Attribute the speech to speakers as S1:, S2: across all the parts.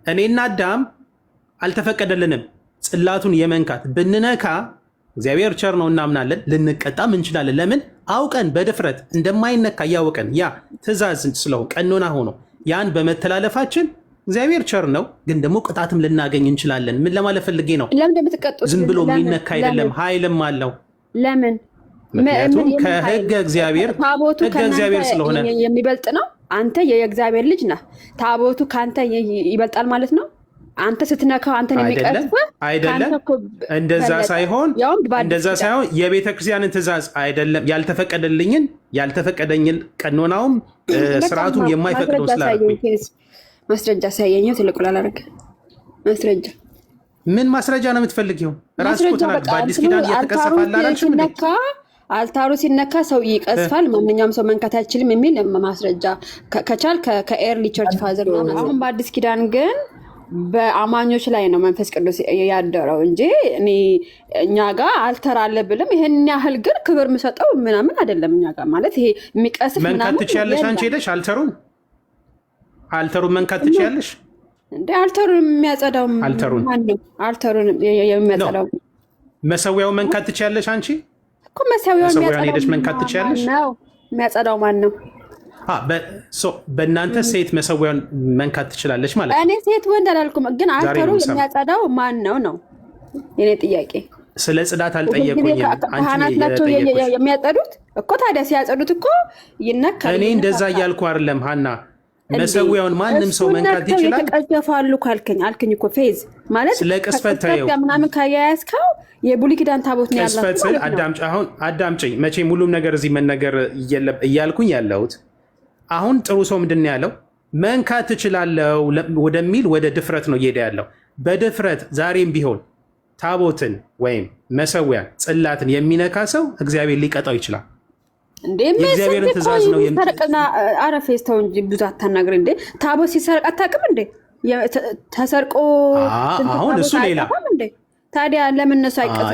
S1: እኔና አዳም አልተፈቀደልንም ጽላቱን የመንካት ብንነካ እግዚአብሔር ቸር ነው እናምናለን፣ ልንቀጣም እንችላለን። ለምን አውቀን በድፍረት እንደማይነካ እያወቀን ያ ትእዛዝ ስለሆን ቀኖና ሆኖ ያን በመተላለፋችን እግዚአብሔር ቸር ነው፣ ግን ደግሞ ቅጣትም ልናገኝ እንችላለን። ምን ለማለት ፈልጌ ነው? ዝም ብሎ የሚነካ አይደለም፣ ኃይልም አለው።
S2: ለምን?
S1: ምክንያቱም ከህገ እግዚአብሔር ስለሆነ
S2: የሚበልጥ ነው። አንተ የእግዚአብሔር ልጅ ነህ፣ ታቦቱ ከአንተ ይበልጣል ማለት ነው። አንተ ስትነካው አንተን የሚቀርፍ
S1: አይደለም። እንደዛ ሳይሆን የቤተ ክርስቲያንን ትእዛዝ አይደለም ያልተፈቀደኝን ቀኖናውም ስርዓቱም የማይፈቅደው ስላልኩኝ
S2: ማስረጃ ሳያየው ትልቁ ላላረግ ማስረጃ
S1: ምን ማስረጃ ነው የምትፈልጊው? ራስሽ እኮ ተናግረሽ በአዲስ ኪዳን እየተቀሰፈ አላልሽም እንዴ?
S2: አልታሩ ሲነካ ሰው ይቀስፋል፣ ማንኛውም ሰው መንካት አይችልም የሚል ማስረጃ ከቻል ከኤርሊ ቸርች ፋዘር ነው። አሁን በአዲስ ኪዳን ግን በአማኞች ላይ ነው መንፈስ ቅዱስ ያደረው እንጂ እኛ ጋር አልተር አለ ብልም ይሄን ያህል ግን ክብር የምሰጠው ምናምን አይደለም። እኛ ጋር ማለት ይሄ የሚቀስፍ ምናምን
S1: መንካት ትችያለሽ። አንቺ ሄደሽ አልተሩን መንካት ትችያለሽ
S2: እንዴ? አልተሩን የሚያጸዳው አልተሩን የሚያጸዳው
S1: መሰዊያው መንካት ትችያለሽ። አንቺ
S2: እኮ መሰዊያውን
S1: ሄደሽ መንካት ትችያለሽ።
S2: የሚያጸዳው ማን ነው?
S1: በእናንተ ሴት መሰዊያውን መንካት ትችላለች ማለት ነው።
S2: እኔ ሴት ወንድ አላልኩም፣ ግን አልተሩ የሚያጸዳው ማን ነው የኔ ጥያቄ።
S1: ስለ ጽዳት አልጠየቁኝም።
S2: ካህናት ናቸው የሚያጸዱት እኮ። ታዲያ ሲያጸዱት እኮ ይነካል።
S1: እኔ እንደዛ እያልኩ አይደለም ሀና። መሰዊያውን ማንም ሰው መንካት ይችላል።
S2: ተቀዘፋሉ አልከኝ እኮ ፌዝ ማለት
S1: ስለ ቅስፈት ታየው
S2: ምናምን ካያያዝከው የብሉይ ኪዳን ታቦት ነው ያለው።
S1: ቅስፈት አሁን አዳምጪኝ። መቼም ሁሉም ነገር እዚህ መነገር እያልኩኝ ያለሁት አሁን ጥሩ ሰው ምንድን ያለው መንካት ትችላለው ወደሚል ወደ ድፍረት ነው እየሄደ ያለው። በድፍረት ዛሬም ቢሆን ታቦትን ወይም መሰዊያን ጽላትን የሚነካ ሰው እግዚአብሔር ሊቀጣው ይችላል። የእግዚአብሔርን ትእዛዝ ነው
S2: የሚሰርቅና አረፌስተው እንጂ ብዙ አታናግር እንዴ። ታቦት ሲሰርቅ አታውቅም እንዴ? ተሰርቆ
S1: አሁን እሱ ሌላ
S2: ታዲያ ለምን እነሱ አይቀጥም?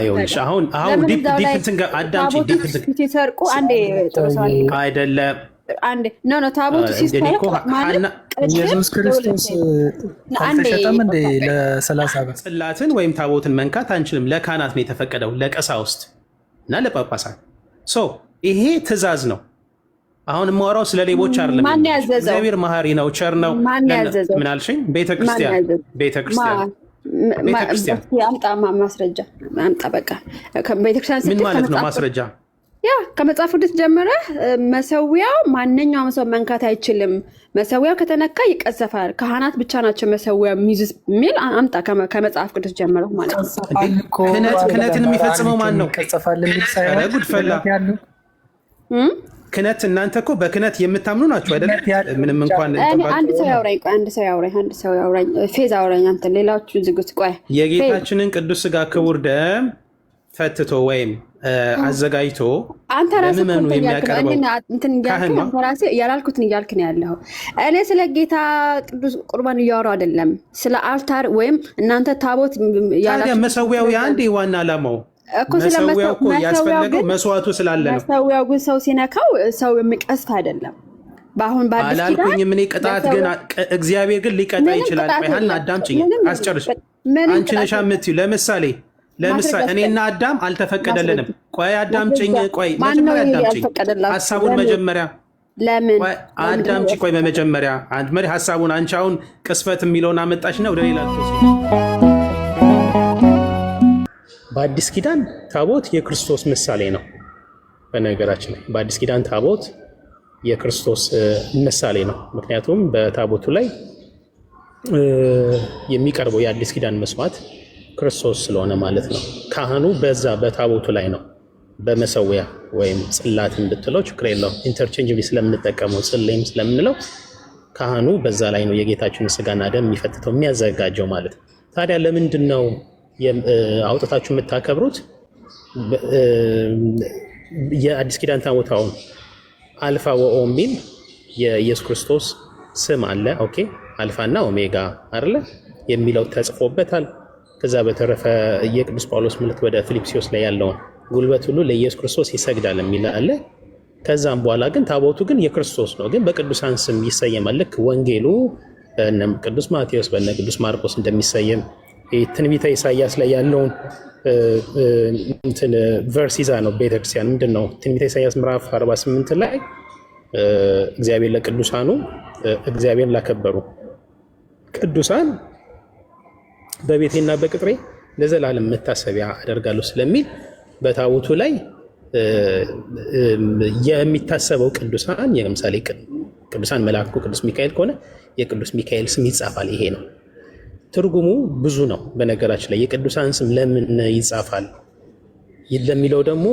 S1: አሁን
S2: ሲሰርቁ አንዴ
S1: አይደለም
S2: አንዴ ኖ ታቦቱ ሲሰርቅ ማለት
S3: ኢየሱስ ክርስቶስ አልተሸጠም እንዴ? ለ30 ብር
S1: ጽላትን ወይም ታቦትን መንካት አንችልም። ለካህናት ነው የተፈቀደው፣ ለቀሳውስት እና ለጳጳሳት። ይሄ ትእዛዝ ነው። አሁን የማወራው ስለ ሌቦች አይደለም። እግዚአብሔር መሐሪ ነው፣ ቸር ነው። ምን አልሽኝ? ቤተክርስቲያን
S2: አምጣ ማስረጃ አምጣ። በቃ ቤተክርስቲያን
S1: ምን ማለት ነው ማስረጃ?
S2: ያ ከመጽሐፍ ቅዱስ ጀምረ መሰዊያው ማንኛውም ሰው መንካት አይችልም። መሰዊያው ከተነካ ይቀሰፋል። ካህናት ብቻ ናቸው መሰዊያ የሚይዙት የሚል አምጣ ከመጽሐፍ ቅዱስ ጀምረ ማለት ነው።
S1: ክህነትን የሚፈጽመው ማን ነው? ጉድፈላ ክህነት። እናንተ እኮ በክህነት የምታምኑ ናቸው አይደለ? ምንም እንኳን
S2: አንድ ሰው ያውራኝ ፌዝ አውራኝ። አንተ ሌላዎቹ ዝጉት። ቆይ
S1: የጌታችንን ቅዱስ ሥጋ ክቡር ደም ፈትቶ ወይም አዘጋጅቶ ለምእመኑ የሚያቀርበው
S2: ያላልኩትን እያልክ ነው ያለው። እኔ ስለ ጌታ ቅዱስ ቁርባን እያወራሁ አይደለም፣ ስለ አልታር ወይም እናንተ ታቦት
S1: መሰዊያው የአንድ ዋና ዓላማው መሰዊያው እኮ ያስፈለገው መስዋዕቱ ስላለ ነው።
S2: መሰዊያው ግን ሰው ሲነካው ሰው የሚቀስፍ አይደለም። በአሁን
S1: አላልኩኝም እኔ ቅጣት ግን እግዚአብሔር ግን ሊቀጣ ይችላል። ሀና አዳምጪኝ፣ አስጨርሽ። አንቺ ነሻ የምትይው ለምሳሌ እኔና አዳም አልተፈቀደልንም። ቆይ አዳምጪኝ፣ ቆይ መጀመሪያ አዳምጪኝ ሀሳቡን መጀመሪያ
S2: ለምን
S1: አዳምጪ። ቆይ በመጀመሪያ ሀሳቡን አንቺ አሁን ቅስፈት የሚለውን አመጣሽና ወደ ሌላ በአዲስ ኪዳን ታቦት የክርስቶስ ምሳሌ ነው። በነገራችን ላይ በአዲስ ኪዳን ታቦት የክርስቶስ ምሳሌ ነው። ምክንያቱም በታቦቱ ላይ የሚቀርበው የአዲስ ኪዳን መስዋዕት ክርስቶስ ስለሆነ ማለት ነው። ካህኑ በዛ በታቦቱ ላይ ነው። በመሰዊያ ወይም ጽላትን ብትለው ችግር የለውም። ኢንተርቼንጅ ስለምንጠቀመው ጽላይም ስለምንለው ካህኑ በዛ ላይ ነው የጌታችንን ሥጋና ደም የሚፈትተው የሚያዘጋጀው ማለት ነው። ታዲያ ለምንድን ነው አውጥታችሁ የምታከብሩት? የአዲስ ኪዳን ታቦታውን አልፋ ወኦ የሚል የኢየሱስ ክርስቶስ ስም አለ። ኦኬ አልፋና ኦሜጋ አይደለ የሚለው ተጽፎበታል። ከዛ በተረፈ የቅዱስ ጳውሎስ መልእክት ወደ ፊልጵስዩስ ላይ ያለውን ጉልበት ሁሉ ለኢየሱስ ክርስቶስ ይሰግዳል የሚል አለ። ከዛም በኋላ ግን ታቦቱ ግን የክርስቶስ ነው፣ ግን በቅዱሳን ስም ይሰየማል። ልክ ወንጌሉ በእነ ቅዱስ ማቴዎስ በእነ ቅዱስ ማርቆስ እንደሚሰየም ትንቢተ ኢሳያስ ላይ ያለውን እንትን ቨርስ ይዛ ነው ቤተክርስቲያን። ምንድን ነው ትንቢተ ኢሳያስ ምዕራፍ 48 ላይ እግዚአብሔር ለቅዱሳኑ እግዚአብሔርን ላከበሩ ቅዱሳን በቤቴና በቅጥሬ ለዘላለም መታሰቢያ አደርጋለሁ ስለሚል በታቦቱ ላይ የሚታሰበው ቅዱሳን ለምሳሌ ቅዱሳን መልአኩ ቅዱስ ሚካኤል ከሆነ የቅዱስ ሚካኤል ስም ይጻፋል። ይሄ ነው ትርጉሙ። ብዙ ነው በነገራችን ላይ የቅዱሳን ስም ለምን ይጻፋል ለሚለው ደግሞ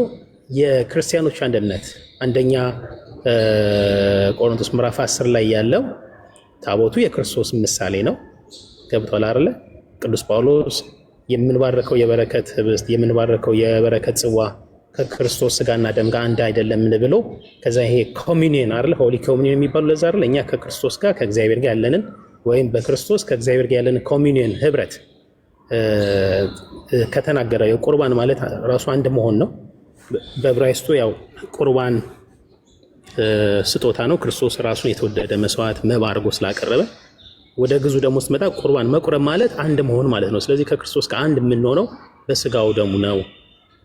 S1: የክርስቲያኖች አንድነት አንደኛ ቆሮንቶስ ምዕራፍ 10 ላይ ያለው ታቦቱ የክርስቶስ ምሳሌ ነው። ገብቷል አይደለ? ቅዱስ ጳውሎስ የምንባረከው የበረከት ህብስት የምንባረከው የበረከት ጽዋ ከክርስቶስ ስጋና ደም ጋር አንድ አይደለም ብሎ ከዛ ይሄ ኮሚኒየን አይደለ ሆሊ ኮሚኒየን የሚባለው ለዛ አይደለ እኛ ከክርስቶስ ጋር ከእግዚአብሔር ጋር ያለንን ወይም በክርስቶስ ከእግዚአብሔር ጋር ያለንን ኮሚኒየን ህብረት ከተናገረ የቁርባን ማለት ራሱ አንድ መሆን ነው። በዕብራይስጡ ያው ቁርባን ስጦታ ነው። ክርስቶስ ራሱን የተወደደ መስዋዕት መባ አድርጎ ስላቀረበ ወደ ግዙ ደግሞ ስትመጣ ቁርባን መቁረብ ማለት አንድ መሆን ማለት ነው። ስለዚህ ከክርስቶስ ጋር አንድ የምንሆነው በስጋው ደሙ ነው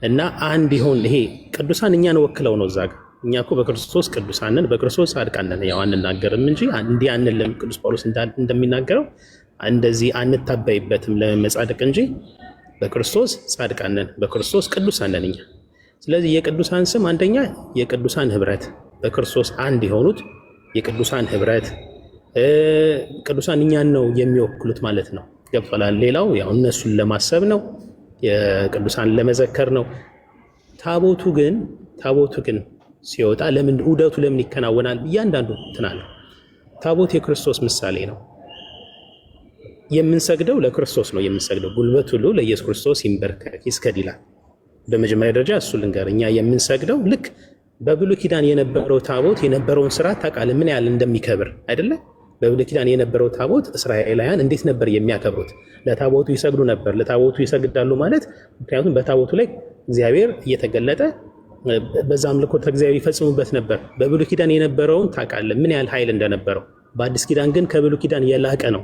S1: እና አንድ ይሁን። ይሄ ቅዱሳን እኛን ወክለው ነው። እዛ ጋር እኛ እኮ በክርስቶስ ቅዱሳን ነን፣ በክርስቶስ ጻድቃን ነን። ያው አንናገርም እንጂ እንዲህ አንልም። ቅዱስ ጳውሎስ እንደሚናገረው እንደዚህ አንታበይበትም ለመጻደቅ እንጂ በክርስቶስ ጻድቃን ነን፣ በክርስቶስ ቅዱሳን ነን እኛ። ስለዚህ የቅዱሳን ስም አንደኛ የቅዱሳን ህብረት በክርስቶስ አንድ የሆኑት የቅዱሳን ህብረት ቅዱሳን እኛን ነው የሚወክሉት ማለት ነው። ገብቶላል። ሌላው ያው እነሱን ለማሰብ ነው፣ የቅዱሳን ለመዘከር ነው። ታቦቱ ግን ሲወጣ ለምን ዑደቱ ለምን ይከናወናል? እያንዳንዱ ትናለ ታቦት የክርስቶስ ምሳሌ ነው። የምንሰግደው ለክርስቶስ ነው የምንሰግደው። ጉልበት ሁሉ ለኢየሱስ ክርስቶስ ይንበርከክ ይስገድ ይላል። በመጀመሪያ ደረጃ እሱ ልንገር፣ እኛ የምንሰግደው ልክ በብሉይ ኪዳን የነበረው ታቦት የነበረውን ስርዓት ታውቃለህ፣ ምን ያህል እንደሚከብር አይደለ? በብሉይ ኪዳን የነበረው ታቦት እስራኤላውያን እንዴት ነበር የሚያከብሩት? ለታቦቱ ይሰግዱ ነበር። ለታቦቱ ይሰግዳሉ ማለት ምክንያቱም በታቦቱ ላይ እግዚአብሔር እየተገለጠ በዛ አምልኮተ እግዚአብሔር ይፈጽሙበት ነበር። በብሉይ ኪዳን የነበረውን ታውቃለህ ምን ያህል ኃይል እንደነበረው። በአዲስ ኪዳን ግን ከብሉይ ኪዳን የላቀ ነው።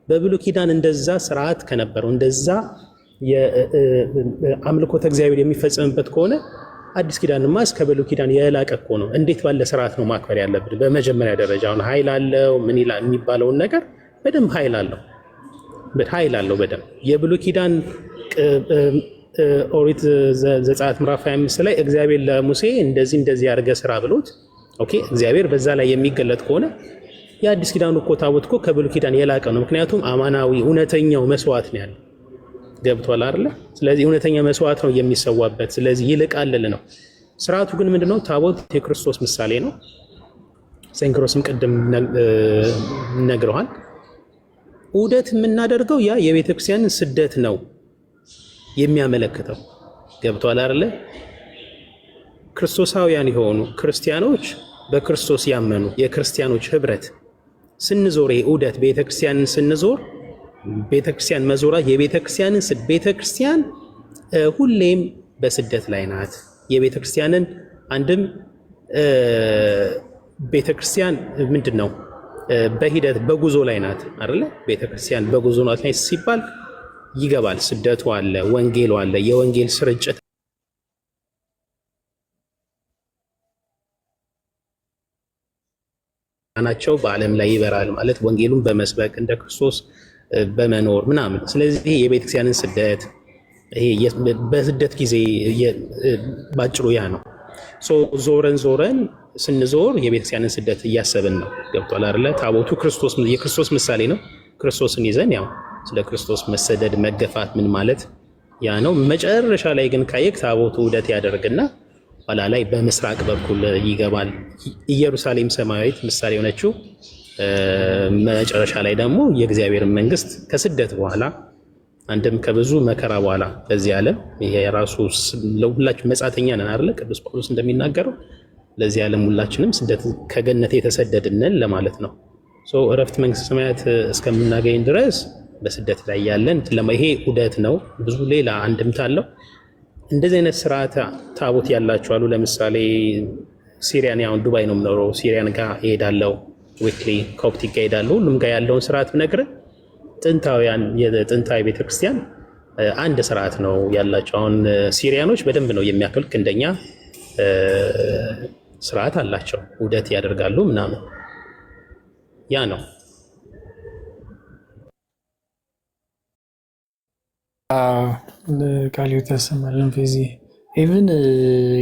S1: በብሉይ ኪዳን እንደዛ ስርዓት ከነበረው እንደዛ የአምልኮተ እግዚአብሔር የሚፈጽምበት ከሆነ አዲስ ኪዳንማ እስከ ብሉይ ኪዳን የላቀ እኮ ነው። እንዴት ባለ ስርዓት ነው ማክበር ያለብን? በመጀመሪያ ደረጃ አሁን ኃይል አለው ምን ይላል የሚባለውን ነገር በደንብ ኃይል አለው በደንብ የብሉይ ኪዳን ኦሪት ዘጸአት ምዕራፍ 25 ላይ እግዚአብሔር ለሙሴ እንደዚህ ያርገ ስራ ብሎት ኦኬ፣ እግዚአብሔር በዛ ላይ የሚገለጥ ከሆነ የአዲስ ኪዳኑ እኮ ታቦት እኮ ከብሉይ ኪዳን የላቀ ነው። ምክንያቱም አማናዊ እውነተኛው መስዋዕት ነው ያለው። ገብቷል አይደለ? ስለዚህ እውነተኛ መስዋዕት ነው የሚሰዋበት። ስለዚህ ይልቃልል ነው። ስርዓቱ ግን ምንድነው? ታቦት የክርስቶስ ምሳሌ ነው። ሰንክሮስም ቅድም ነግረዋል። ዑደት የምናደርገው ያ የቤተክርስቲያንን ስደት ነው የሚያመለክተው። ገብቷል አይደለ? ክርስቶሳውያን የሆኑ ክርስቲያኖች በክርስቶስ ያመኑ የክርስቲያኖች ህብረት ስንዞር ዑደት ቤተክርስቲያንን ስንዞር ቤተክርስቲያን መዞራ የቤተክርስቲያንን ቤተክርስቲያን ሁሌም በስደት ላይ ናት። የቤተክርስቲያንን አንድም ቤተክርስቲያን ምንድነው በሂደት በጉዞ ላይ ናት አይደለ? ቤተክርስቲያን በጉዞ ናት ላይ ሲባል ይገባል። ስደቱ አለ፣ ወንጌሉ አለ፣ የወንጌል ስርጭት ናቸው። በዓለም ላይ ይበራል ማለት ወንጌሉን በመስበክ እንደ ክርስቶስ በመኖር ምናምን። ስለዚህ የቤተክርስቲያንን ስደት ይሄ በስደት ጊዜ ባጭሩ ያ ነው። ዞረን ስንዞር የቤተክርስቲያንን ስደት እያሰብን ነው። ገብቷል አይደለ? ታቦቱ የክርስቶስ ምሳሌ ነው። ክርስቶስን ይዘን ያው ስለ ክርስቶስ መሰደድ መገፋት ምን ማለት ያ ነው። መጨረሻ ላይ ግን ካየክ ታቦቱ ዑደት ያደርግና ኋላ ላይ በምስራቅ በኩል ይገባል። ኢየሩሳሌም ሰማያዊት ምሳሌ የሆነችው መጨረሻ ላይ ደግሞ የእግዚአብሔርን መንግስት ከስደት በኋላ አንድም ከብዙ መከራ በኋላ በዚህ ዓለም ይሄ ራሱ ለሁላችን መጻተኛ ነን አይደለ? ቅዱስ ጳውሎስ እንደሚናገረው ለዚህ ዓለም ሁላችንም ስደት ከገነት የተሰደድነን ለማለት ነው። እረፍት መንግስት ሰማያት እስከምናገኝ ድረስ በስደት ላይ ያለን ይሄ ዑደት ነው። ብዙ ሌላ አንድምታ አለው። እንደዚህ አይነት ስርዓት ታቦት ያላቸው አሉ። ለምሳሌ ሲሪያን ያውን ዱባይ ነው የምኖረው። ሲሪያን ጋር እሄዳለሁ። ዊክሊ ኮፕት ይካሄዳሉ። ሁሉም ጋር ያለውን ስርዓት ብነግርህ የጥንታዊ ቤተክርስቲያን አንድ ስርዓት ነው ያላቸው። አሁን ሲሪያኖች በደንብ ነው የሚያከብሩት፣ እንደኛ ስርዓት አላቸው፣ ውደት ያደርጋሉ ምናምን። ያ ነው።
S3: ቃል ተሰማልን ፌዚ ኢቭን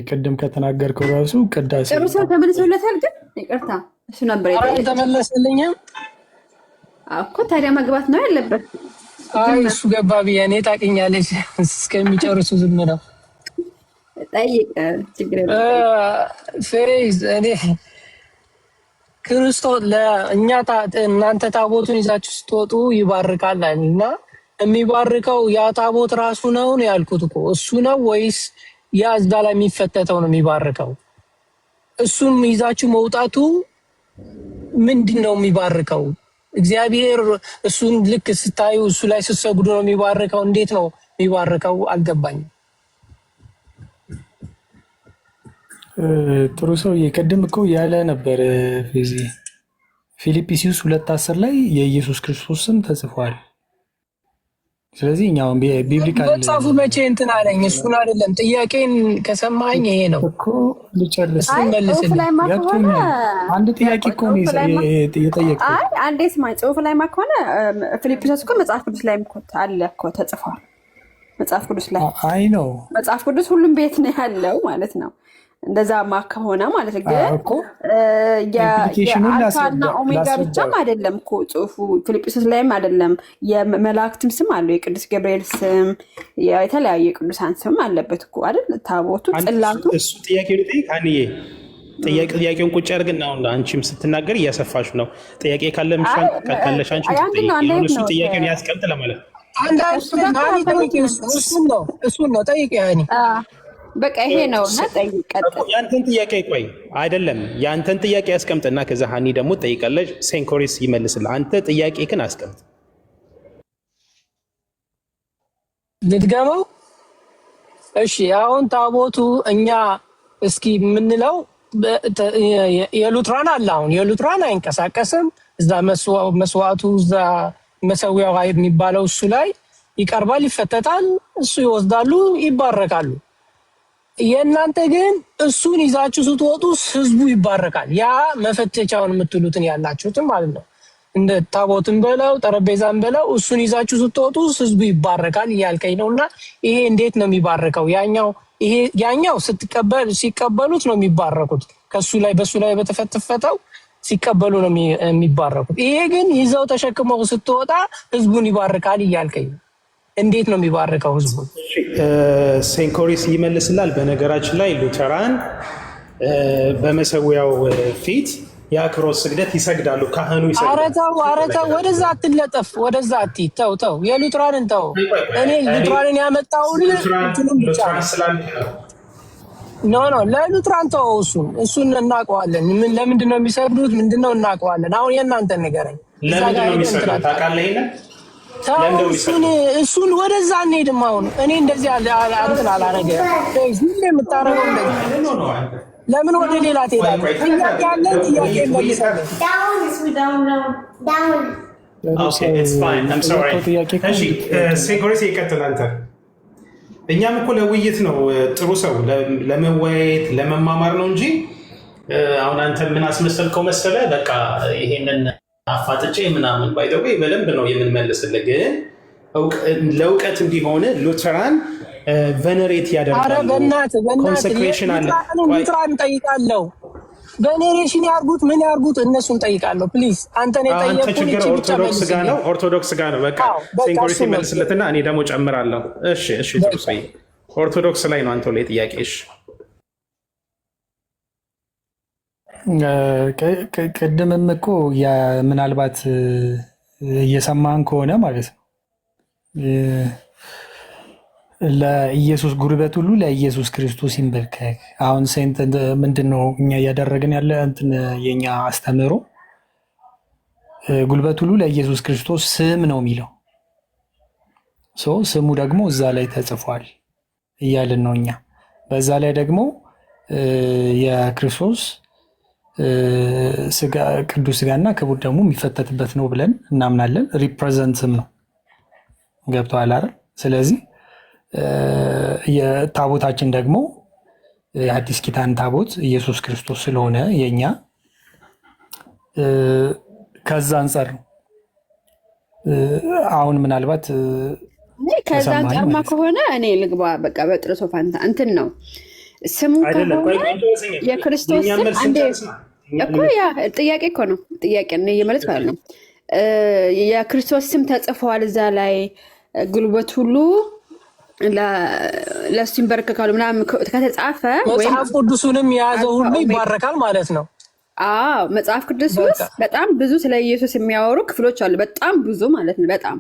S3: ቅድም ከተናገርከው ራሱ ቅዳሴ
S2: ጨርሶ ተመልሶለታል። ግን ይቅርታ እሱ ነበር
S4: ተመለሰልኝም
S2: እኮ ታዲያ መግባት ነው ያለበት።
S4: አይ እሱ ገባ ብዬ እኔ ታውቂኛለሽ፣ እስከሚጨርሱ ዝም ነው
S2: ጠይቅ። ችግር
S4: ፌዝ እኔ ክርስቶስ ለእኛ እናንተ ታቦቱን ይዛችሁ ስትወጡ ይባርካል እና የሚባርከው ያ ታቦት ራሱ ነው ያልኩት እኮ እሱ ነው ወይስ ያ እዛ ላይ የሚፈተተው ነው የሚባርከው? እሱን ይዛችሁ መውጣቱ ምንድን ነው የሚባርከው? እግዚአብሔር እሱን ልክ ስታዩ እሱ ላይ ስትሰግዱ ነው የሚባርከው? እንዴት ነው የሚባርከው? አልገባኝም።
S3: ጥሩ ሰው ቅድም እኮ ያለ ነበር ፊልጵስዩስ 2:10 ላይ የኢየሱስ ክርስቶስ ስም ተጽፏል። ስለዚህ እኛው ቢብሊካል
S4: መጽሐፉ መቼ እንትን አለኝ። እሱን አይደለም ጥያቄን ከሰማኝ ይሄ ነው
S3: እኮ ልጨርስ
S4: መልስልኝ።
S3: አንድ ጥያቄ እኮ ነው የጠየቀው።
S2: አይ አንዴ ስማኝ፣ ጽሁፍ ላይ ማከሆነ ፊልጵስዩስ እኮ መጽሐፍ ቅዱስ ላይ አለ እኮ ተጽፏል። መጽሐፍ ቅዱስ ላይ አይ ነው መጽሐፍ ቅዱስ ሁሉም ቤት ነው ያለው ማለት ነው። እንደዛ ከሆነ ማለት ግን የአልፋና ኦሜጋ ብቻም አይደለም እኮ ጽሁፉ ፊልጵስዩስ ላይም አይደለም። የመላእክትም ስም አለው፣ የቅዱስ ገብርኤል ስም፣ የተለያዩ የቅዱሳን ስም አለበት እኮ አይደል? ታቦቱ፣ ጽላቱ።
S1: እሱ ጥያቄ ልጠይቅ አንዬ፣ ጥያቄውን ቁጭ አድርግና አሁን አንቺም ስትናገር እያሰፋሽ ነው። ጥያቄ ካለሽ አንቺ እሱ ጥያቄውን ያስቀምጥ ለማለት
S4: እሱን ነው ጠይቅ ያኔ
S2: በቃ ይሄ ነው እና ጠይቀጥ
S1: ያንተን ጥያቄ ቆይ አይደለም ያንተን ጥያቄ ያስቀምጥና ከዛ ሀኒ ደግሞ ጠይቀለሽ ሴንኮሪስ ይመልስልህ። አንተ ጥያቄ ግን አስቀምጥ።
S4: ልድገመው? እሺ አሁን ታቦቱ እኛ እስኪ የምንለው የሉትራን አለ። አሁን የሉትራን አይንቀሳቀስም። እዛ መስዋዕቱ እዛ መሰዊያው የሚባለው እሱ ላይ ይቀርባል፣ ይፈተታል፣ እሱ ይወስዳሉ፣ ይባረካሉ። የእናንተ ግን እሱን ይዛችሁ ስትወጡ ህዝቡ ይባረካል። ያ መፈተቻውን የምትሉትን ያላችሁትን ማለት ነው። እንደ ታቦትን በለው ጠረጴዛን በለው እሱን ይዛችሁ ስትወጡ ህዝቡ ይባረካል እያልከኝ ነውና ይሄ እንዴት ነው የሚባረከው? ያኛው ሲቀበሉት ነው የሚባረኩት። ከሱ ላይ በሱ ላይ በተፈተፈተው ሲቀበሉ ነው የሚባረኩት። ይሄ ግን ይዘው ተሸክመው ስትወጣ ህዝቡን ይባርካል እያልከኝ ነው። እንዴት ነው የሚባርከው ህዝቡ?
S1: ሴንኮሪስ ይመልስላል። በነገራችን ላይ ሉተራን በመሰዊያው ፊት የአክብሮት ስግደት ይሰግዳሉ። ካህኑ ይሰግዳሉ።
S4: ኧረ ተው፣ ወደዛ አትለጠፍ፣ ወደዛ አትሂድ። ተው፣ የሉትራንን ተው። እኔ ሉትራንን ያመጣውን እንትኑን ብቻ ኖ ለሉትራን ተው። እሱን እናውቀዋለን። ለምንድን ነው የሚሰግዱት? ምንድን ነው እናውቀዋለን። አሁን የእናንተን ንገረኝ።
S1: ለምንድን ነው የሚሰግዱት ታውቃለህ?
S4: እሱን ወደዛ እንሄድም። አሁን እኔ እንደዚህ እንትን አላረገ ሁሌ የምታረገው እንደዚህ ለምን ወደ ሌላ ትሄዳለህ? ጥያቄ አለን፣ ጥያቄ መልሳለን።
S1: ሴንኮሪስ ይቀጥል። አንተ እኛም እኮ ለውይይት ነው ጥሩ ሰው ለመወያየት ለመማማር ነው እንጂ አሁን አንተ ምን አስመሰልከው መሰለ በቃ ይሄንን አፋጥጬ ምናምን ባይደው በደንብ ነው የምንመልስልህ። ግን ለእውቀት እንዲሆን ሉተራን ቬነሬት ያደርጋሉ። ኮንሰክሬሽን አለ።
S4: ሉተራን ጠይቃለሁ። ቬኔሬሽን ያርጉት ምን ያርጉት እነሱን ጠይቃለሁ። ፕሊዝ አንተን የጠየቁት
S1: ችግር ኦርቶዶክስ ጋር ነው። በቃ ሴንኮሪስ ይመልስለትና እኔ ደግሞ ጨምራለሁ። እሺ ጥሩ ሰው ኦርቶዶክስ ላይ ነው አንተ ላይ ጥያቄ። እሺ
S3: ቅድምም እኮ ምናልባት እየሰማን ከሆነ ማለት ነው ለኢየሱስ ጉልበት ሁሉ ለኢየሱስ ክርስቶስ ይንበርከክ። አሁን ሴንት ምንድን ነው እኛ እያደረግን ያለ እንትን የኛ አስተምህሮ ጉልበት ሁሉ ለኢየሱስ ክርስቶስ ስም ነው የሚለው ስሙ ደግሞ እዛ ላይ ተጽፏል እያልን ነው እኛ። በዛ ላይ ደግሞ የክርስቶስ ቅዱስ ስጋና ክቡር ደግሞ የሚፈተትበት ነው ብለን እናምናለን። ሪፕሬዘንትም ነው። ገብተዋል አይደል? ስለዚህ የታቦታችን ደግሞ የአዲስ ኪዳን ታቦት ኢየሱስ ክርስቶስ ስለሆነ የኛ ከዛ አንጻር ነው። አሁን ምናልባት
S2: ከዛ አንጻርማ ከሆነ እኔ ልግባ በቃ በጥርሶ ፋንታ እንትን ነው ስሙ ከሆነ የክርስቶስ ስም አንዴ እኮ ያ ጥያቄ እኮ ነው። ጥያቄ ነው እየመለስ ማለት ነው። የክርስቶስ ስም ተጽፏል እዛ ላይ ጉልበት ሁሉ ለእሱ ይንበረከካሉ ምናምን ከተጻፈ
S4: መጽሐፍ ቅዱሱንም የያዘ ሁሉ ይባረካል ማለት ነው።
S2: አዎ መጽሐፍ ቅዱስ ውስጥ በጣም ብዙ ስለ ኢየሱስ የሚያወሩ ክፍሎች አሉ። በጣም ብዙ ማለት ነው። በጣም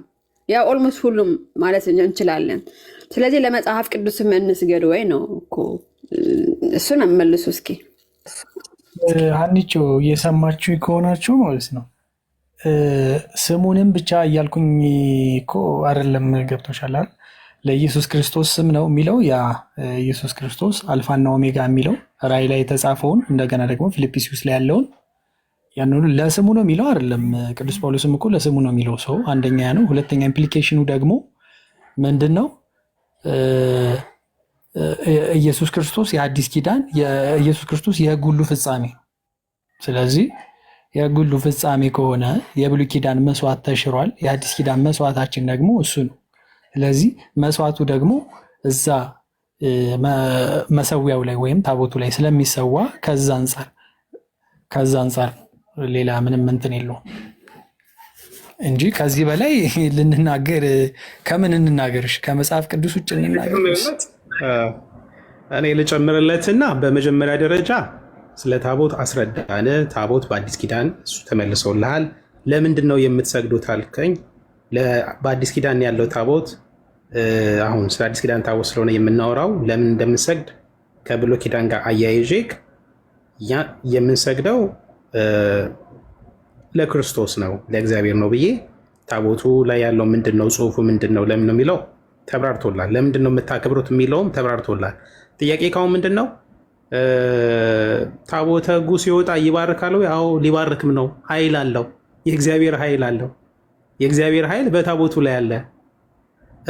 S2: ያ ኦልሞስት ሁሉም ማለት እንችላለን። ስለዚህ ለመጽሐፍ ቅዱስም እንስገድ ወይ ነው እኮ እሱን መልሱ እስኪ።
S3: ሀኒቾ እየሰማችሁ ከሆናችሁ ማለት ነው ስሙንም ብቻ እያልኩኝ እኮ አይደለም። ገብቶሻል አይደል? ለኢየሱስ ክርስቶስ ስም ነው የሚለው ያ ኢየሱስ ክርስቶስ አልፋና ኦሜጋ የሚለው ራእይ ላይ የተጻፈውን እንደገና ደግሞ ፊልጵስዩስ ላይ ያለውን ያን ሁሉ ለስሙ ነው የሚለው አይደለም። ቅዱስ ጳውሎስም እኮ ለስሙ ነው የሚለው ሰው አንደኛ ነው። ሁለተኛ ኢምፕሊኬሽኑ ደግሞ ምንድን ነው? ኢየሱስ ክርስቶስ የአዲስ ኪዳን ኢየሱስ ክርስቶስ የሕግ ሁሉ ፍጻሜ ነው። ስለዚህ የሕግ ሁሉ ፍጻሜ ከሆነ የብሉይ ኪዳን መስዋዕት ተሽሯል። የአዲስ ኪዳን መስዋዕታችን ደግሞ እሱ ነው። ስለዚህ መስዋዕቱ ደግሞ እዛ መሰዊያው ላይ ወይም ታቦቱ ላይ ስለሚሰዋ ከዛ አንጻር ሌላ ምንም እንትን የለውም እንጂ ከዚህ በላይ ልንናገር ከምን እንናገርሽ? ከመጽሐፍ ቅዱስ ውጭ እንናገር?
S1: እኔ ልጨምርለትና በመጀመሪያ ደረጃ ስለ ታቦት አስረዳን። ታቦት በአዲስ ኪዳን እሱ ተመልሶልሃል። ለምንድን ነው የምትሰግዱት አልከኝ። በአዲስ ኪዳን ያለው ታቦት አሁን ስለ አዲስ ኪዳን ታቦት ስለሆነ የምናወራው ለምን እንደምንሰግድ ከብሉይ ኪዳን ጋር አያይዤ የምንሰግደው ለክርስቶስ ነው ለእግዚአብሔር ነው ብዬ ታቦቱ ላይ ያለው ምንድን ነው ጽሑፉ ምንድን ነው ለምን ነው የሚለው ተብራርቶላል። ለምንድን ነው የምታከብሩት የሚለውም ተብራርቶላል። ጥያቄ ካሁን ምንድን ነው ታቦተ ሕጉ ሲወጣ ይባርካል ወይ? አዎ ሊባርክም ነው። ኃይል አለው። የእግዚአብሔር ኃይል አለው። የእግዚአብሔር ኃይል በታቦቱ ላይ አለ።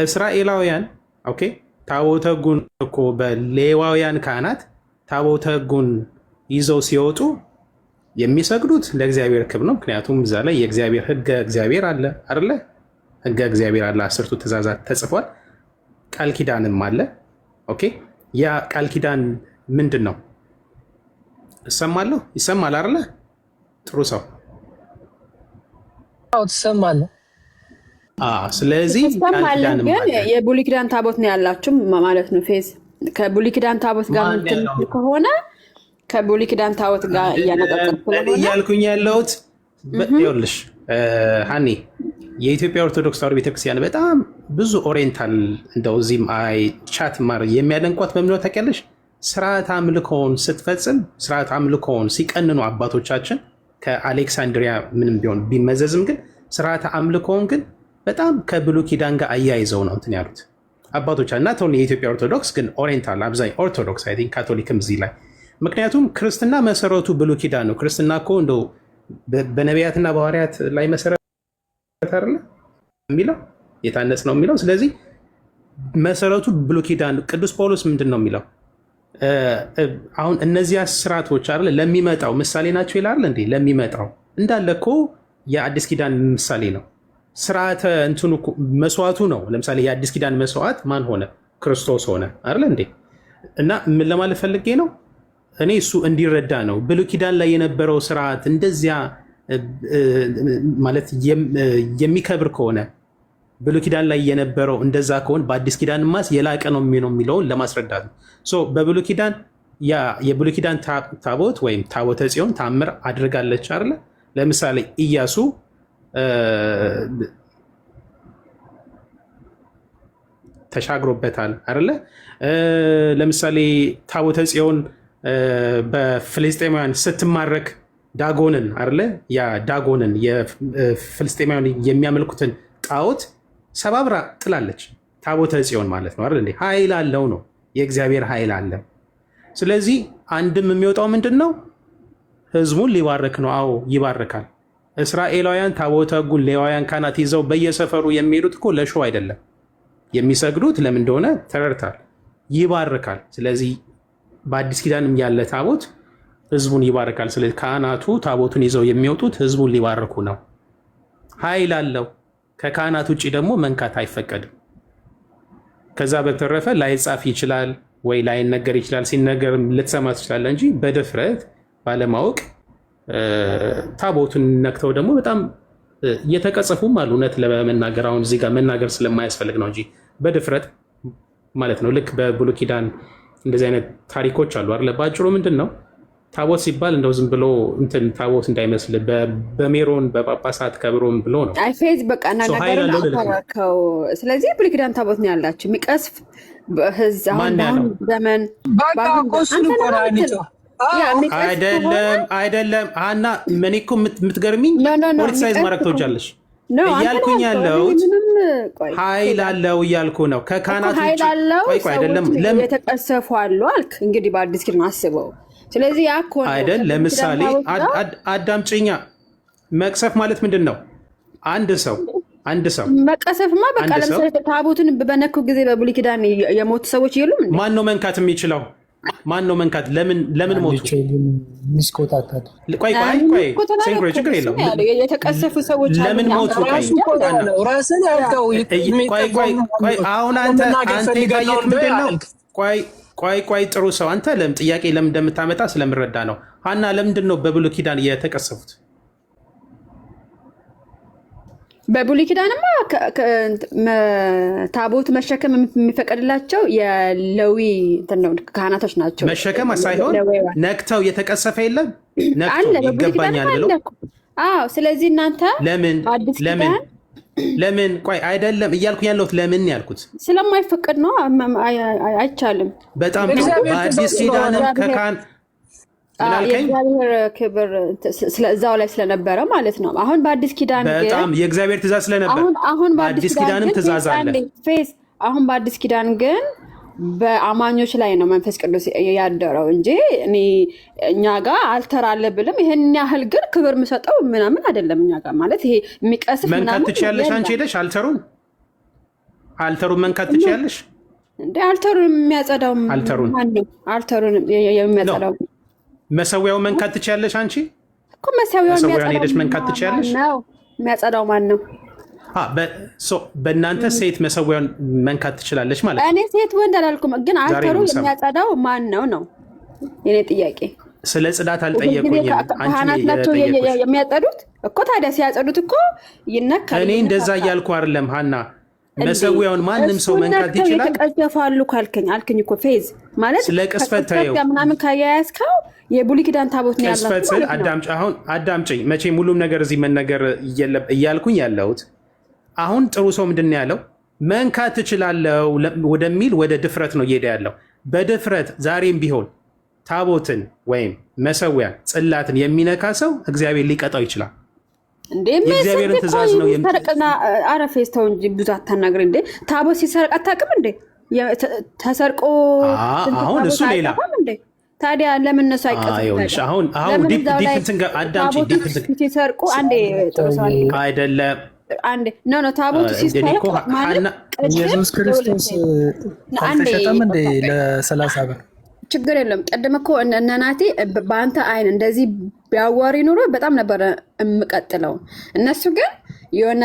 S1: እስራኤላውያን ኦኬ ታቦተ ሕጉን እኮ በሌዋውያን ካህናት ታቦተ ሕጉን ይዘው ሲወጡ የሚሰግዱት ለእግዚአብሔር ክብር ነው። ምክንያቱም እዛ ላይ የእግዚአብሔር ሕገ እግዚአብሔር አለ አይደለ? ሕገ እግዚአብሔር አለ። 10ቱ ትእዛዛት ተጽፏል። ቃል ኪዳንም አለ። ኦኬ ያ ቃል ኪዳን ምንድን ነው? እሰማለሁ ይሰማል አይደለ? ጥሩ ሰው
S4: ትሰማለህ?
S1: ስለዚህ
S2: ትሰማለህ። ግን የብሉይ ኪዳን ታቦት ነው ያላችሁ ማለት ነው። ፌዝ ከብሉይ ኪዳን ታቦት ጋር ከሆነ ከብሉይ ኪዳን ታቦት ጋር
S1: እያልኩኝ ያለሁት ይኸውልሽ ሀኒ የኢትዮጵያ ኦርቶዶክስ ተዋሕዶ ቤተክርስቲያን በጣም ብዙ ኦሪየንታል እንደው እዚህም ቻት ማር የሚያደንቋት በምንለው ታውቂያለሽ? ስርዓት አምልኮውን ስትፈጽም ስርዓት አምልኮውን ሲቀንኑ አባቶቻችን ከአሌክሳንድሪያ ምንም ቢሆን ቢመዘዝም ግን ስርዓት አምልኮውን ግን በጣም ከብሉይ ኪዳን ጋር አያይዘው ነው እንትን ያሉት አባቶቻ እና የኢትዮጵያ ኦርቶዶክስ ግን ኦሪየንታል አብዛኛው ኦርቶዶክስ አይ ቲንክ ካቶሊክም እዚህ ላይ ምክንያቱም ክርስትና መሰረቱ ብሉይ ኪዳን ነው። ክርስትና እኮ እንደው በነቢያትና በሐዋርያት ላይ መሰረት አይደለ የሚለው የታነጽ ነው የሚለው። ስለዚህ መሰረቱ ብሉይ ኪዳን። ቅዱስ ጳውሎስ ምንድን ነው የሚለው? አሁን እነዚያ ስርዓቶች አይደለ ለሚመጣው ምሳሌ ናቸው ይላል እንዴ? ለሚመጣው እንዳለ እኮ የአዲስ ኪዳን ምሳሌ ነው። ስርዓተ እንትኑ መስዋዕቱ ነው። ለምሳሌ የአዲስ ኪዳን መስዋዕት ማን ሆነ? ክርስቶስ ሆነ አይደለ እንዴ? እና ምን ለማለት ፈልጌ ነው እኔ እሱ እንዲረዳ ነው። ብሉይ ኪዳን ላይ የነበረው ስርዓት እንደዚያ ማለት የሚከብር ከሆነ ብሉይ ኪዳን ላይ የነበረው እንደዛ ከሆነ በአዲስ ኪዳን ማስ የላቀ ነው የሚለውን ለማስረዳት ነው። በብሉይ ኪዳን የብሉይ ኪዳን ታቦት ወይም ታቦተ ጽዮን ታምር አድርጋለች አይደለ? ለምሳሌ ኢያሱ ተሻግሮበታል አይደለ? ለምሳሌ ታቦተ ጽዮን በፍልስጤማውያን ስትማረክ ዳጎንን አይደለ? ያ ዳጎንን የፍልስጤማውያን የሚያመልኩትን ጣዖት ሰባብራ ጥላለች። ታቦተ ጽዮን ማለት ነው አይደል? ኃይል አለው ነው የእግዚአብሔር ኃይል አለ። ስለዚህ አንድም የሚወጣው ምንድን ነው? ህዝቡን ሊባርክ ነው። አዎ ይባርካል። እስራኤላውያን ታቦተ ሕጉን ሌዋውያን ካህናት ይዘው በየሰፈሩ የሚሄዱት እኮ ለሾው አይደለም የሚሰግዱት። ለምን እንደሆነ ተረድታል። ይባርካል። ስለዚህ በአዲስ ኪዳንም ያለ ታቦት ህዝቡን ይባርካል። ስለዚህ ካህናቱ ታቦቱን ይዘው የሚወጡት ህዝቡን ሊባርኩ ነው። ኃይል አለው። ከካህናት ውጭ ደግሞ መንካት አይፈቀድም። ከዛ በተረፈ ላይጻፍ ይችላል ወይ ላይነገር ይችላል። ሲነገር ልትሰማ ትችላለህ እንጂ በድፍረት ባለማወቅ ታቦቱን ነክተው ደግሞ በጣም እየተቀጸፉም አሉ። እውነት ለመናገር አሁን እዚህ ጋር መናገር ስለማያስፈልግ ነው እንጂ በድፍረት ማለት ነው። ልክ በብሉይ ኪዳን እንደዚህ አይነት ታሪኮች አሉ አይደለ? በአጭሩ ምንድን ነው ታቦት ሲባል እንደው ዝም ብሎ እንትን ታቦት እንዳይመስል በሜሮን በጳጳሳት ከብሮም ብሎ ነው።
S2: አይፌዝ በቃ እናናገርን አፈራከው። ስለዚህ ብሉይ ኪዳን ታቦት ነው ያላችሁ የሚቀስፍ አሁን ዘመን
S1: አይደለም። ሀና ምን እኮ የምትገርሚኝ ፖለቲሳይዝ ማድረግ ትወጃለሽ እያልኩኝ ያለሁት ኃይል አለው እያልኩ ነው። ከካህናት ውጭ አይደለም።
S2: የተቀሰፉ አሉ አልክ እንግዲህ በአዲስ ኪዳን አስበው። ስለዚህ ያኮ
S1: አይደል? ለምሳሌ አዳምጪኛ። መቅሰፍ ማለት ምንድን ነው? አንድ ሰው
S2: መቀሰፍማ በቃ ለምሳሌ ታቦትን በነኩ ጊዜ በብሉይ ኪዳን የሞቱ ሰዎች የሉም እንዴ?
S1: ማን ነው መንካት የሚችለው? ማን ነው መንካት? ለምን ሞቱ? ቆይ ችግር የለውም።
S2: የተቀሰፉ ሰዎች
S1: ለምን ሞቱ? ቆይ አሁን አንተ የጋየት ምንድን ነው? ቆይ ጥሩ ሰው አንተ ጥያቄ ለምን እንደምታመጣ ስለምረዳ ነው። ሀና ለምንድን ነው በብሉይ ኪዳን የተቀሰፉት?
S2: በብሉይ ኪዳንማ ታቦት መሸከም የሚፈቀድላቸው የሌዊ ካህናቶች ናቸው።
S1: መሸከም ሳይሆን ነክተው የተቀሰፈ የለም ይገባኛል ብሎ።
S2: ስለዚህ እናንተ
S1: ለምን ቆይ አይደለም እያልኩኝ ያለሁት ለምን ያልኩት
S2: ስለማይፈቀድ ነው። አይቻልም።
S1: በጣም በአዲስ ኪዳንም ከካህን
S2: የእግዚአብሔር ክብር እዛው ላይ ስለነበረ ማለት ነው። አሁን በአዲስ ኪዳን
S1: በጣም የእግዚአብሔር ትእዛዝ ስለነበር
S2: አሁን
S1: በአዲስ ኪዳንም ትእዛዝ አለ።
S2: አሁን በአዲስ ኪዳን ግን በአማኞች ላይ ነው መንፈስ ቅዱስ ያደረው እንጂ እኛ ጋር አልተራለ ብልም ይሄን ያህል ግን ክብር የምሰጠው ምናምን አይደለም። እኛ ጋር ማለት ይሄ የሚቀስፍ
S1: መንካት ትችያለሽ። አንቺ ሄደሽ አልተሩን መንካት ትችያለሽ
S2: እንዴ? አልተሩን የሚያጸዳው አልተሩን የሚያጸዳው
S1: መሰዊያው መንካት ትችያለሽ። አንቺ
S2: እኮ መሰዊያውን
S1: ሄደሽ መንካት ትችያለሽ።
S2: የሚያጸዳው ማን ነው?
S1: በእናንተ ሴት መሰዊያውን መንካት ትችላለች ማለት ነው።
S2: እኔ ሴት ወንድ አላልኩም፣ ግን አልተሩ የሚያጸዳው ማን ነው ነው የኔ ጥያቄ።
S1: ስለ ጽዳት አልጠየቁኝም።
S2: ካህናት ናቸው የሚያጸዱት እኮ። ታዲያ ሲያጸዱት እኮ ይነካል።
S1: እኔ እንደዛ እያልኩ አይደለም ሀና። መሰዊያውን ማንም ሰው መንካት ይችላል።
S2: ተቀዘፋሉ አልከኝ እኮ ፌዝ ማለት
S1: ስለ ቅስፈት ታየው
S2: ምናምን ካያያዝከው የብሉይ ኪዳን ታቦት ነው ያለው።
S1: ቅስፈት አሁን አዳምጪኝ። መቼም ሁሉም ነገር እዚህ መነገር እያልኩኝ ያለሁት አሁን ጥሩ ሰው ምንድን ነው ያለው? መንካት ትችላለው ወደሚል ወደ ድፍረት ነው እየሄደ ያለው። በድፍረት ዛሬም ቢሆን ታቦትን ወይም መሰዊያን ጽላትን የሚነካ ሰው እግዚአብሔር ሊቀጣው ይችላል። የእግዚአብሔርን ትእዛዝ ነው
S2: የሚሰርቅና አረፌስ ተው እንጂ ብዙ አታናግር እንዴ። ታቦት ሲሰርቅ አታውቅም እንዴ? ተሰርቆ
S1: አሁን እሱ ሌላ
S2: ታዲያ ለምን እነሱ አይቀጥም?
S1: አሁን
S2: ሲሰርቁ አንዴ ጥሩ ሰው
S1: አይደለም
S2: አንዴ ነው ታቦቱ ሲሰርቅ
S3: ኢየሱስ ክርስቶስ አልተሸጠም እንዴ ለ30 ብር?
S2: ችግር የለም። ቀደም እኮ እነ ናቲ በአንተ አይን እንደዚህ ቢያዋሪ ኑሮ በጣም ነበረ የምቀጥለው። እነሱ ግን የሆነ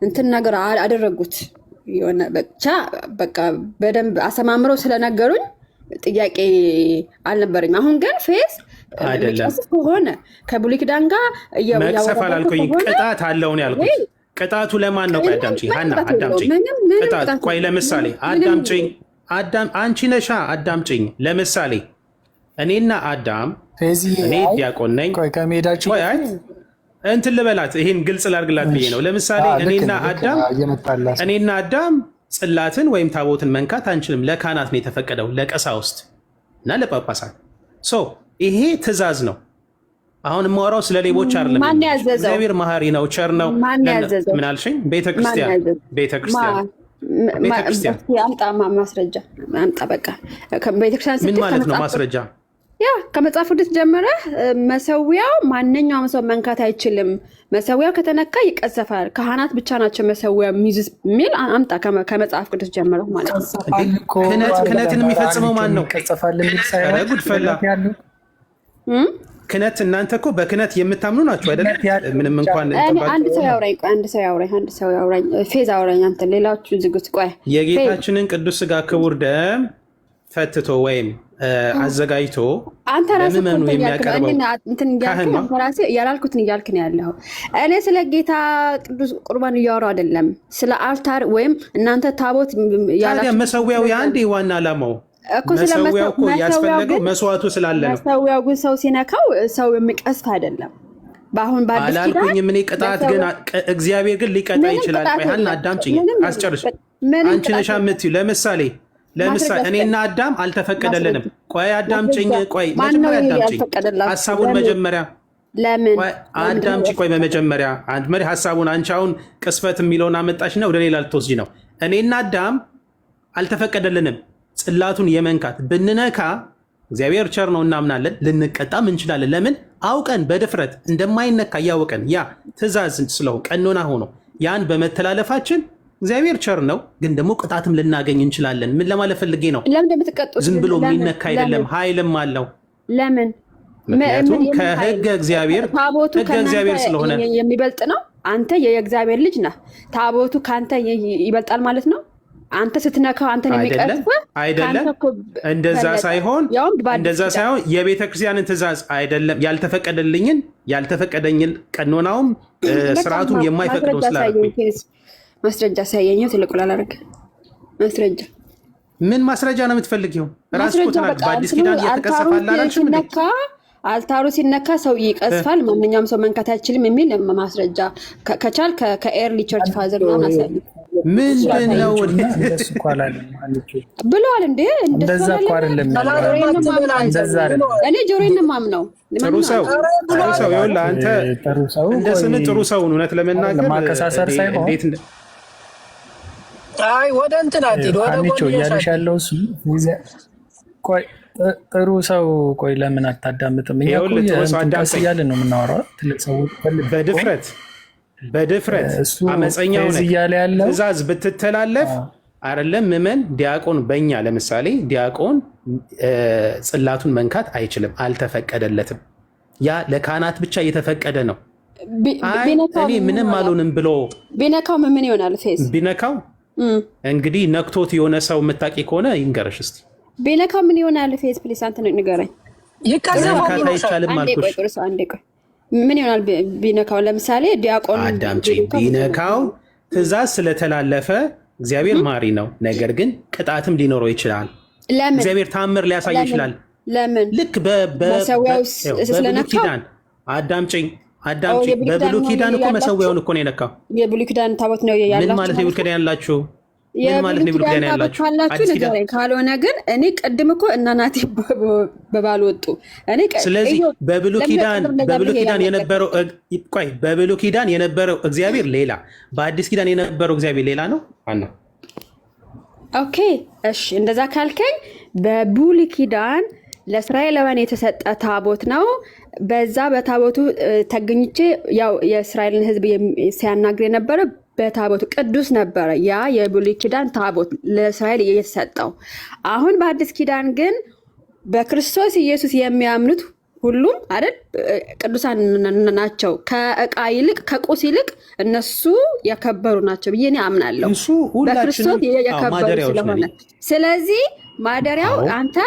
S2: እንትን ነገር አደረጉት። የሆነ ብቻ በቃ በደንብ አሰማምረው ስለነገሩኝ ጥያቄ አልነበረኝ። አሁን ግን ፌስ
S1: አይደለም
S2: ከሆነ ከብሉይ ኪዳን ጋር
S1: መቅሰፍ አላልኩኝ፣ ቅጣት አለውን ያልኩት። ቅጣቱ ለማን ነው? ቆይ አዳምጪኝ ሀና፣ አዳምጪኝ። ቅጣት ቆይ ለምሳሌ አዳምጪኝ። አንቺ ነሻ አዳምጪኝ። ለምሳሌ እኔና አዳም እኔ ዲያቆን ነኝ።
S3: ከሜዳችን
S1: እንትን ልበላት፣ ይህን ግልጽ ላድርግላት ብዬ ነው። ለምሳሌ እኔና አዳም ጽላትን ወይም ታቦትን መንካት አንችልም። ለካህናት ነው የተፈቀደው፣ ለቀሳውስት እና ለጳጳሳት። ይሄ ትእዛዝ ነው። አሁን የማወራው ስለ ሌቦች አይደለም። እግዚአብሔር መሐሪ ነው፣ ቸር ነው። ምን አልሽኝ? ቤተክርስቲያን
S2: አምጣ ማስረጃ አምጣ። በቃ ቤተክርስቲያን
S1: ምን ማለት ነው ማስረጃ?
S2: ያ ከመጽሐፍ ቅዱስ ጀምረ መሰዊያው ማንኛውም ሰው መንካት አይችልም። መሰዊያው ከተነካ ይቀሰፋል። ካህናት ብቻ ናቸው መሰዊያው የሚይዙት የሚል አምጣ ከመጽሐፍ ቅዱስ ጀምረ ማለት ነው።
S1: ክህነትን የሚፈጽመው ማን ነው? ጉድፈላ ክህነት እናንተ እኮ በክህነት የምታምኑ ናቸው አይደለ? ምንም እንኳን
S2: አንድ ሰው ያውራኝ ፌዝ አውራኝ አንተ ሌላዎቹ ዝጉት። ቆይ
S1: የጌታችንን ቅዱስ ሥጋ ክቡር ደም ፈትቶ ወይም አዘጋጅቶ
S2: አንተ ራስህ የሚያቀርበው ያላልኩትን እያልክ ነው ያለው። እኔ ስለ ጌታ ቅዱስ ቁርባን እያወራሁ አይደለም፣ ስለ አልታር ወይም እናንተ ታቦት
S1: ያላችሁ መሰዊያው የአንድ ዋና ዓላማው መሰዊያው እኮ ያስፈለገው መስዋዕቱ ስላለ ነው።
S2: መሰዊያው ግን ሰው ሲነካው ሰው የሚቀስፍ አይደለም። በአሁን በአዲስ ኪዳን
S1: አላልኩኝም እኔ ቅጣት ግን እግዚአብሔር ግን ሊቀጣ ይችላል። ቆይሃልና አዳምጪኝ፣ አስጨርሽ። አንቺ ነሽ የምትይው ለምሳሌ እኔና አዳም አልተፈቀደልንም። ቆይ አዳምጪኝ፣ ቆይ መጀመሪያ አዳምጪኝ ሐሳቡን መጀመሪያ
S2: ለምን
S1: አዳምጪ። ቆይ በመጀመሪያ ሐሳቡን አንቺ አሁን ቅስፈት የሚለውን አመጣሽና ወደ ሌላ ልትወስጂ ነው። እኔና አዳም አልተፈቀደልንም ጽላቱን የመንካት ብንነካ እግዚአብሔር ቸር ነው እናምናለን፣ ልንቀጣም እንችላለን። ለምን አውቀን በድፍረት እንደማይነካ እያወቀን ያ ትእዛዝ ስለሆነ ቀኖና ሆኖ ያን በመተላለፋችን እግዚአብሔር ቸር ነው፣ ግን ደግሞ ቅጣትም ልናገኝ እንችላለን። ምን ለማለት ፈልጌ ነው? ዝም ብሎ የሚነካ አይደለም፣ ኃይልም አለው።
S2: ለምን?
S1: ምክንያቱም ከህገ እግዚአብሔር ስለሆነ
S2: የሚበልጥ ነው። አንተ የእግዚአብሔር ልጅ ነህ፣ ታቦቱ ከአንተ ይበልጣል ማለት ነው። አንተ ስትነካው አንተን የሚቀርፍ
S1: አይደለም። እንደዛ ሳይሆን የቤተ ክርስቲያንን ትእዛዝ አይደለም ያልተፈቀደኝን ቀኖናውም ስርዓቱም የማይፈቅደው ስላልኩኝ
S2: ማስረጃ ሳያየው ትልቁ ላላረግ ማስረጃ
S1: ምን ማስረጃ ነው የምትፈልጊው? ራስህ እኮ ተናግረህ በአዲስ ኪዳን እየተቀሰፈ አላልሽም?
S2: አልታሩ ሲነካ ሰው ይቀስፋል፣ ማንኛውም ሰው መንካት አይችልም የሚል ማስረጃ ከቻል ከኤርሊ ቸርች ፋዘር ነው አሳይ።
S1: ምንድን ነው
S2: ብለዋል እንዴ?
S3: እንደዛ እኮ አይደለም።
S2: እኔ ጆሮዬን የማምነው
S1: ጥሩ ሰው ይኸውልህ፣ አንተ እንደ ስምህ ጥሩ ሰው እውነት ለመናገር
S3: ማከሳሰር ሳይሆን
S4: አይ ወደ እንትን አትሄድ፣ ወደ
S3: አንቺ እያለሽ ያለው እሱ ቆይ ጥሩ ሰው ቆይ ለምን አታዳምጥም? እኛ እኮ እንትን እያልን ነው የምናወራው። ትልቅ ሰው
S1: በድፍረት አመፀኛው ትእዛዝ ብትተላለፍ አይደለም ምመን ዲያቆን በእኛ ለምሳሌ ዲያቆን ጽላቱን መንካት አይችልም፣ አልተፈቀደለትም። ያ ለካህናት ብቻ እየተፈቀደ ነው። እኔ ምንም አልሆንም ብሎ
S2: ቢነካው ምን ይሆናል? ፌስ
S1: ቢነካው እንግዲህ ነክቶት የሆነ ሰው የምታውቂ ከሆነ ይንገረሽ እስኪ።
S2: ቢነካው ምን ይሆናል? ፌስ ፕሊስ አንተ ንገረኝ።
S1: መንካት አይቻልም አልኩሽ።
S2: ምን ይሆናል ቢነካው? ለምሳሌ ዲያቆን
S1: አዳምጪ። ቢነካው ትእዛዝ ስለተላለፈ እግዚአብሔር ማሪ ነው፣ ነገር ግን ቅጣትም ሊኖረው ይችላል። እግዚአብሔር ታምር ሊያሳይ ይችላል።
S2: ለምን?
S1: ልክ በብሉይ ኪዳን አዳምጪኝ። በብሉይ ኪዳን እኮ መሰዊያውን እኮ ነው የነካው።
S2: የብሉይ ኪዳን ታቦት ነው ያላችሁ።
S1: ምን ማለት ነው? የብሉይ ኪዳን ያላችሁ ምን ማለት ነው? የብሉይ ኪዳን ያላችሁ
S2: ካልሆነ ግን እኔ ቅድም እኮ እናናቴ በባል ወጡ።
S1: ስለዚህ በብሉይ ኪዳን የነበረው እግዚአብሔር ሌላ፣ በአዲስ ኪዳን የነበረው እግዚአብሔር ሌላ ነው። ዋናው
S2: ኦኬ፣ እሺ፣ እንደዛ ካልከኝ በብሉይ ኪዳን ለእስራኤላውያን የተሰጠ ታቦት ነው። በዛ በታቦቱ ተገኝቼ ያው የእስራኤልን ሕዝብ ሲያናግር የነበረ በታቦቱ ቅዱስ ነበረ። ያ የብሉይ ኪዳን ታቦት ለእስራኤል የተሰጠው። አሁን በአዲስ ኪዳን ግን በክርስቶስ ኢየሱስ የሚያምኑት ሁሉም አይደል ቅዱሳን ናቸው። ከእቃ ይልቅ ከቁስ ይልቅ እነሱ የከበሩ ናቸው ብዬ እኔ አምናለሁ። በክርስቶስ የከበሩ ስለሆነ ስለዚህ ማደሪያው አንተ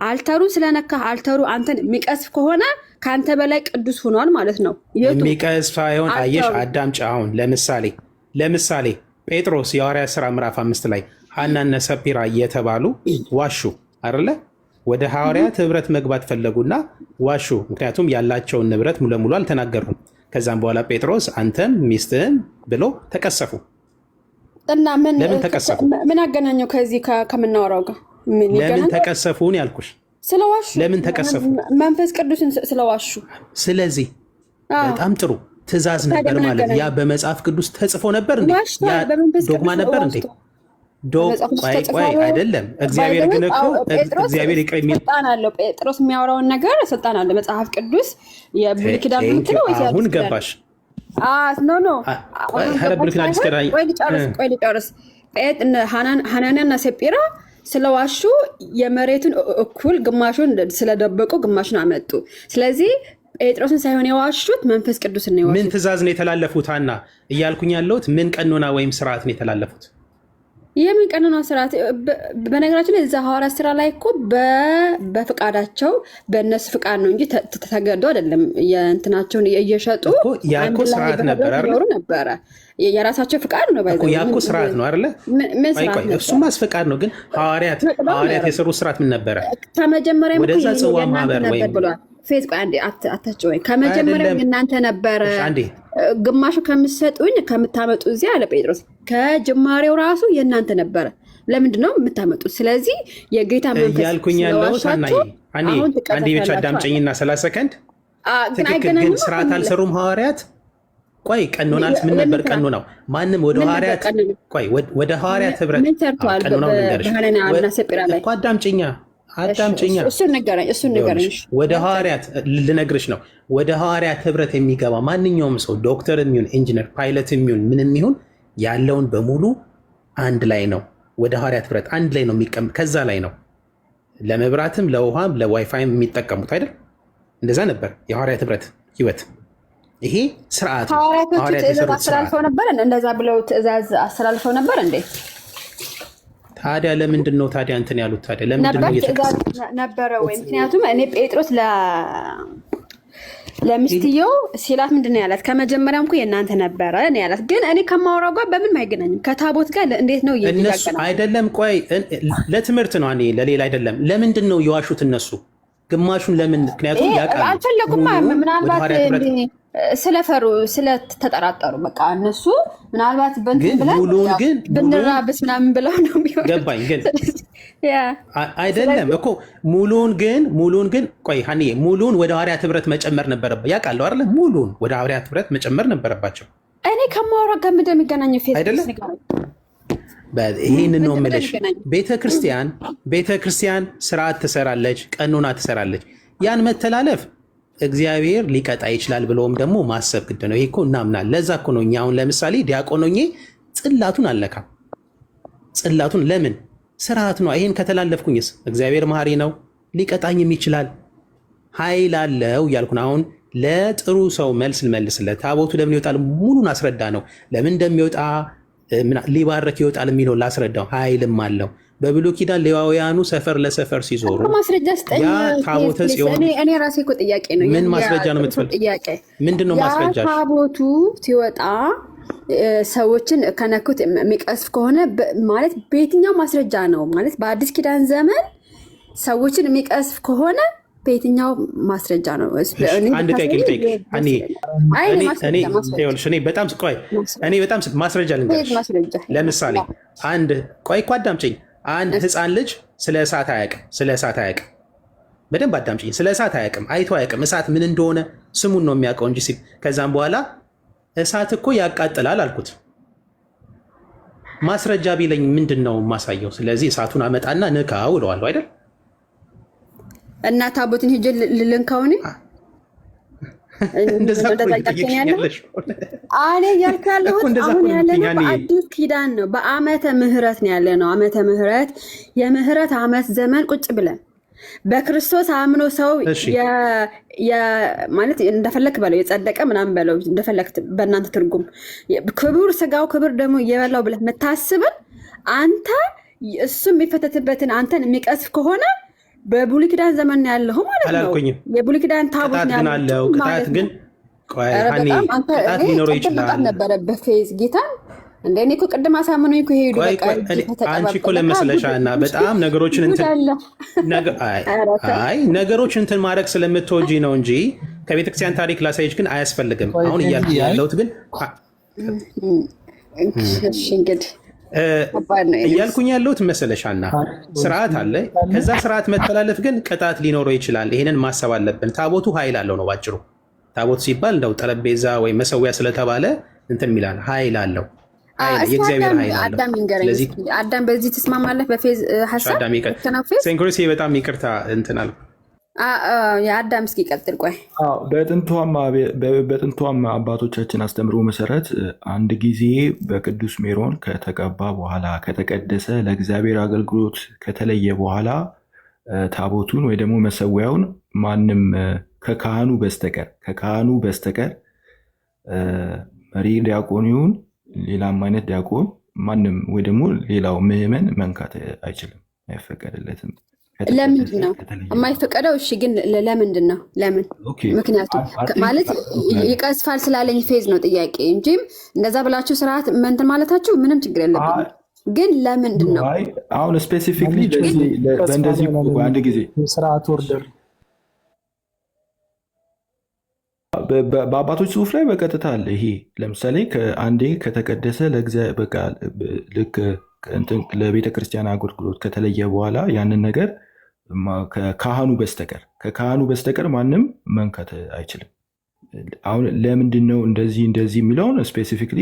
S2: አልተሩን ስለነካ አልተሩ አንተን የሚቀስፍ ከሆነ ከአንተ በላይ ቅዱስ ሆኗል ማለት ነው።
S1: የሚቀስፍ አይሆን። አየሽ አዳምጪ። አሁን ለምሳሌ ጴጥሮስ የሐዋርያት ሥራ ምዕራፍ 5 ላይ ሐናና ሰጲራ እየተባሉ ዋሹ አይደለ? ወደ ሐዋርያት ህብረት መግባት ፈለጉና ዋሹ። ምክንያቱም ያላቸውን ንብረት ሙሉ ለሙሉ አልተናገሩም። ከዛም በኋላ ጴጥሮስ አንተም ሚስትህም ብሎ ተቀሰፉ።
S2: እና
S1: ለምን ተቀሰፉ?
S2: ምን አገናኘው ከዚህ ከምናወራው ጋር?
S1: ለምን ተቀሰፉን ያልኩሽ?
S2: ስለዋሹ።
S1: ለምን ተቀሰፉ?
S2: መንፈስ ቅዱስን ስለዋሹ።
S1: ስለዚህ በጣም ጥሩ ትእዛዝ ነበር ማለት ያ በመጽሐፍ ቅዱስ ተጽፎ ነበር እንዴ? ያ ዶግማ ነበር እንዴ? ቆይ አይደለም። እግዚአብሔር ግን እኮ እግዚአብሔር ይቅር የሚል
S2: ስልጣን አለው። ጴጥሮስ የሚያወራውን ነገር ስልጣን አለው። መጽሐፍ ቅዱስ የብሉይ ኪዳን ምትለው ወይስ
S1: አሁን ገባሽ?
S2: ኖ
S1: ብሉይ ኪዳን አዲስ ኪዳን
S2: ቆይ ልጨርስ። ሐናንያና ሰጲራ ስለዋሹ የመሬቱን እኩል ግማሹን ስለደበቁ ግማሹን አመጡ። ስለዚህ ጴጥሮስን ሳይሆን የዋሹት መንፈስ ቅዱስን ነው የዋሹት።
S1: ምን ትእዛዝ ነው የተላለፉት? ሀና እያልኩኝ ያለሁት ምን ቀኖና ወይም ስርዓት ነው የተላለፉት?
S2: የምን ቀኖና ስርዓት? በነገራችን ላይ እዛ ሐዋርያት ስራ ላይ እኮ በፍቃዳቸው በእነሱ ፍቃድ ነው እንጂ ተገዶ አይደለም። የእንትናቸውን እየሸጡ
S1: ያኮ ስርዓት ነበር አይደል?
S2: ነበረ የራሳቸው ፍቃድ ነው።
S1: ያኮ ስርዓት ነው አይደለ? እሱም አስፈቃድ ነው። ግን ሐዋርያት የሰሩት ስርዓት ምን ነበረ?
S2: ከመጀመሪያ
S1: ወደዛ ጽዋ ማህበር ወይም
S2: ፌዝ አንዴ አታቸው ወይ ከመጀመሪያው እናንተ ነበረ ግማሹ ከምትሰጡኝ ከምታመጡ እዚህ አለ ጴጥሮስ። ከጅማሬው ራሱ የእናንተ ነበረ። ለምንድን ነው የምታመጡት? ስለዚህ የጌታ መንፈስ
S1: ያልኩኝ ያለው አንዴ ብቻ አዳምጪኝና 30 ሰከንድ። ትክክል። ግን ስርዓት አልሰሩም ሐዋርያት። ቆይ ቀኖናስ ምን ነበር? ቀኖናው ማንም ወደ ሐዋርያት ወደ ሐዋርያት ህብረት ቀኖናው ነገርሽ እኮ አዳምጪኛ
S2: እሱን ንገረኝ።
S1: ወደ ሐዋርያት ልነግርሽ ነው። ወደ ሐዋርያት ህብረት የሚገባ ማንኛውም ሰው ዶክተር የሚሆን ኢንጂነር፣ ፓይለት የሚሆን ምንም ይሁን ያለውን በሙሉ አንድ ላይ ነው። ወደ ሐዋርያት ህብረት አንድ ላይ ነው የሚቀመጥ። ከዛ ላይ ነው ለመብራትም ለውሃም ለዋይፋይም የሚጠቀሙት አይደል? እንደዛ ነበር የሐዋርያት ህብረት ህይወት። ይሄ ስርዓት ነው።
S2: ሐዋርያት ትእዛዝ አስተላልፈው ነበር። እንደዛ ብለው ትእዛዝ አስተላልፈው ነበር እንዴ?
S1: ታዲያ ለምንድን ነው ታዲያ እንትን ያሉት? ታዲያ ለምንድን ነው
S2: ነበረ ወይ? ምክንያቱም እኔ ጴጥሮስ ለሚስትየው ሲላት ምንድን ነው ያላት? ከመጀመሪያም እኮ የእናንተ ነበረ ነው ያላት። ግን እኔ ከማወራው ጋር በምንም አይገናኝም። ከታቦት ጋር እንዴት ነው
S1: እነሱ አይደለም። ቆይ ለትምህርት ነው ለሌላ አይደለም። ለምንድን ነው የዋሹት እነሱ ግማሹን? ለምን? ምክንያቱም ያውቃሉ
S2: አልፈለጉም። ምናልባት ስለፈሩ ስለተጠራጠሩ በቃ እነሱ ምናልባት በእንትን ብለን ብንራብስ ምናምን ብለው ነው የሚሆነው።
S1: ገባኝ። ግን አይደለም እኮ ሙሉን ግን ቆይ ሀኒዬ ሙሉን ወደ ሐዋርያት ህብረት መጨመር ነበረበት። ያውቃሉ አይደለ? ሙሉን ወደ ሐዋርያት ህብረት መጨመር ነበረባቸው።
S2: እኔ ከማወራ ጋር ምንድን ነው የሚገናኘው?
S1: አይደለም ይህን ነው የምልሽ። ቤተክርስቲያን ስርዓት ትሰራለች፣ ቀኖና ትሰራለች። ያን መተላለፍ እግዚአብሔር ሊቀጣ ይችላል ብለውም ደግሞ ማሰብ ግድ ነው። ይሄ እኮ እናምናል። ለዛ እኮ ነው እኛ አሁን ለምሳሌ ዲያቆን ሆኜ ጽላቱን አልነካም። ጽላቱን ለምን? ስርዓት ነው። ይሄን ከተላለፍኩኝስ እግዚአብሔር መሐሪ ነው፣ ሊቀጣኝም ይችላል፣ ኃይል አለው እያልኩ ነው። አሁን ለጥሩ ሰው መልስ ልመልስለት። ታቦቱ ለምን ይወጣል ሙሉን አስረዳ ነው። ለምን እንደሚወጣ ሊባረክ ይወጣል የሚለው ላስረዳው። ኃይልም አለው። በብሉይ ኪዳን ሌዋውያኑ ሰፈር ለሰፈር ሲዞሩ
S2: ማስረጃ ስጠኝ።
S1: ታቦተ ጽዮን
S2: እኔ ራሴ እኮ ጥያቄ ነው።
S1: ምን ማስረጃ ነው የምትፈልግ? ምንድን ነው ማስረጃ?
S2: ታቦቱ ሲወጣ ሰዎችን ከነኩት የሚቀስፍ ከሆነ ማለት በየትኛው ማስረጃ ነው? ማለት በአዲስ ኪዳን ዘመን ሰዎችን የሚቀስፍ ከሆነ በየትኛው ማስረጃ ነው?
S1: አንድ ጠይቅ እኔ በጣም ማስረጃ ልንገርሽ። ለምሳሌ አዳምጪኝ። አንድ ህፃን ልጅ ስለ እሳት አያውቅም። በደንብ አዳምጪኝ። ስለ እሳት አያውቅም፣ አይቶ አያውቅም። እሳት ምን እንደሆነ ስሙን ነው የሚያውቀው እንጂ ሲል ከዛም በኋላ እሳት እኮ ያቃጥላል አልኩት። ማስረጃ ቢለኝ ምንድን ነው ማሳየው? ስለዚህ እሳቱን አመጣና ንካው እለዋለሁ አይደል? እና
S2: ታቦትን ሂጅ ልልንካውን
S1: እንደዛ
S2: ያለሽ አለ ያልኩ ያለሁት አሁን ያለነው በአዲስ ኪዳን ነው። በዓመተ ምህረት ነው ያለነው። ዓመተ ምህረት የምህረት ዓመት ዘመን ቁጭ ብለን በክርስቶስ አምኖ ሰው ማለት እንደፈለክ በለው የጸደቀ ምናምን በለው እንደፈለክ በእናንተ ትርጉም ክቡር ስጋው ክቡር ደግሞ እየበላው ብለህ መታስብን አንተ እሱ የሚፈተትበትን አንተን የሚቀስፍ ከሆነ በብሉይ ኪዳን ዘመን ያለው ማለት ነው። የብሉይ ኪዳን ታቦት
S1: ያለው ቅጣት ግን ቅጣት ሊኖረው ይችላል
S2: ነበረ በፌዝ ጌታን እንደኔ እኮ ቅድም አሳምነው እኮ ሄዱ። በቃ
S1: አንቺ እኮ ለመስለሻና በጣም ነገሮችን እንትን ማድረግ ስለምትወጂ ነው እንጂ ከቤተክርስቲያን ታሪክ ላሳይሽ ግን አያስፈልግም። አሁን እያልኩ ያለሁት ግን
S2: እንግዲህ
S1: እያልኩኝ ያለሁት መሰለሻና ስርዓት አለ። ከዛ ስርዓት መተላለፍ ግን ቅጣት ሊኖረው ይችላል። ይሄንን ማሰብ አለብን። ታቦቱ ኃይል አለው ነው ባጭሩ። ታቦት ሲባል እንደው ጠረጴዛ ወይ መሰዊያ ስለተባለ እንትን የሚላል ኃይል አለው። የእግዚአብሔር ኃይል አለው።
S2: አዳም ይንገረኝ። አዳም በዚህ ትስማማለህ? በፌዝ ሐሳብ
S1: ሴንኩሪስ በጣም ይቅርታ እንትን አልኩ።
S2: የአዳም እስኪ ቀጥል። ቆይ
S5: በጥንቷም አባቶቻችን አስተምሮ መሰረት አንድ ጊዜ በቅዱስ ሜሮን ከተቀባ በኋላ ከተቀደሰ ለእግዚአብሔር አገልግሎት ከተለየ በኋላ ታቦቱን ወይ ደግሞ መሰዊያውን ማንም ከካህኑ በስተቀር መሪ ዲያቆን ይሁን ሌላም አይነት ዲያቆን ማንም ወይ ደግሞ ሌላው ምዕመን መንካት አይችልም፣ አይፈቀድለትም።
S2: ለምንድን ነው የማይፈቀደው? እሺ ግን ለምንድን ነው? ለምን? ምክንያቱም ማለት ይቀስፋል ስላለኝ ፌዝ ነው ጥያቄ እንጂ እንደዛ ብላችሁ ስርዓት እንትን ማለታችሁ ምንም ችግር የለብኝም። ግን ለምንድን ነው
S5: አሁን ስፔሲፊክሊ በእንደዚህ አንድ ጊዜ
S3: ስርዓት ወርደር
S5: በአባቶች ጽሑፍ ላይ በቀጥታ አለ። ይሄ ለምሳሌ አንዴ ከተቀደሰ ልክ ለቤተ ክርስቲያን አገልግሎት ከተለየ በኋላ ያንን ነገር ከካህኑ በስተቀር ማንም መንካት አይችልም። አሁን ለምንድን ነው እንደዚህ የሚለውን ስፔሲፊክሊ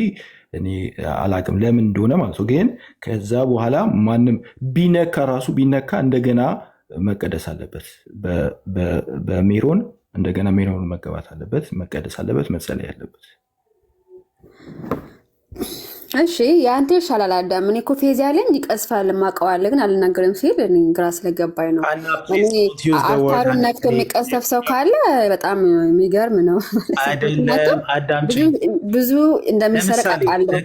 S5: እኔ አላቅም ለምን እንደሆነ ማለት ነው። ግን ከዛ በኋላ ማንም ቢነካ እንደገና መቀደስ አለበት። በሜሮን እንደገና ሜሮን መቀባት አለበት፣ መቀደስ አለበት፣ መጸለይ አለበት።
S2: እሺ የአንተ ይሻላል አዳም። እኔ እኮ ፌዝ ያለኝ ይቀስፋል ማቀዋለሁ ግን አልናገርም ሲል እኔ ግራ ስለገባኝ ነው። እኔ አልታሩን ነክቶ የሚቀሰፍ ሰው ካለ በጣም የሚገርም ነው። ብዙ እንደሚሰረቅ አውቃለሁ።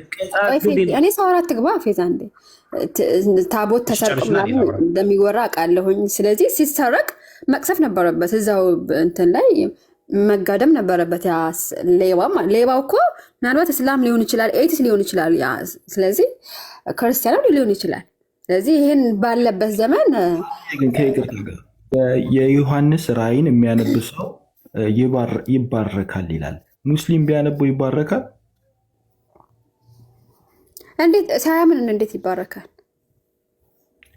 S2: እኔ ሰው አራት ግባ ፌዝ አንዴ ታቦት ተሰርቆ ምናምን እንደሚወራ አውቃለሁኝ። ስለዚህ ሲሰረቅ መቅሰፍ ነበረበት፣ እዛው እንትን ላይ መጋደም ነበረበት። ሌባው እኮ ምናልባት እስላም ሊሆን ይችላል፣ ኤቲስ ሊሆን ይችላል፣ ስለዚህ ክርስቲያናም ሊሆን ይችላል። ስለዚህ ይህን ባለበት ዘመን
S5: የዮሐንስ ራእይን የሚያነብ ሰው ይባረካል ይላል። ሙስሊም ቢያነበው ይባረካል?
S2: እንዴት ሳያምን እንዴት ይባረካል?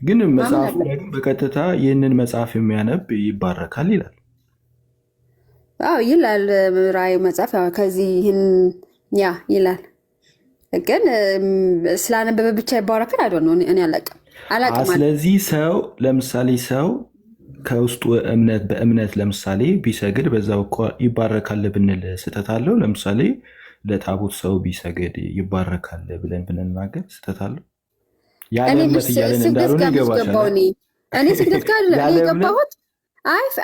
S5: ግን መጽሐፉ ላይ በቀጥታ ይህንን መጽሐፍ የሚያነብ ይባረካል ይላል።
S2: አዎ ይላል። ራእይ መጽሐፍ ከዚህ ይላል። ግን ስላነበበ ብቻ ይባረካል አይደል? እኔ አላቅም።
S5: ስለዚህ ለምሳሌ ሰው ከውስጡ በእምነት ለምሳሌ ቢሰግድ በዛው እኮ ይባረካል ብንል ስህተት አለው? ለምሳሌ ለታቦት ሰው ቢሰግድ ይባረካል ብለን ብንናገር ስህተት አለው? ያለ እምነት እያለን እንዳልሆነ ይገባሻል።
S2: እኔ ስግደት ጋር የገባሁት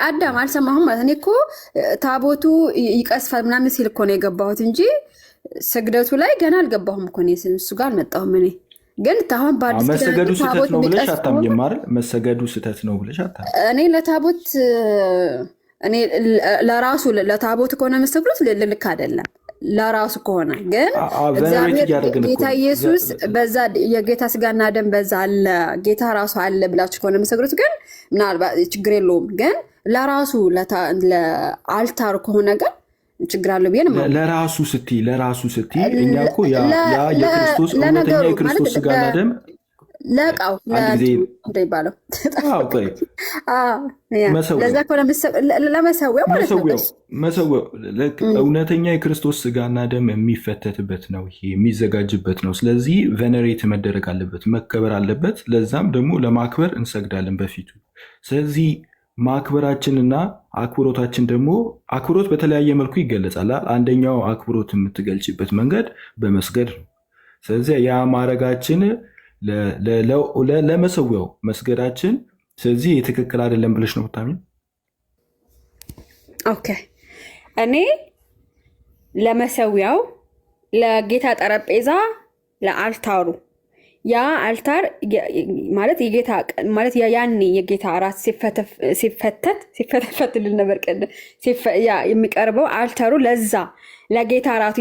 S2: አዳም አልሰማሁም ማለት እኔ እኮ ታቦቱ ይቀስፋል ምናምን ሲል እኮ ነው የገባሁት እንጂ ስግደቱ ላይ ገና አልገባሁም እኮ እሱ ጋር አልመጣሁም። እኔ ግን አሁን በአዲስ
S5: መሰገዱ ስህተት ነው ብለሽ አታምኝም አይደል? መሰገዱ ስህተት ነው ብለሽ አታምኝም?
S2: እኔ ለታቦት እኔ ለራሱ ለታቦት ከሆነ መሰግዱት ልክ አይደለም። ለራሱ ከሆነ ግን እግዚአብሔር ጌታ ኢየሱስ በዛ የጌታ ስጋና ደም በዛ አለ ጌታ ራሱ አለ ብላችሁ ከሆነ መሰግዱት ግን ምናልባት ችግር የለውም። ግን ለራሱ ለአልታሩ ከሆነ ግን ችግር አለው ብዬ ነው።
S5: ለራሱ ስትይ እኛ እኮ ያ የክርስቶስ እውነተኛ የክርስቶስ ስጋና ደም
S2: ለቃው እንደሚባለው
S5: መሰዊያው እውነተኛ የክርስቶስ ስጋና ደም የሚፈተትበት ነው፣ ይሄ የሚዘጋጅበት ነው። ስለዚህ ቬነሬት መደረግ አለበት፣ መከበር አለበት። ለዛም ደግሞ ለማክበር እንሰግዳለን በፊቱ። ስለዚህ ማክበራችንና አክብሮታችን ደግሞ አክብሮት በተለያየ መልኩ ይገለጻል። አንደኛው አክብሮት የምትገልጭበት መንገድ በመስገድ ነው። ስለዚህ ያ ማድረጋችን ለመሰዊያው መስገዳችን ስለዚህ የትክክል አይደለም ብለሽ ነው የምታምኚው?
S2: ኦኬ እኔ ለመሰዊያው ለጌታ ጠረጴዛ ለአልታሩ ያ አልታር ማለት የጌታ ማለት ያኔ የጌታ ራስ ሲፈተፈት ልነበር የሚቀርበው አልታሩ ለዛ ለጌታ ራቱ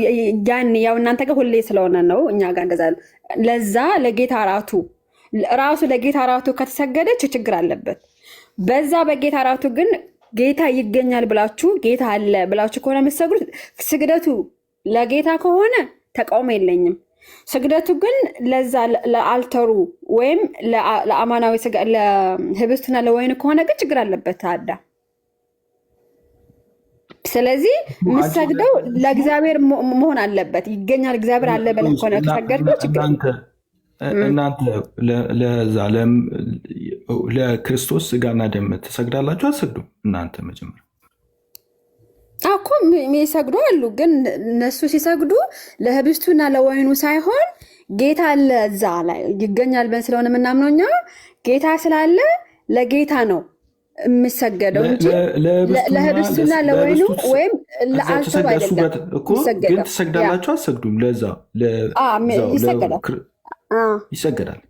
S2: ያኔ ያው እናንተ ጋር ሁሌ ስለሆነ ነው እኛ ጋር እንደዛ ለዛ ለጌታ ራሱ ለጌታ ራቱ ከተሰገደች ችግር አለበት። በዛ በጌታ ራቱ ግን ጌታ ይገኛል ብላችሁ ጌታ አለ ብላችሁ ከሆነ የምትሰግዱት ስግደቱ ለጌታ ከሆነ ተቃውሞ የለኝም። ስግደቱ ግን ለዛ ለአልተሩ ወይም ለአማናዊ ለህብስቱና ለወይን ከሆነ ግን ችግር አለበት። ስለዚህ የምሰግደው ለእግዚአብሔር መሆን አለበት። ይገኛል እግዚአብሔር አለ ብለህ ከሆነ ከሰገድከው ችግር
S5: እናንተ ለክርስቶስ ስጋና ደም ትሰግዳላችሁ አትሰግዱም? እናንተ መጀመሪያ
S2: እኮ የሚሰግዱ አሉ፣ ግን እነሱ ሲሰግዱ ለህብስቱና ለወይኑ ሳይሆን ጌታ አለ እዛ ላይ ይገኛል ብለን ስለሆነ የምናምነው እኛ ጌታ ስላለ ለጌታ ነው የሚሰገደው እንጂ ለህብስቱና ለወይኑ ወይም ለአልተሩ አይደለም።
S5: ግን ትሰግዳላችሁ አትሰግዱም? ይሰገዳል።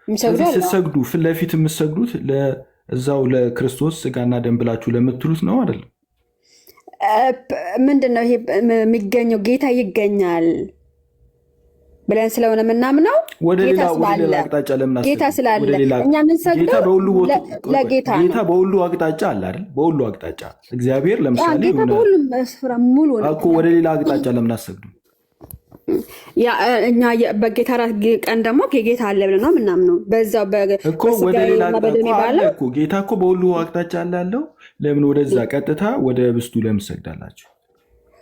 S5: ስትሰግዱ ፊት ለፊት የምትሰግዱት ለዛው ለክርስቶስ ስጋና ደም ብላችሁ ለምትሉት ነው አይደለም?
S2: ምንድን ነው ይሄ የሚገኘው? ጌታ ይገኛል ብለን ስለሆነ የምናምነው ጌታ ስላለ እኛ የምንሰግደው ለጌታ ነው።
S5: ጌታ በሁሉ አቅጣጫ አለ አይደል? በሁሉ አቅጣጫ እግዚአብሔር ለምሳሌ
S2: ጌታ በሁሉም ስፍራ ሙሉ
S5: እኮ ወደ ሌላ አቅጣጫ ለምን አትሰግዱም?
S2: እኛ በጌታ እራት ቀን ደግሞ ጌታ አለ ብለን ነው የምናምነው። በዛው
S5: ጌታ እኮ በሁሉ አቅጣጫ አለ ያለው። ለምን ወደዛ ቀጥታ ወደ ህብስቱ ለምን ትሰግዳላችሁ?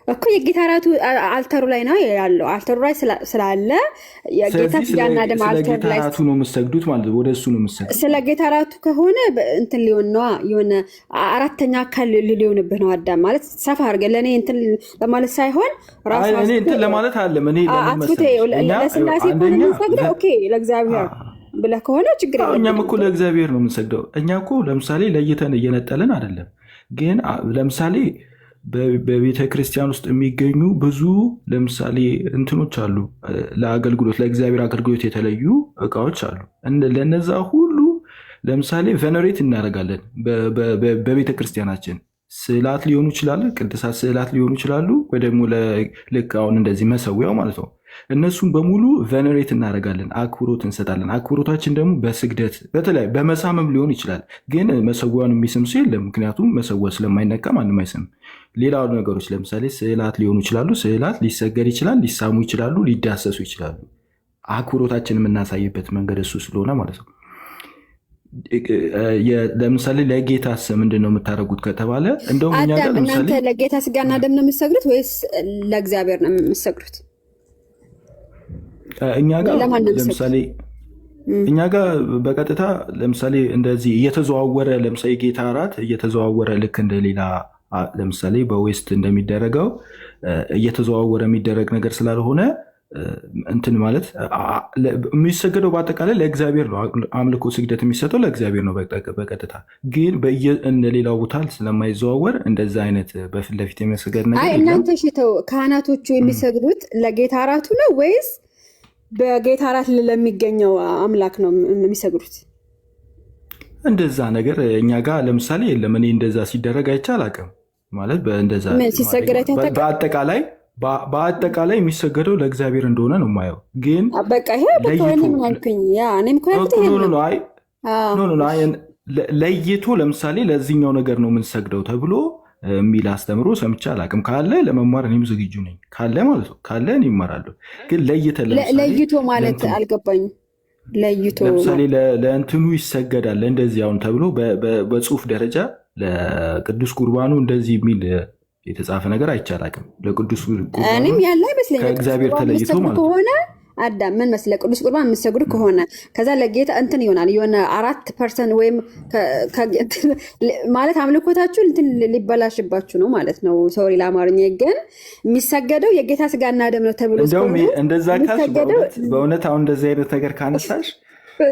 S2: እኮ የጌታ እራቱ አልተሩ ላይ ነው ያለው። አልተሩ ላይ ስላለ የጌታ ስጋና ደም አልተሩ ላይ
S5: ነው የምትሰግዱት ማለት ወደ እሱ ነው የምትሰግዱት።
S2: ስለ ጌታ እራቱ ከሆነ እንትን ሊሆን ነዋ፣ የሆነ አራተኛ አካል ሊሆንብህ ነው። አዳም ማለት ሰፋ አድርገህ ለእኔ እንትን ለማለት ሳይሆን ራሱ
S5: እንትን ለማለት አለ።
S2: ለስላሴ ከሆነ የምንሰግደው ኦኬ፣ ለእግዚአብሔር ብለህ ከሆነ ችግር የለም።
S5: እኛም እኮ ለእግዚአብሔር ነው የምንሰግደው። እኛ እኮ ለምሳሌ ለይተን እየነጠልን አይደለም። ግን ለምሳሌ በቤተ ክርስቲያን ውስጥ የሚገኙ ብዙ ለምሳሌ እንትኖች አሉ፣ ለአገልግሎት ለእግዚአብሔር አገልግሎት የተለዩ እቃዎች አሉ። ለነዛ ሁሉ ለምሳሌ ቬነሬት እናደርጋለን። በቤተ ክርስቲያናችን ስዕላት ሊሆኑ ይችላሉ፣ ቅድሳት ስዕላት ሊሆኑ ይችላሉ፣ ወይ ደግሞ ልክ አሁን እንደዚህ መሰዊያው ማለት ነው። እነሱን በሙሉ ቬነሬት እናደርጋለን፣ አክብሮት እንሰጣለን። አክብሮታችን ደግሞ በስግደት በተለይ በመሳመም ሊሆን ይችላል። ግን መሰዊያውን የሚስም ሰው የለም፣ ምክንያቱም መሰዊያ ስለማይነካ ማንም አይስም። ሌላ ነገሮች ለምሳሌ ስዕላት ሊሆኑ ይችላሉ፣ ስዕላት ሊሰገድ ይችላል፣ ሊሳሙ ይችላሉ፣ ሊዳሰሱ ይችላሉ። አክብሮታችን የምናሳይበት መንገድ እሱ ስለሆነ ማለት ነው። ለምሳሌ ለጌታ ምንድን ነው የምታደርጉት ከተባለ እንደውም እኛ ጋር
S2: እናንተ ለጌታ ስጋና ደም ነው የምትሰግዱት ወይስ ለእግዚአብሔር ነው የምትሰግዱት?
S5: እኛ ጋር ለምሳሌ እኛ ጋር በቀጥታ ለምሳሌ እንደዚህ እየተዘዋወረ ለምሳሌ ጌታ እራት እየተዘዋወረ ልክ እንደሌላ ለምሳሌ በዌስት እንደሚደረገው እየተዘዋወረ የሚደረግ ነገር ስላልሆነ እንትን ማለት የሚሰገደው በአጠቃላይ ለእግዚአብሔር ነው። አምልኮ ስግደት የሚሰጠው ለእግዚአብሔር ነው በቀጥታ። ግን እንደሌላው ቦታ ስለማይዘዋወር እንደዛ አይነት በፊት ለፊት የሚሰገድ ነገር
S2: እናንተ ሽተው ካህናቶቹ የሚሰግዱት ለጌታ እራቱ ነው ወይስ በጌታ እራት ለሚገኘው አምላክ ነው የሚሰግዱት?
S5: እንደዛ ነገር እኛ ጋር ለምሳሌ የለም። እኔ እንደዛ ሲደረግ አይቼ አላውቅም። ማለት በእንደዛ በአጠቃላይ የሚሰገደው ለእግዚአብሔር እንደሆነ ነው የማየው። ግን ለይቶ ለምሳሌ ለዚህኛው ነገር ነው የምንሰግደው ተብሎ የሚል አስተምሮ ሰምቼ አላውቅም። ካለ ለመማር እኔም ዝግጁ ነኝ። ካለ ማለት ነው ካለ እኔ እማራለሁ። ግን
S2: ለይቶ ማለት አልገባኝም። ለይቶ
S5: ለምሳሌ ለእንትኑ ይሰገዳል እንደዚህ አሁን ተብሎ በጽሁፍ ደረጃ ለቅዱስ ቁርባኑ እንደዚህ የሚል የተጻፈ ነገር አይቻላቅም። ለቅዱስ
S2: እኔም ያለ አይመስለኝም።
S5: ከእግዚአብሔር ተለይቶ ማለት
S2: ከሆነ አዳም ምን መስለህ ቅዱስ ቁርባን የምትሰግዱ ከሆነ ከዛ ለጌታ እንትን ይሆናል የሆነ 4% ወይም ማለት አምልኮታችሁ እንትን ሊበላሽባችሁ ነው ማለት ነው። ሶሪ ለአማርኛ። ግን የሚሰገደው የጌታ ስጋና ደም ነው ተብሎ
S5: እንደውም እንደዛ ካልሽ በእውነት አሁን እንደዚህ አይነት ነገር ካነሳሽ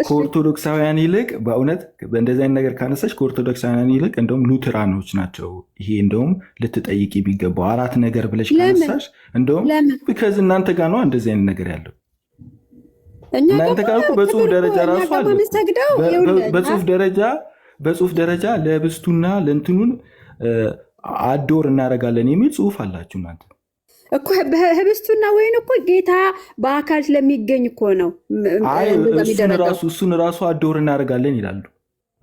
S5: ከኦርቶዶክሳውያን ይልቅ በእውነት በእንደዚህ አይነት ነገር ካነሳሽ ከኦርቶዶክሳውያን ይልቅ እንደውም ሉትራኖች ናቸው። ይሄ እንደውም ልትጠይቅ የሚገባው 4 ነገር ብለሽ ካነሳሽ እንደውም ቢካዝ እናንተ ጋር ነው እንደዚህ አይነት ነገር ያለው። እናንተ ጋር እኮ በጽሁፍ ደረጃ ራሱ አለ። በጽሁፍ ደረጃ ለህብስቱና ለእንትኑን አዶር እናደርጋለን የሚል ጽሁፍ አላችሁ እናንተ
S2: እኮ። ህብስቱና ወይን እኮ ጌታ በአካል ስለሚገኝ እኮ ነው።
S5: እሱን ራሱ አዶር እናደርጋለን ይላሉ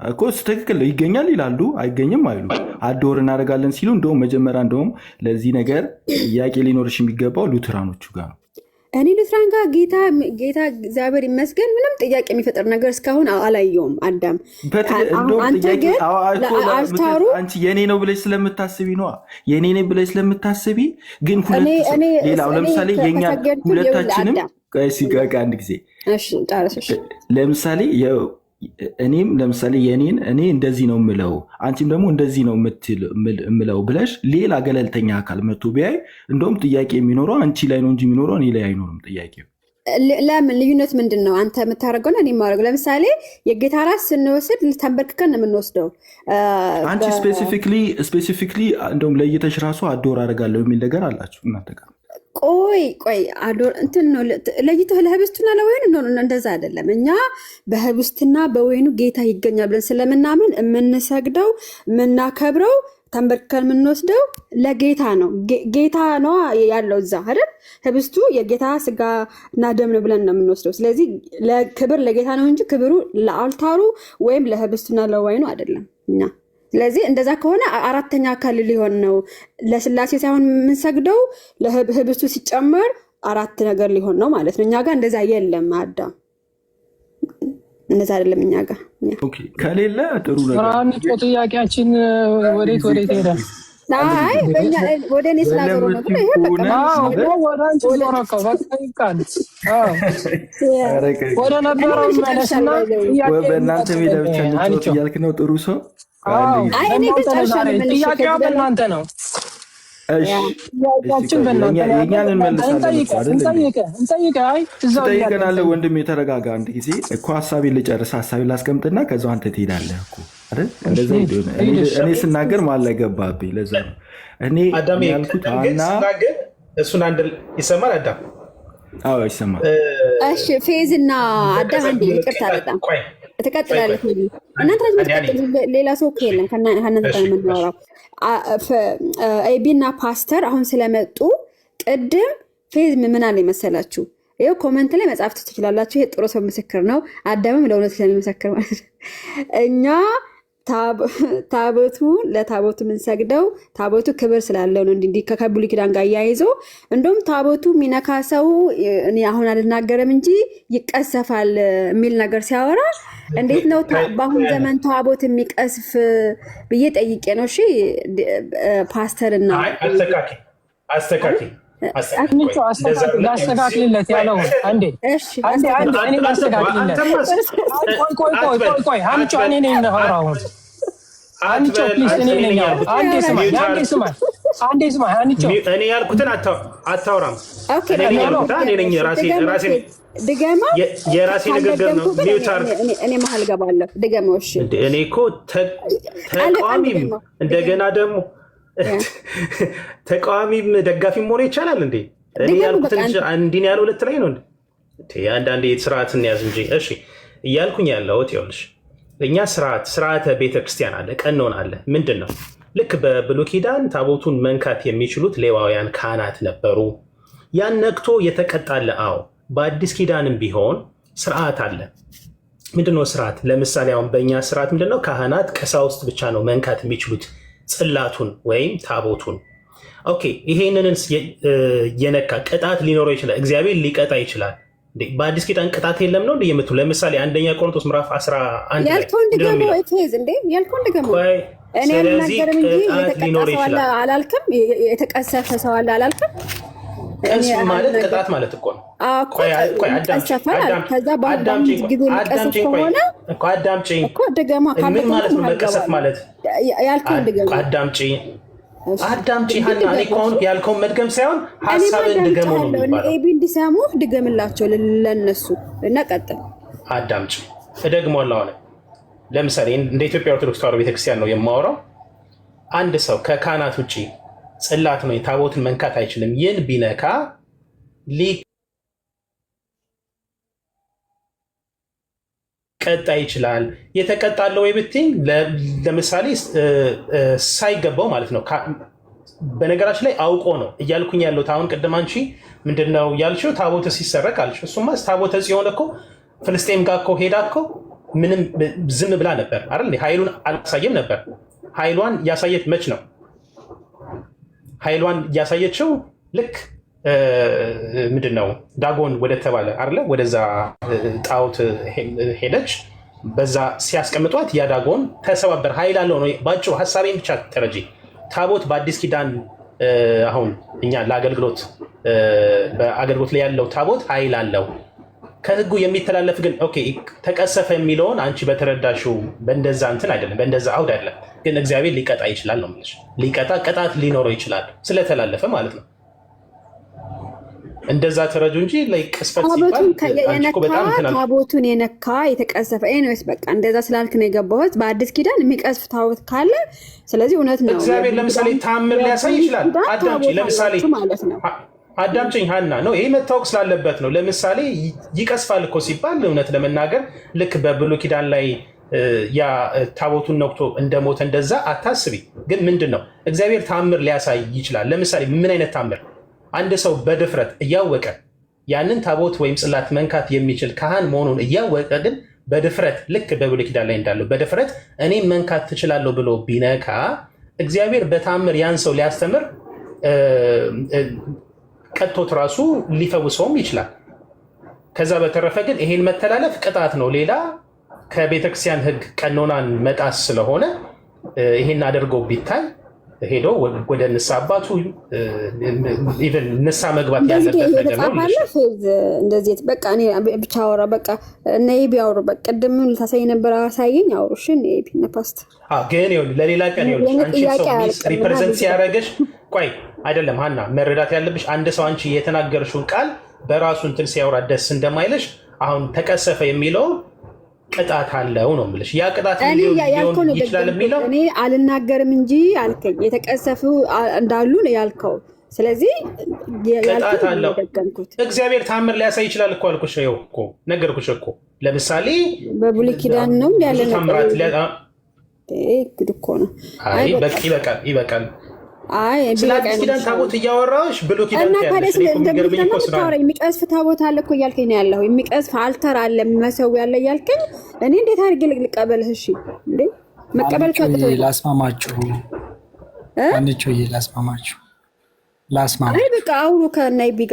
S5: እኮ። ትክክል ይገኛል ይላሉ፣ አይገኝም አይሉ። አዶር እናደርጋለን ሲሉ እንደውም መጀመሪያ እንደውም ለዚህ ነገር ጥያቄ ሊኖርሽ የሚገባው ሉትራኖቹ ጋር ነው።
S2: እኔ ሉትራን ጋር ጌታ እግዚአብሔር ይመስገን ምንም ጥያቄ የሚፈጥር ነገር እስካሁን አላየውም። አዳም አንተ ግን
S5: አንቺ የኔ ነው ብለሽ ስለምታስቢ ነዋ። የኔ ነው ብለሽ ስለምታስቢ ግን ሌላው ለምሳሌ የኛ ሁለታችንም አንድ ጊዜ ለምሳሌ እኔም ለምሳሌ የኔን እኔ እንደዚህ ነው ምለው አንቺም ደግሞ እንደዚህ ነው ምለው ብለሽ ሌላ ገለልተኛ አካል መጥቶ ቢያይ እንደውም ጥያቄ የሚኖረው አንቺ ላይ ነው እንጂ የሚኖረው እኔ ላይ አይኖርም ጥያቄው።
S2: ለምን ልዩነት ምንድን ነው? አንተ የምታደርገው እኔ የማደርገው። ለምሳሌ የጌታ ራስ ስንወስድ ተንበርክከን ነው የምንወስደው።
S5: አንቺ ስፔሲፊክሊ እንደውም ለይተሽ ራሱ አዶር አደርጋለሁ የሚል ነገር አላችሁ እናንተ ጋር።
S2: ቆይ አዶር እንትን ነው ለይቶ ለህብስቱና ለወይኑ ነው። እንደዛ አይደለም። እኛ በህብስትና በወይኑ ጌታ ይገኛል ብለን ስለምናምን የምንሰግደው የምናከብረው ተንበርክከን የምንወስደው ለጌታ ነው። ጌታ ነው ያለው እዛ አይደል? ህብስቱ የጌታ ስጋና ደም ነው ብለን ነው የምንወስደው። ስለዚህ ለክብር ለጌታ ነው እንጂ ክብሩ ለአልታሩ ወይም ለህብስቱና ለወይኑ አይደለም እኛ። ስለዚህ እንደዛ ከሆነ አራተኛ አካል ሊሆን ነው። ለስላሴ ሳይሆን የምንሰግደው ለህብስቱ ሲጨመር አራት ነገር ሊሆን ነው ማለት ነው። እኛ ጋር እንደዛ የለም። አዳም እንደዛ አይደለም እኛ ጋር።
S5: ከሌለ ጥሩ ነገር
S4: አንቺ ጥያቄያችን ወዴት ሄደ?
S2: አይ ወደ እኔ ስላገሩ ነው። ይሄ በቃ
S4: ወደ አንቺ ዞረከው በቃ ይቃል። ወደ ነበረው መለስና
S5: በእናንተ ሜዳ ብቻ እንጫወት እያልክ ነው። ጥሩ ሰው
S2: እኔ ግን
S4: ጥያቄው በእናንተ ነው።
S5: እንጠይቀናለን። ወንድም የተረጋጋ አንድ ጊዜ እኮ ሀሳቤን ልጨርስ፣ ሀሳቤን ላስቀምጥና ከዛ አንተ ትሄዳለህ እኮ አይደል? እኔ ስናገር ማን ላይ ገባብኝ? ለዛ ነው እኔ ያልኩት።
S1: እሱን አንድ ይሰማል አዳም?
S5: አዎ ይሰማል።
S2: እሺ ፌዝ እና አዳም አንድ ይቅርታ በጣም ትቀጥላለች። እናንተ ሌላ ሰው የለም ከእናንተ ጋር የምናወራው። ኤቢ እና ፓስተር አሁን ስለመጡ ቅድም ፌዝ ምን አለ መሰላችሁ? ይኸው ኮመንት ላይ መጻፍ ትችላላችሁ። ይሄ ጥሩ ሰው ምስክር ነው። አዳምም ለእውነት ስለሚመሰክር ማለት ነው። እኛ ለታቦቱ የምንሰግደው ታቦቱ ክብር ስላለው ነው። እንዲህ ከብሉይ ኪዳን ጋር እያይዞ እንደውም ታቦቱ የሚነካ ሰው እኔ አሁን አልናገርም እንጂ ይቀሰፋል የሚል ነገር ሲያወራ እንዴት ነው በአሁን ዘመን ታቦት የሚቀስፍ ብዬ ጠይቄ ነው። እሺ ፓስተር እና
S4: ላስተካክልለት ያለው አንዴ እኔ ላስተካክልለት። ቆይ አንቺ እኔ ነኝ የማወራው። አንቺ ፕሊዝ እኔ ነኝ ያልኩት። አንዴ ስማ አንቺ
S1: እኔ ያልኩትን አታውራም። እኔ ያልኩት እኔ ነኝ ራሴ
S2: ድገማ።
S1: የራሴ ንግግር ነው። ኒውታር
S2: እኔ መሀል ገባለሁ። ድገማው። እሺ
S1: እኔ እኮ ተቃዋሚም እንደገና ደግሞ ተቃዋሚም ደጋፊም ሆነ ይቻላል እንዴ? እኔ ያልኩትን እንዲህ ያለው ሁለት ላይ ነው እንዴ? አንዳንዴ ስርዓት እንያዝ እንጂ። እሺ እያልኩኝ ያለሁት ይኸውልሽ፣ እኛ ስርዓተ ቤተክርስቲያን አለ፣ ቀኖና አለ። ምንድን ነው? ልክ በብሉይ ኪዳን ታቦቱን መንካት የሚችሉት ሌዋውያን ካህናት ነበሩ። ያን ነክቶ የተቀጣለ። አዎ በአዲስ ኪዳንም ቢሆን ስርዓት አለ። ምንድነው ስርዓት? ለምሳሌ አሁን በእኛ ስርዓት ምንድነው? ካህናት ቀሳውስት ብቻ ነው መንካት የሚችሉት ጽላቱን ወይም ታቦቱን። ኦኬ ይሄንን የነካ ቅጣት ሊኖረው ይችላል። እግዚአብሔር ሊቀጣ ይችላል። በአዲስ ኪዳን ቅጣት የለም ነው የምትሉ? ለምሳሌ አንደኛ ቆሮንቶስ ምዕራፍ 11
S2: ያልከውን ድገመው። ያልከውን ድገመው። እኔ አልናገርም እንጂ የተቀጣ ሰው አለ አላልክም? የተቀሰፈ ሰው አለ አላልክም?
S1: ቀስፍ ማለት ቅጣት ማለት እኮ ነው።
S2: ከዛ በአዳም ጊዜ የሚቀስፍ ከሆነ ምን
S1: ማለት ነው? መቀሰፍ ማለት
S2: ያልከውን ድገመው።
S1: አዳምጪ ሀና፣ እኔ ከሆኑ ያልከውን መድገም ሳይሆን ሀሳብን ድገመው ነው የሚባለው።
S2: ኤቢ እንዲሰሙ ድገምላቸው ለነሱ እና ቀጥል።
S1: አዳምጪ፣ እደግመዋለሁ። አሁን ለምሳሌ እንደ ኢትዮጵያ ኦርቶዶክስ ተዋሕዶ ቤተክርስቲያን ነው የማወራው። አንድ ሰው ከካህናት ውጭ ጽላት ነው የታቦትን መንካት አይችልም። ይህን ቢነካ ሊቀጣ ይችላል። የተቀጣለው ወይ ብትኝ ለምሳሌ ሳይገባው ማለት ነው። በነገራችን ላይ አውቆ ነው እያልኩኝ ያለሁት። አሁን ቅድም አንቺ ምንድነው ያልሽው? ታቦተ ሲሰረቅ አልሽ። እሱማ ታቦተ ጽዮን እኮ ፍልስጤም ጋር እኮ ሄዳ እኮ ምንም ዝም ብላ ነበር አይደል? ኃይሉን አላሳየም ነበር። ኃይሏን ያሳየት መች ነው? ኃይሏን ያሳየችው ልክ ምንድን ነው ዳጎን ወደ ተባለ አይደለ ወደዛ ጣዖት ሄደች። በዛ ሲያስቀምጧት ያ ዳጎን ተሰባበር ኃይል አለው ነው ባጭሩ። ሀሳቤን ብቻ ተረጂ። ታቦት በአዲስ ኪዳን አሁን እኛ ለአገልግሎት በአገልግሎት ላይ ያለው ታቦት ኃይል አለው። ከህጉ የሚተላለፍ ግን ኦኬ ተቀሰፈ የሚለውን አንቺ በተረዳሽው በእንደዛ እንትን አይደለም፣ በእንደዛ አውድ አይደለም። ግን እግዚአብሔር ሊቀጣ ይችላል ነው የምልሽ። ሊቀጣ ቅጣት ሊኖረው ይችላል ስለተላለፈ ማለት ነው። እንደዛ ተረጁ እንጂ ቅስፈት ሲባል
S2: ታቦቱን የነካ የተቀሰፈ ኤኒዌይስ በቃ እንደዛ ስላልክ ነው የገባሁት። በአዲስ ኪዳን የሚቀስፍ ታቦት ካለ ስለዚህ እውነት ነው
S1: እግዚአብሔር ለምሳሌ ታምር ሊያሳይ ይችላል። አዳምጪ ለምሳሌ አዳምጪኝ ሀና ነው ይሄ መታወቅ ስላለበት ነው። ለምሳሌ ይቀስፋል እኮ ሲባል እውነት ለመናገር ልክ በብሉይ ኪዳን ላይ ያ ታቦቱን ነክቶ እንደሞተ እንደዛ አታስቢ። ግን ምንድን ነው እግዚአብሔር ታምር ሊያሳይ ይችላል። ለምሳሌ ምን አይነት ታምር? አንድ ሰው በድፍረት እያወቀ ያንን ታቦት ወይም ጽላት መንካት የሚችል ካህን መሆኑን እያወቀ ግን በድፍረት ልክ በብሉይ ኪዳን ላይ እንዳለው በድፍረት እኔ መንካት ትችላለሁ ብሎ ቢነካ እግዚአብሔር በታምር ያን ሰው ሊያስተምር ቀጥቶት ራሱ ሊፈውሰውም ይችላል። ከዛ በተረፈ ግን ይሄን መተላለፍ ቅጣት ነው። ሌላ ከቤተክርስቲያን ሕግ ቀኖናን መጣስ ስለሆነ ይሄን አድርጎ ቢታይ ሄዶ ወደ ንሳ አባቱ ኢቨን ንሳ መግባት ያለበት ነገር ነው።
S2: እንደዚህ በቃ እኔ ብቻ አወራ በቃ እነ ኤቢ አውሩ በቃ ቅድም ልታሳይ ነበር አሳየኝ አውሩሽን ኤቢ ነፓስት
S1: ግን ይሁን ለሌላ ቀን ይሁን አንቺ ሰው ሚስ ሪፕሬዘንት ሲያደርግሽ ቆይ አይደለም ሀና መረዳት ያለብሽ አንድ ሰው አንቺ የተናገርሽውን ቃል በራሱ እንትን ሲያወራ ደስ እንደማይልሽ አሁን ተቀሰፈ የሚለው ቅጣት አለው ነው የምልሽ። ያ ቅጣት ሊሆን ይችላል የሚለው
S2: እኔ አልናገርም እንጂ አልከኝ የተቀሰፉ እንዳሉ ነው ያልከው። ስለዚህ
S1: ቅጣት አለው። እግዚአብሔር ታምር ሊያሳይ ይችላል እኮ አልኩሽ። ይኸው እኮ ነገርኩሽ እኮ ለምሳሌ
S2: በብሉይ ኪዳን ነው ያለ
S1: ታምራት
S2: ጉድ እኮ ነው።
S1: አይ በቃ ይበቃል። አይ ስለ አዲስ ኪዳን ታቦት እያወራሽ ብሉይ ኪዳን ያለሽ
S2: የሚቀስፍ ታቦት አለ እኮ እያልከኝ ነው ያለው። የሚቀስፍ አልተር አለ መሰው ያለ እያልከኝ እኔ እንዴት አድርጌ ልቀበልህ? እሺ እንዴ መቀበል ከጥቶ
S3: ላስማማችሁ አንቺ ላስማማችሁ
S2: አይ በቃ አውሩ ከናይ ቢጋ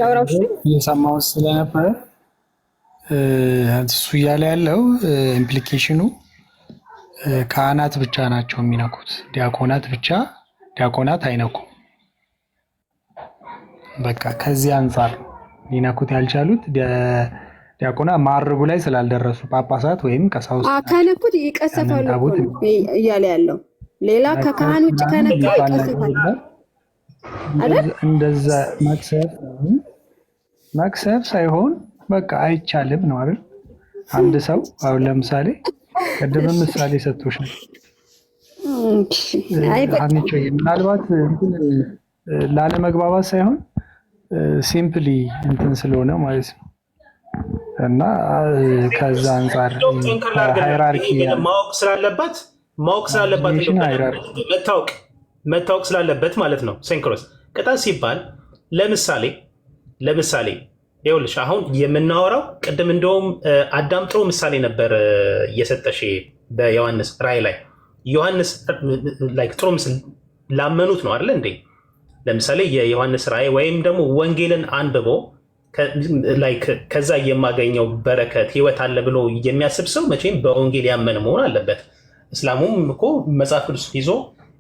S2: አውራው
S3: እየሰማሁ ስለነበረ እሱ እያለ ያለው ኢምፕሊኬሽኑ ካህናት ብቻ ናቸው የሚነኩት፣ ዲያቆናት አይነኩም። በቃ ከዚህ አንፃር ሊነኩት ያልቻሉት ዲያቆናት ማዕረጉ ላይ ስላልደረሱ ጳጳሳት ወይም ቀሳውስት
S2: ከነኩት ይቀሰፋሉ እያለ ያለው ሌላ ከካህን ውጭ ከነካ ይቀሰፋል አይደል?
S3: እንደዛ መክሰፍ ሳይሆን በቃ አይቻልም ነው አይደል? አንድ ሰው አሁን ለምሳሌ ቅድም ምሳሌ ሰጥቶሻል። ምናልባት ላለመግባባት ሳይሆን ሲምፕሊ እንትን ስለሆነ ማለት ነው። እና ከዛ አንጻር ሃይራርኪ
S1: ማወቅ ስላለባት መታወቅ ስላለበት ማለት ነው። ሴንክሮስ ቅጣት ሲባል ለምሳሌ ይኸውልሽ አሁን የምናወራው ቅድም እንደውም አዳም ጥሩ ምሳሌ ነበር እየሰጠሽ በዮሐንስ ራእይ ላይ ዮሐንስ ጥሩ ምስል ላመኑት ነው አይደለ እንዴ? ለምሳሌ የዮሐንስ ራእይ ወይም ደግሞ ወንጌልን አንብቦ ከዛ የማገኘው በረከት ህይወት አለ ብሎ የሚያስብ ሰው መቼም በወንጌል ያመነ መሆን አለበት። እስላሙም እኮ መጽሐፍ ቅዱስ ይዞ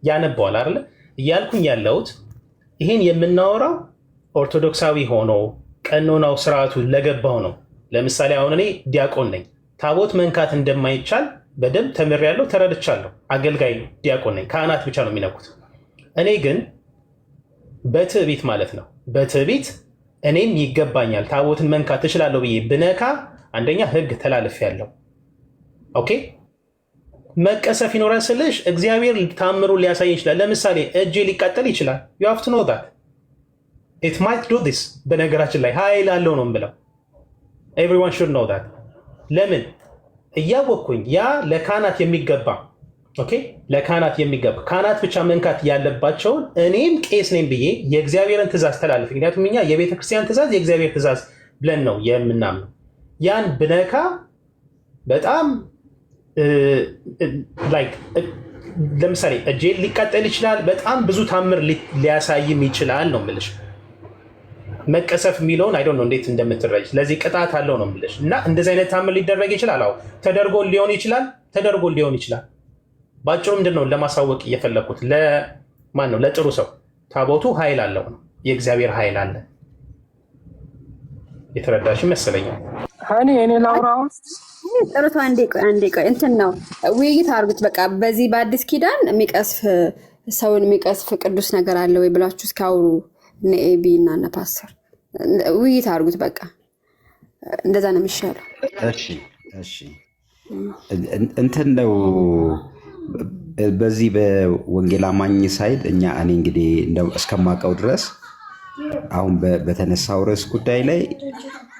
S1: ያነበዋል አይደለ? እያልኩኝ ያለሁት ይህን የምናወራው ኦርቶዶክሳዊ ሆኖ ቀኖናው ስርዓቱ ለገባው ነው። ለምሳሌ አሁን እኔ ዲያቆን ነኝ። ታቦት መንካት እንደማይቻል በደንብ ተምሬያለሁ፣ ተረድቻለሁ። አገልጋይ ዲያቆን ነኝ። ካህናት ብቻ ነው የሚነኩት። እኔ ግን በትዕቢት ማለት ነው በትዕቢት እኔም ይገባኛል ታቦትን መንካት እችላለሁ ብዬ ብነካ አንደኛ ህግ ተላልፌያለሁ። ኦኬ መቀሰፍ ይኖራል ስልሽ እግዚአብሔር ታምሩን ሊያሳይ ይችላል። ለምሳሌ እጄ ሊቃጠል ይችላል። you have to know that it might do this። በነገራችን ላይ ኃይል አለው ነው የምለው። everyone should know that። ለምን እያወቅኩኝ ያ ለካህናት የሚገባ ኦኬ ለካህናት የሚገባ ካህናት ብቻ መንካት ያለባቸውን እኔም ቄስ ነኝ ብዬ የእግዚአብሔርን ትእዛዝ ተላልፍ። ምክንያቱም እኛ የቤተክርስቲያን ትእዛዝ የእግዚአብሔር ትእዛዝ ብለን ነው የምናምነው። ያን ብነካ በጣም ለምሳሌ እጄ ሊቃጠል ይችላል። በጣም ብዙ ታምር ሊያሳይም ይችላል ነው የምልሽ። መቀሰፍ የሚለውን አይ ዶንት ኖ እንዴት እንደምትረጅ። ስለዚህ ቅጣት አለው ነው የምልሽ። እና እንደዚህ አይነት ታምር ሊደረግ ይችላል። አዎ ተደርጎ ሊሆን ይችላል። ባጭሩ ምንድን ነው ለማሳወቅ እየፈለግኩት ለማን ነው? ለጥሩ ሰው ታቦቱ ኃይል አለው ነው። የእግዚአብሔር ኃይል አለ። የተረዳሽ ይመስለኛል።
S4: እኔ ላውራ
S2: ጥሩት። አንዴ ቆይ እንትን ነው ውይይት አድርጉት። በቃ በዚህ በአዲስ ኪዳን የሚቀስፍ ሰውን የሚቀስፍ ቅዱስ ነገር አለ ወይ ብላችሁ እስካውሩ እነ ኤቢ እና እነ ፓስተር ውይይት አድርጉት። በቃ እንደዛ ነው የሚሻለው።
S6: እሺ እንትን ነው በዚህ በወንጌል አማኝ ሳይድ እኔ እንግዲህ እስከማውቀው ድረስ አሁን በተነሳው ርዕስ ጉዳይ ላይ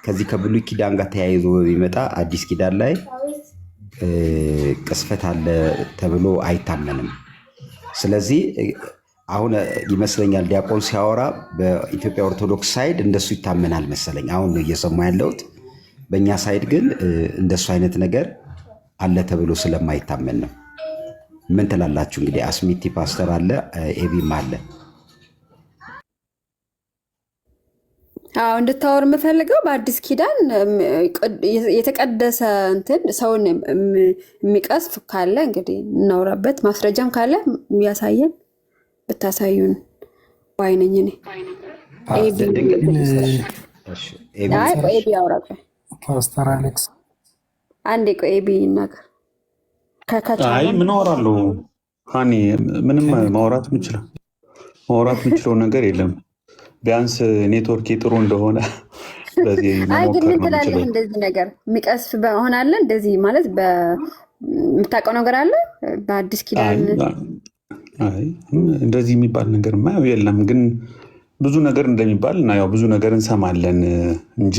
S6: ከዚህ ከብሉይ ኪዳን ጋር ተያይዞ በሚመጣ አዲስ ኪዳን ላይ ቅስፈት አለ ተብሎ አይታመንም። ስለዚህ አሁን ይመስለኛል ዲያቆን ሲያወራ በኢትዮጵያ ኦርቶዶክስ ሳይድ እንደሱ ይታመናል መሰለኝ። አሁን ነው እየሰማ ያለሁት። በእኛ ሳይድ ግን እንደሱ አይነት ነገር አለ ተብሎ ስለማይታመን ነው። ምን ትላላችሁ? እንግዲህ አስሚቲ ፓስተር አለ፣ ኤቢም አለ።
S2: እንድታወር የምፈልገው በአዲስ ኪዳን የተቀደሰ እንትን ሰውን የሚቀስፍ ካለ እንግዲህ እናውራበት። ማስረጃም ካለ ያሳየን ብታሳዩን ባይነኝ። እኔ ኤቢ አውራ።
S3: ፓስተር አሌክስ
S2: አንዴ ቆይ ኤቢ ይናገር።
S7: አይ ምን አወራለሁ ሃኒ? ምንም ማውራት የምችለው ነገር የለም። ቢያንስ ኔትወርክ ጥሩ እንደሆነ በዚህ
S2: ግን ምን ትላለህ? እንደዚህ ነገር የሚቀስፍ ሆናለ እንደዚህ ማለት የምታውቀው ነገር አለ በአዲስ ኪዳን?
S7: አይ እንደዚህ የሚባል ነገር ማየው የለም። ግን ብዙ ነገር እንደሚባል እና ያው ብዙ ነገር እንሰማለን እንጂ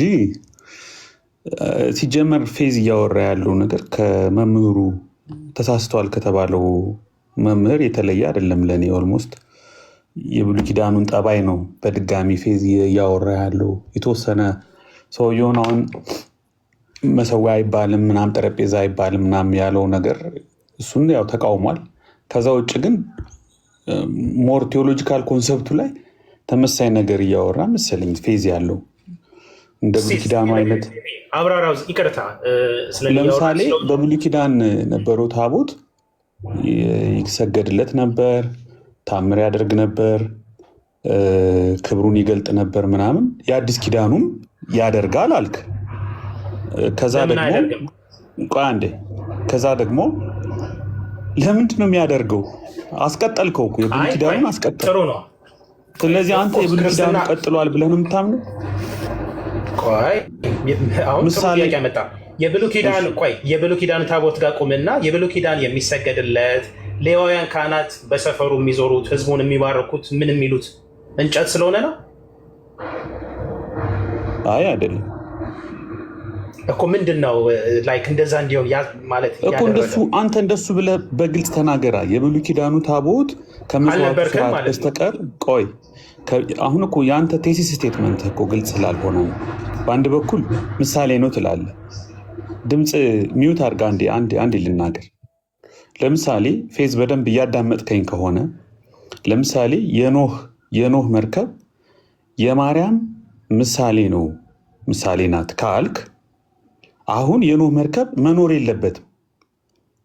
S7: ሲጀመር ፌዝ እያወራ ያለው ነገር ከመምህሩ ተሳስቷል ከተባለው መምህር የተለየ አይደለም። ለእኔ ኦልሞስት የብሉይ ኪዳኑን ጠባይ ነው በድጋሚ ፌዝ እያወራ ያለው። የተወሰነ ሰውየውን አሁን መሰዊያ አይባልም ምናምን ጠረጴዛ አይባልም ምናምን ያለው ነገር እሱን ያው ተቃውሟል። ከዛ ውጭ ግን ሞር ቴዎሎጂካል ኮንሰፕቱ ላይ ተመሳይ ነገር እያወራ መሰለኝ ፌዝ ያለው እንደ ብሉይ ኪዳኑ አይነት።
S1: አብራራው ይቅርታ።
S7: ለምሳሌ በብሉይ ኪዳን ነበረው ታቦት ይሰገድለት ነበር፣ ታምር ያደርግ ነበር፣ ክብሩን ይገልጥ ነበር ምናምን። የአዲስ ኪዳኑም ያደርጋል አልክ። ከዛ ደግሞ ለምንድን ነው የሚያደርገው? አስቀጠልከው እኮ የብሉይ ኪዳኑን አስቀጠል። ስለዚህ አንተ የብሉይ ኪዳኑ ቀጥሏል ብለህ ነው የምታምነው?
S1: ምሳሌ ያመጣ የብሉይ ኪዳን ታቦት ጋር ቁምና የብሉይ ኪዳን የሚሰገድለት ሌዋውያን ካህናት በሰፈሩ የሚዞሩት ህዝቡን የሚባርኩት ምን የሚሉት እንጨት ስለሆነ ነው?
S7: አይ አይደለም
S1: እኮ ምንድን ነው ላይክ እንደዛ እንዲሆን ማለት
S7: እኮ እንደሱ አንተ እንደሱ ብለህ በግልጽ ተናገራ። የብሉይ ኪዳኑ ታቦት ከመስዋዕቱ ስርዓት በስተቀር ቆይ አሁን እኮ የአንተ ቴሲስ ስቴትመንት እኮ ግልጽ ስላልሆነ ነው። በአንድ በኩል ምሳሌ ነው ትላለህ። ድምፅ ሚዩት አድርጋ አንዴ ልናገር። ለምሳሌ ፌዝ በደንብ እያዳመጥከኝ ከሆነ ለምሳሌ የኖህ መርከብ የማርያም ምሳሌ ነው ምሳሌ ናት ካልክ አሁን የኖህ መርከብ መኖር የለበትም።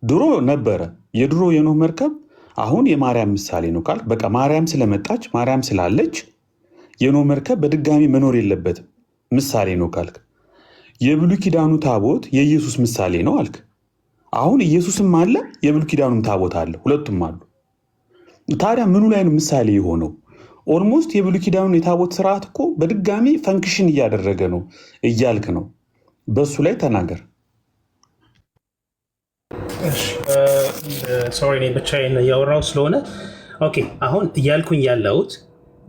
S7: ድሮ ነበረ የድሮ የኖህ መርከብ አሁን የማርያም ምሳሌ ነው ካልክ በቃ ማርያም ስለመጣች ማርያም ስላለች የኖህ መርከብ በድጋሚ መኖር የለበትም ምሳሌ ነው ካልክ የብሉይ ኪዳኑ ታቦት የኢየሱስ ምሳሌ ነው አልክ። አሁን ኢየሱስም አለ የብሉይ ኪዳኑም ታቦት አለ፣ ሁለቱም አሉ። ታዲያ ምኑ ላይ ነው ምሳሌ የሆነው? ኦልሞስት የብሉይ ኪዳኑን የታቦት ስርዓት እኮ በድጋሚ ፈንክሽን እያደረገ ነው እያልክ ነው። በሱ ላይ ተናገር።
S1: ሶሪ እኔ ብቻዬን እያወራሁ ስለሆነ ኦኬ። አሁን እያልኩኝ ያለሁት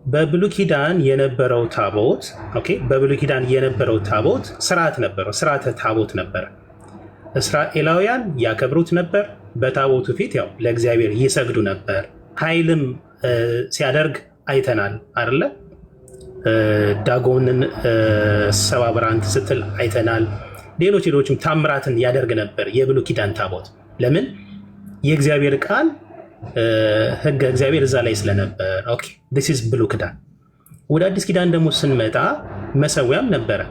S1: በብሉይ ኪዳን የነበረው ታቦት በብሉይ ኪዳን የነበረው ታቦት ስርዓት ነበረው፣ ስርዓተ ታቦት ነበረ። እስራኤላውያን ያከብሩት ነበር። በታቦቱ ፊት ያው ለእግዚአብሔር ይሰግዱ ነበር። ኃይልም ሲያደርግ አይተናል አይደለ? ዳጎንን ሰባብራንት ስትል አይተናል። ሌሎችም ታምራትን ያደርግ ነበር የብሉይ ኪዳን ታቦት። ለምን? የእግዚአብሔር ቃል ህገ እግዚአብሔር እዛ ላይ ስለነበር። ኦኬ ዲስ ኢዝ ብሉይ ኪዳን። ወደ አዲስ ኪዳን ደግሞ ስንመጣ መሰዊያም ነበረ።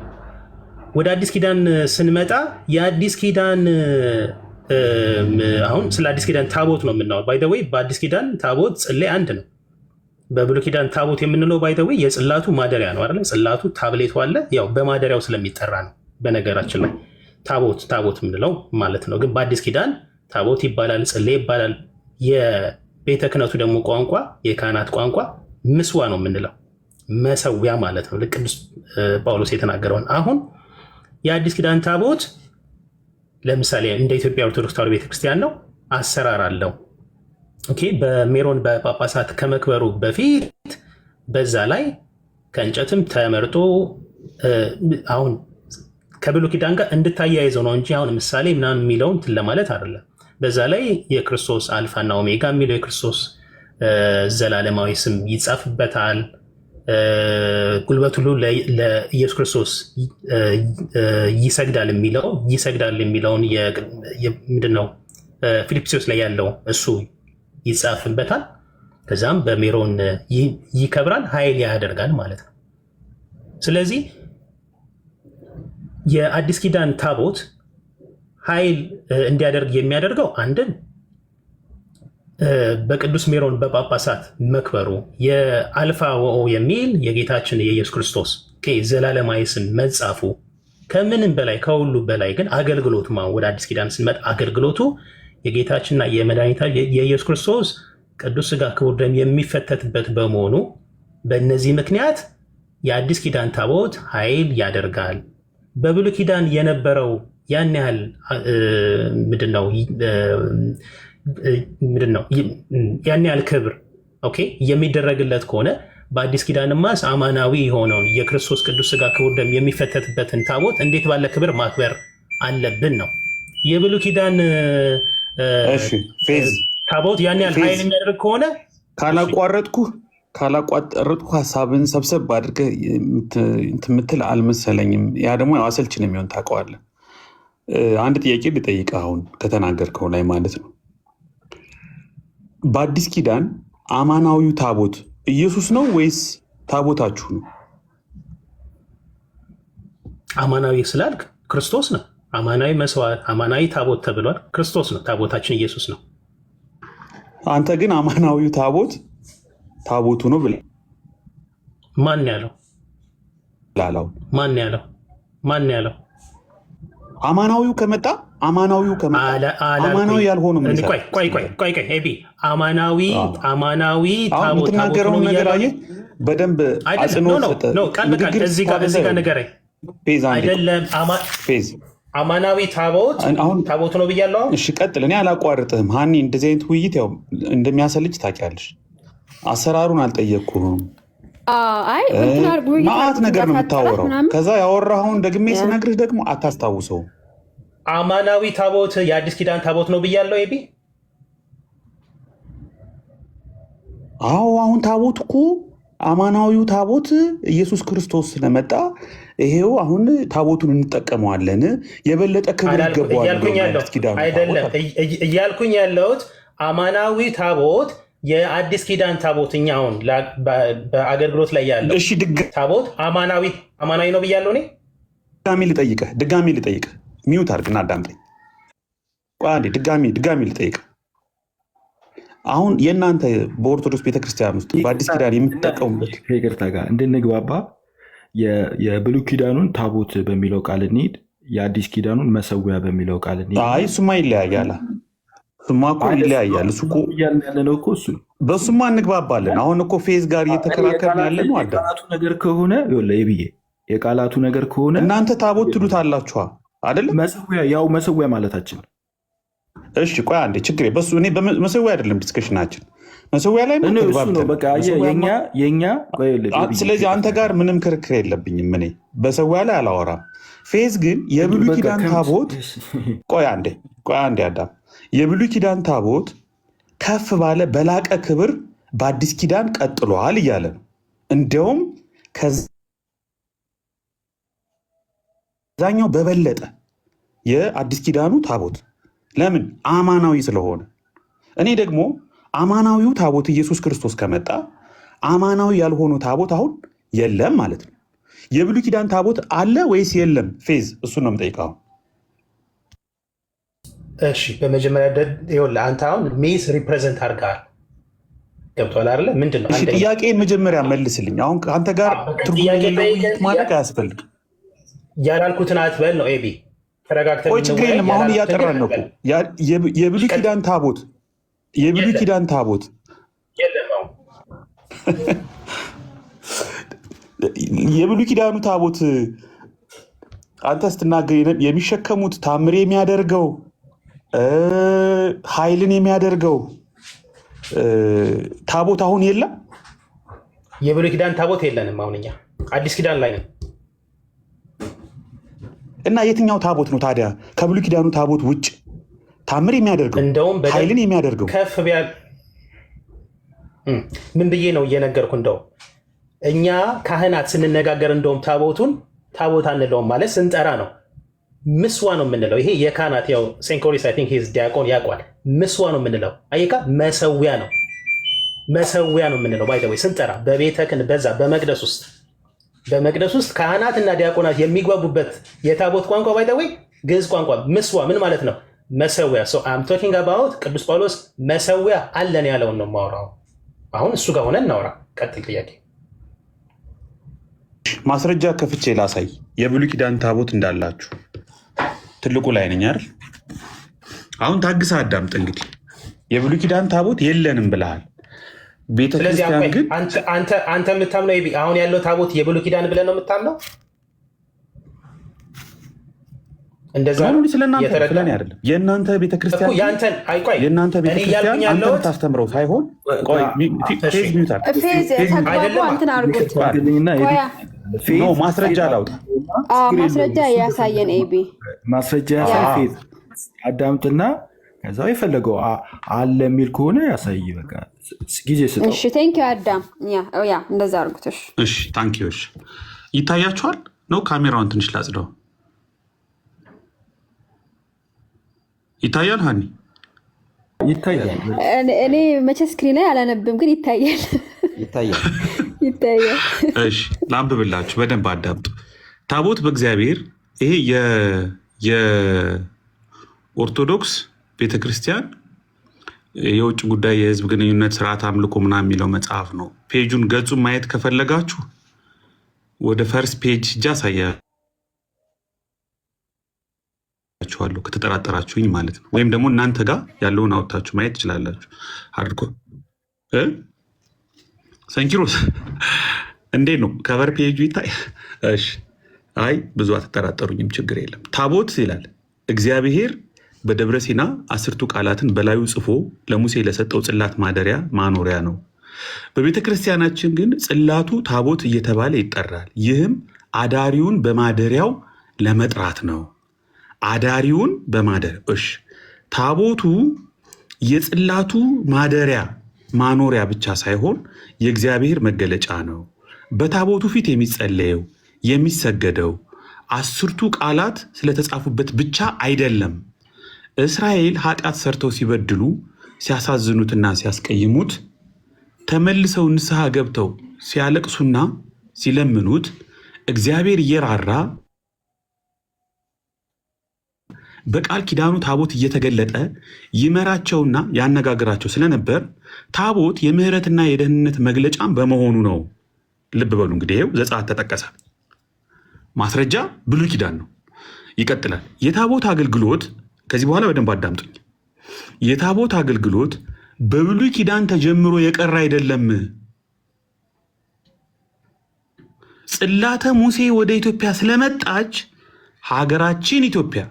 S1: ወደ አዲስ ኪዳን ስንመጣ የአዲስ ኪዳን አሁን ስለ አዲስ ኪዳን ታቦት ነው የምናወራው። ባይ ዘ ዌይ በአዲስ ኪዳን ታቦት ጽሌ አንድ ነው። በብሉይ ኪዳን ታቦት የምንለው ባይ ዘ ዌይ የጽላቱ ማደሪያ ነው አይደል? ጽላቱ ታብሌቱ አለ፣ ያው በማደሪያው ስለሚጠራ ነው። በነገራችን ላይ ታቦት የምንለው ማለት ነው። ግን በአዲስ ኪዳን ታቦት ይባላል፣ ጽሌ ይባላል። የቤተ ክህነቱ ደግሞ ቋንቋ የካህናት ቋንቋ ምስዋ ነው የምንለው፣ መሰዊያ ማለት ነው። ቅዱስ ጳውሎስ የተናገረውን አሁን የአዲስ ኪዳን ታቦት ለምሳሌ እንደ ኢትዮጵያ ኦርቶዶክስ ተዋሕዶ ቤተክርስቲያን ነው፣ አሰራር አለው። ኦኬ፣ በሜሮን በጳጳሳት ከመክበሩ በፊት በዛ ላይ ከእንጨትም ተመርጦ አሁን ከብሉይ ኪዳን ጋር እንድታያይዘው ነው እንጂ አሁን ምሳሌ ምናምን የሚለውን እንትን ለማለት አይደለም። በዛ ላይ የክርስቶስ አልፋና ኦሜጋ የሚለው የክርስቶስ ዘላለማዊ ስም ይጻፍበታል። ጉልበት ሁሉ ለኢየሱስ ክርስቶስ ይሰግዳል የሚለውን ምንድነው ፊልጵስዩስ ላይ ያለው እሱ ይጻፍበታል። ከዛም በሜሮን ይከብራል፣ ኃይል ያደርጋል ማለት ነው። ስለዚህ የአዲስ ኪዳን ታቦት ኃይል እንዲያደርግ የሚያደርገው አንድን በቅዱስ ሜሮን በጳጳሳት መክበሩ፣ የአልፋ ወኦ የሚል የጌታችን የኢየሱስ ክርስቶስ ዘላለማዊ ስም መጻፉ፣ ከምንም በላይ ከሁሉ በላይ ግን አገልግሎቱ ወደ አዲስ ኪዳን ስንመጣ አገልግሎቱ የጌታችንና የመድኃኒታችን የኢየሱስ ክርስቶስ ቅዱስ ሥጋ ክቡር ደም የሚፈተትበት በመሆኑ በእነዚህ ምክንያት የአዲስ ኪዳን ታቦት ኃይል ያደርጋል። በብሉይ ኪዳን የነበረው ያን ያህል ያን ያህል ክብር የሚደረግለት ከሆነ በአዲስ ኪዳንማስ አማናዊ የሆነውን የክርስቶስ ቅዱስ ሥጋ ክቡር ደም የሚፈተትበትን ታቦት እንዴት ባለ ክብር ማክበር አለብን ነው። የብሉይ ኪዳን ታቦት ያን ያህል ኃይል የሚያደርግ ከሆነ
S7: ካላቋረጥኩ ሀሳብን ሰብሰብ አድርገህ የምትል አልመሰለኝም። ያ ደግሞ አሰልች ነው የሚሆን ታውቀዋለህ። አንድ ጥያቄ ልጠይቅህ አሁን ከተናገርከው ላይ ማለት ነው። በአዲስ ኪዳን አማናዊው ታቦት ኢየሱስ ነው ወይስ ታቦታችሁ ነው?
S1: አማናዊ ስላልክ ክርስቶስ ነው። አማናዊ መስዋዕት፣ አማናዊ ታቦት ተብሏል። ክርስቶስ ነው ታቦታችን፣ ኢየሱስ ነው።
S7: አንተ ግን አማናዊው ታቦቱ ነው ብለህ
S1: ማን ያለው? ማን ያለው?
S7: አማናዊው ከመጣ አማናዊ ያልሆኑ
S1: ቆይ ኤቢ አማናዊ ታቦት
S7: የምትናገረውን ነገር አየህ በደንብ አጽንኦት
S1: እዚህ ጋር ንገረኝ። አይደለም አማናዊ ታቦት ነው ብያለሁ።
S7: እሺ ቀጥል። እኔ አላቋርጥህም ሀኒ። እንደዚህ አይነት ውይይት ያው እንደሚያሰልች ታውቂያለሽ። አሰራሩን አልጠየቅኩህም። ማአት ነገር ነው የምታወራው። ከዛ ያወራኸውን ደግሜ ስነግርህ ደግሞ አታስታውሰውም።
S1: አማናዊ ታቦት የአዲስ ኪዳን ታቦት ነው ብያለሁ። ኤቢ
S7: አዎ፣ አሁን ታቦት እኮ አማናዊው ታቦት ኢየሱስ ክርስቶስ ስለመጣ ይሄው አሁን ታቦቱን እንጠቀመዋለን። የበለጠ ክብር ይገባዋል
S1: አይደለም እያልኩኝ ያለሁት አማናዊ ታቦት የአዲስ ኪዳን ታቦት እኛ አሁን በአገልግሎት ላይ ያለው ታቦት አማናዊ ነው ብያለሁ። እኔ
S7: ድጋሚ ልጠይቅህ ሚዩት አድርግና አዳምጠኝ። ድጋሚ ልጠይቅህ። አሁን የእናንተ በኦርቶዶክስ ቤተክርስቲያን ውስጥ በአዲስ ኪዳን የምትጠቀሙበት
S5: ከይቅርታ ጋር እንድንግባባ የብሉይ ኪዳኑን ታቦት በሚለው ቃል እንሂድ፣ የአዲስ ኪዳኑን መሰዊያ በሚለው ቃል እንሂድ።
S7: አይ እሱማ ይለያያል። እሱማ እኮ ይለያያል። እሱ እኮ
S5: ያለነው እኮ እሱ
S7: በእሱማ እንግባባለን። አሁን እኮ ፌዝ ጋር እየተከራከርን ያለ ነው።
S5: የቃላቱ ነገር ከሆነ ብዬ የቃላቱ ነገር ከሆነ
S7: እናንተ ታቦት ትሉት አላችኋ አይደለም?
S5: ያው መሰዊያ ማለታችን።
S7: እሺ ቆይ አንዴ ችግር በሱ እኔ መሰዊያ አይደለም ዲስከሽናችን መሰዊያ ላይ ስለዚህ አንተ ጋር ምንም ክርክር የለብኝም። እኔ በሰዊያ ላይ አላወራም። ፌዝ ግን የብሉይ ኪዳን ታቦት ቆይ አንዴ አዳም የብሉይ ኪዳን ታቦት ከፍ ባለ በላቀ ክብር በአዲስ ኪዳን ቀጥሏል እያለ ነው። እንዲያውም ከዛኛው በበለጠ የአዲስ ኪዳኑ ታቦት ለምን? አማናዊ ስለሆነ። እኔ ደግሞ አማናዊው ታቦት ኢየሱስ ክርስቶስ ከመጣ አማናዊ ያልሆኑ ታቦት አሁን የለም ማለት ነው። የብሉይ ኪዳን ታቦት አለ ወይስ የለም? ፌዝ እሱን ነው የምጠይቀው።
S1: እሺ በመጀመሪያ ይኸውልህ አንተ አሁን ሚስ ሪፕሬዘንት አድርገሃል። ገብቶሃል አይደለ? ምንድን ነው
S7: ጥያቄን መጀመሪያ መልስልኝ። አሁን ከአንተ ጋር ትርጉም የሌለው ማለት አያስፈልግም።
S1: ያላልኩትን አትበል ነው ኤቢ። ተረጋግተን
S7: ቆይ ችግር የለም። አሁን እያጠራን ነው። የብሉይ ኪዳን ታቦት የብሉይ ኪዳኑ ታቦት አንተ ስትናገር የሚሸከሙት ታምር የሚያደርገው ኃይልን የሚያደርገው ታቦት አሁን የለም።
S1: የብሉይ ኪዳን ታቦት የለንም። አሁን እኛ አዲስ ኪዳን ላይ ነን።
S7: እና የትኛው ታቦት ነው ታዲያ ከብሉይ ኪዳኑ ታቦት ውጭ ታምር የሚያደርገው
S1: እንደውም
S7: ኃይልን የሚያደርገው?
S1: ከፍ ቢያል ምን ብዬ ነው እየነገርኩ። እንደውም እኛ ካህናት ስንነጋገር እንደውም ታቦቱን ታቦት አንለውም ማለት ስንጠራ ነው ምስዋ ነው የምንለው። ይሄ የካህናት ያው ሴንኮሪስ አይ ቲንክ ሂዝ ዲያቆን ያውቋል። ምስዋ ነው የምንለው። አየካ መሰዊያ ነው የምንለው። ባይ ዘ ወይ ስንጠራ በቤተ ክህነት በዛ በመቅደስ ውስጥ ካህናት እና ዲያቆናት የሚግባቡበት የታቦት ቋንቋ ባይ ዘ ወይ ግዕዝ ቋንቋ ምስዋ ምን ማለት ነው? መሰዊያ። ሶ አም ቶኪንግ አባውት ቅዱስ ጳውሎስ መሰዊያ አለን ያለውን ነው የማወራው። አሁን እሱ ጋር ሆነን እናውራ። ቀጥል ጥያቄ።
S7: ማስረጃ ከፍቼ ላሳይ። የብሉይ ኪዳን ታቦት እንዳላችሁ ትልቁ ላይ ነኝ አይደል? አሁን ታግሳ አዳምጥ። እንግዲህ የብሉይ ኪዳን ታቦት የለንም ብለሃል። ቤተክርስቲያን ግን
S1: አንተ የምታምነው አሁን ያለው ታቦት የብሉይ ኪዳን ብለህ ነው የምታምነው? እንደዛ ነው።
S7: ስለኔ አይደለም። የእናንተ ቤተክርስቲያን አንተ የምታስተምረው ሳይሆን ማስረጃ ላውጣ።
S2: ማስረጃ ያሳየን።
S5: ማስረጃ ያሳይ። አዳምጥና ከዛው የፈለገው አለ የሚል ከሆነ ያሳይ። በቃ ጊዜ ስጠው።
S2: እሺ ቴንክ ዩ አዳም። ያ እንደዛ አድርጉት።
S7: እሺ ታንክ ዩ። ይታያችኋል ነው? ካሜራውን ትንሽ ላጽደው። ይታያል? ሀኒ
S5: ይታያል።
S2: እኔ መቼ ስክሪን ላይ አላነብም፣ ግን ይታያል።
S7: እሺ ላንብብላችሁ፣ በደንብ አዳምጡ። ታቦት በእግዚአብሔር ይሄ የኦርቶዶክስ ቤተክርስቲያን የውጭ ጉዳይ የህዝብ ግንኙነት ስርዓት አምልኮ ምናምን የሚለው መጽሐፍ ነው። ፔጁን ገጹን ማየት ከፈለጋችሁ ወደ ፈርስት ፔጅ እጃ አሳያችኋለሁ፣ ከተጠራጠራችሁኝ ማለት ነው። ወይም ደግሞ እናንተ ጋር ያለውን አውጥታችሁ ማየት ትችላላችሁ። አድርጎ ሰንኪሮስ እንዴት ነው ከቨር ፔጁ ይታይ? እሺ አይ ብዙ አትጠራጠሩኝም፣ ችግር የለም። ታቦት ይላል እግዚአብሔር በደብረ ሲና 10ቱ ቃላትን በላዩ ጽፎ ለሙሴ ለሰጠው ጽላት ማደሪያ ማኖሪያ ነው። በቤተ ክርስቲያናችን ግን ጽላቱ ታቦት እየተባለ ይጠራል። ይህም አዳሪውን በማደሪያው ለመጥራት ነው። አዳሪውን በማደሪያው ታቦቱ የጽላቱ ማደሪያ ማኖሪያ ብቻ ሳይሆን የእግዚአብሔር መገለጫ ነው። በታቦቱ ፊት የሚጸለየው የሚሰገደው 10ቱ ቃላት ስለተጻፉበት ብቻ አይደለም። እስራኤል ኃጢአት ሰርተው ሲበድሉ ሲያሳዝኑትና ሲያስቀይሙት ተመልሰው ንስሐ ገብተው ሲያለቅሱና ሲለምኑት እግዚአብሔር እየራራ በቃል ኪዳኑ ታቦት እየተገለጠ ይመራቸውና ያነጋግራቸው ስለነበር ታቦት የምህረትና የደህንነት መግለጫም በመሆኑ ነው። ልብ በሉ እንግዲህ ይኸው ዘጸአት ተጠቀሰ። ማስረጃ ብሉይ ኪዳን ነው። ይቀጥላል። የታቦት አገልግሎት ከዚህ በኋላ በደንብ አዳምጡኝ። የታቦት አገልግሎት በብሉይ ኪዳን ተጀምሮ የቀረ አይደለም። ጽላተ ሙሴ ወደ ኢትዮጵያ ስለመጣች ሀገራችን ኢትዮጵያ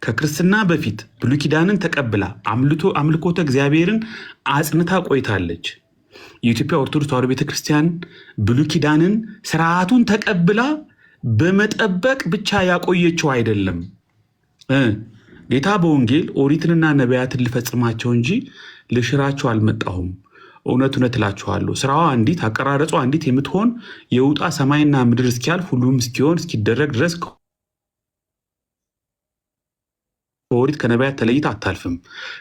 S7: ከክርስትና በፊት ብሉይ ኪዳንን ተቀብላ አምልኮተ እግዚአብሔርን አጽንታ ቆይታለች። የኢትዮጵያ ኦርቶዶክስ ተዋሕዶ ቤተክርስቲያን ብሉይ ኪዳንን ስርዓቱን ተቀብላ በመጠበቅ ብቻ ያቆየችው አይደለም። ጌታ በወንጌል ኦሪትንና ነቢያትን ልፈጽማቸው እንጂ ልሽራቸው አልመጣሁም፣ እውነት እውነት እላችኋለሁ ስራዋ አንዲት አቀራረጿ አንዲት የምትሆን የውጣ ሰማይና ምድር እስኪያልፍ ሁሉም እስኪሆን እስኪደረግ ድረስ ከኦሪት ከነቢያት ተለይታ አታልፍም።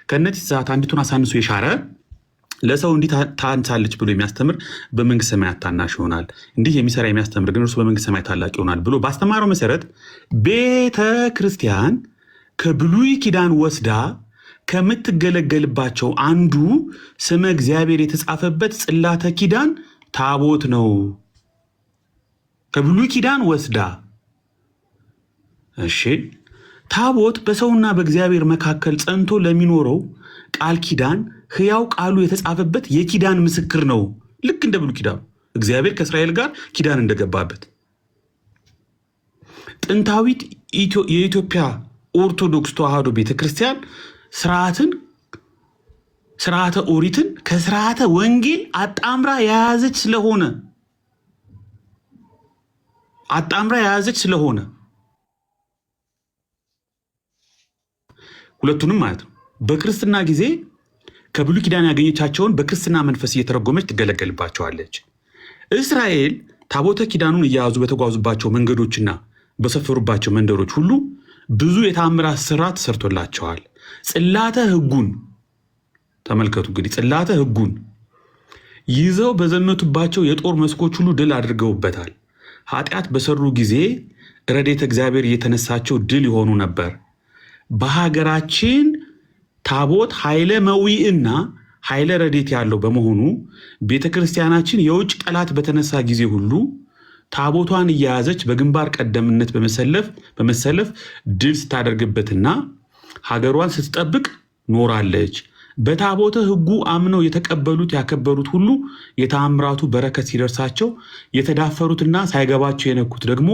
S7: ከእነዚህ ትእዛዛት አንዲቱን አሳንሶ የሻረ ለሰው እንዲህ ታንሳለች ብሎ የሚያስተምር በመንግስት ሰማያት ታናሽ ይሆናል፣ እንዲህ የሚሰራ የሚያስተምር ግን እርሱ በመንግስት ሰማያት ታላቅ ይሆናል ብሎ ባስተማረው መሰረት ቤተ ክርስቲያን ከብሉይ ኪዳን ወስዳ ከምትገለገልባቸው አንዱ ስመ እግዚአብሔር የተጻፈበት ጽላተ ኪዳን ታቦት ነው። ከብሉይ ኪዳን ወስዳ። እሺ፣ ታቦት በሰውና በእግዚአብሔር መካከል ጸንቶ ለሚኖረው ቃል ኪዳን ሕያው ቃሉ የተጻፈበት የኪዳን ምስክር ነው። ልክ እንደ ብሉይ ኪዳኑ እግዚአብሔር ከእስራኤል ጋር ኪዳን እንደገባበት ጥንታዊት የኢትዮጵያ ኦርቶዶክስ ተዋሕዶ ቤተክርስቲያን ስርዓተ ኦሪትን ከስርዓተ ወንጌል አጣምራ የያዘች ስለሆነ ሁለቱንም ማለት ነው። በክርስትና ጊዜ ከብሉይ ኪዳን ያገኘቻቸውን በክርስትና መንፈስ እየተረጎመች ትገለገልባቸዋለች። እስራኤል ታቦተ ኪዳኑን እየያዙ በተጓዙባቸው መንገዶችና በሰፈሩባቸው መንደሮች ሁሉ ብዙ የተአምራት ስራ ተሰርቶላቸዋል። ጽላተ ሕጉን ተመልከቱ። እንግዲህ ጽላተ ሕጉን ይዘው በዘመቱባቸው የጦር መስኮች ሁሉ ድል አድርገውበታል። ኃጢአት በሰሩ ጊዜ ረድኤተ እግዚአብሔር እየተነሳቸው ድል ይሆኑ ነበር። በሀገራችን ታቦት ኃይለ መዊዕና ኃይለ ረድኤት ያለው በመሆኑ ቤተ ክርስቲያናችን የውጭ ጠላት በተነሳ ጊዜ ሁሉ ታቦቷን እየያዘች በግንባር ቀደምነት በመሰለፍ ድል ስታደርግበትና ሀገሯን ስትጠብቅ ኖራለች። በታቦተ ሕጉ አምነው የተቀበሉት ያከበሩት ሁሉ የተአምራቱ በረከት ሲደርሳቸው፣ የተዳፈሩትና ሳይገባቸው የነኩት ደግሞ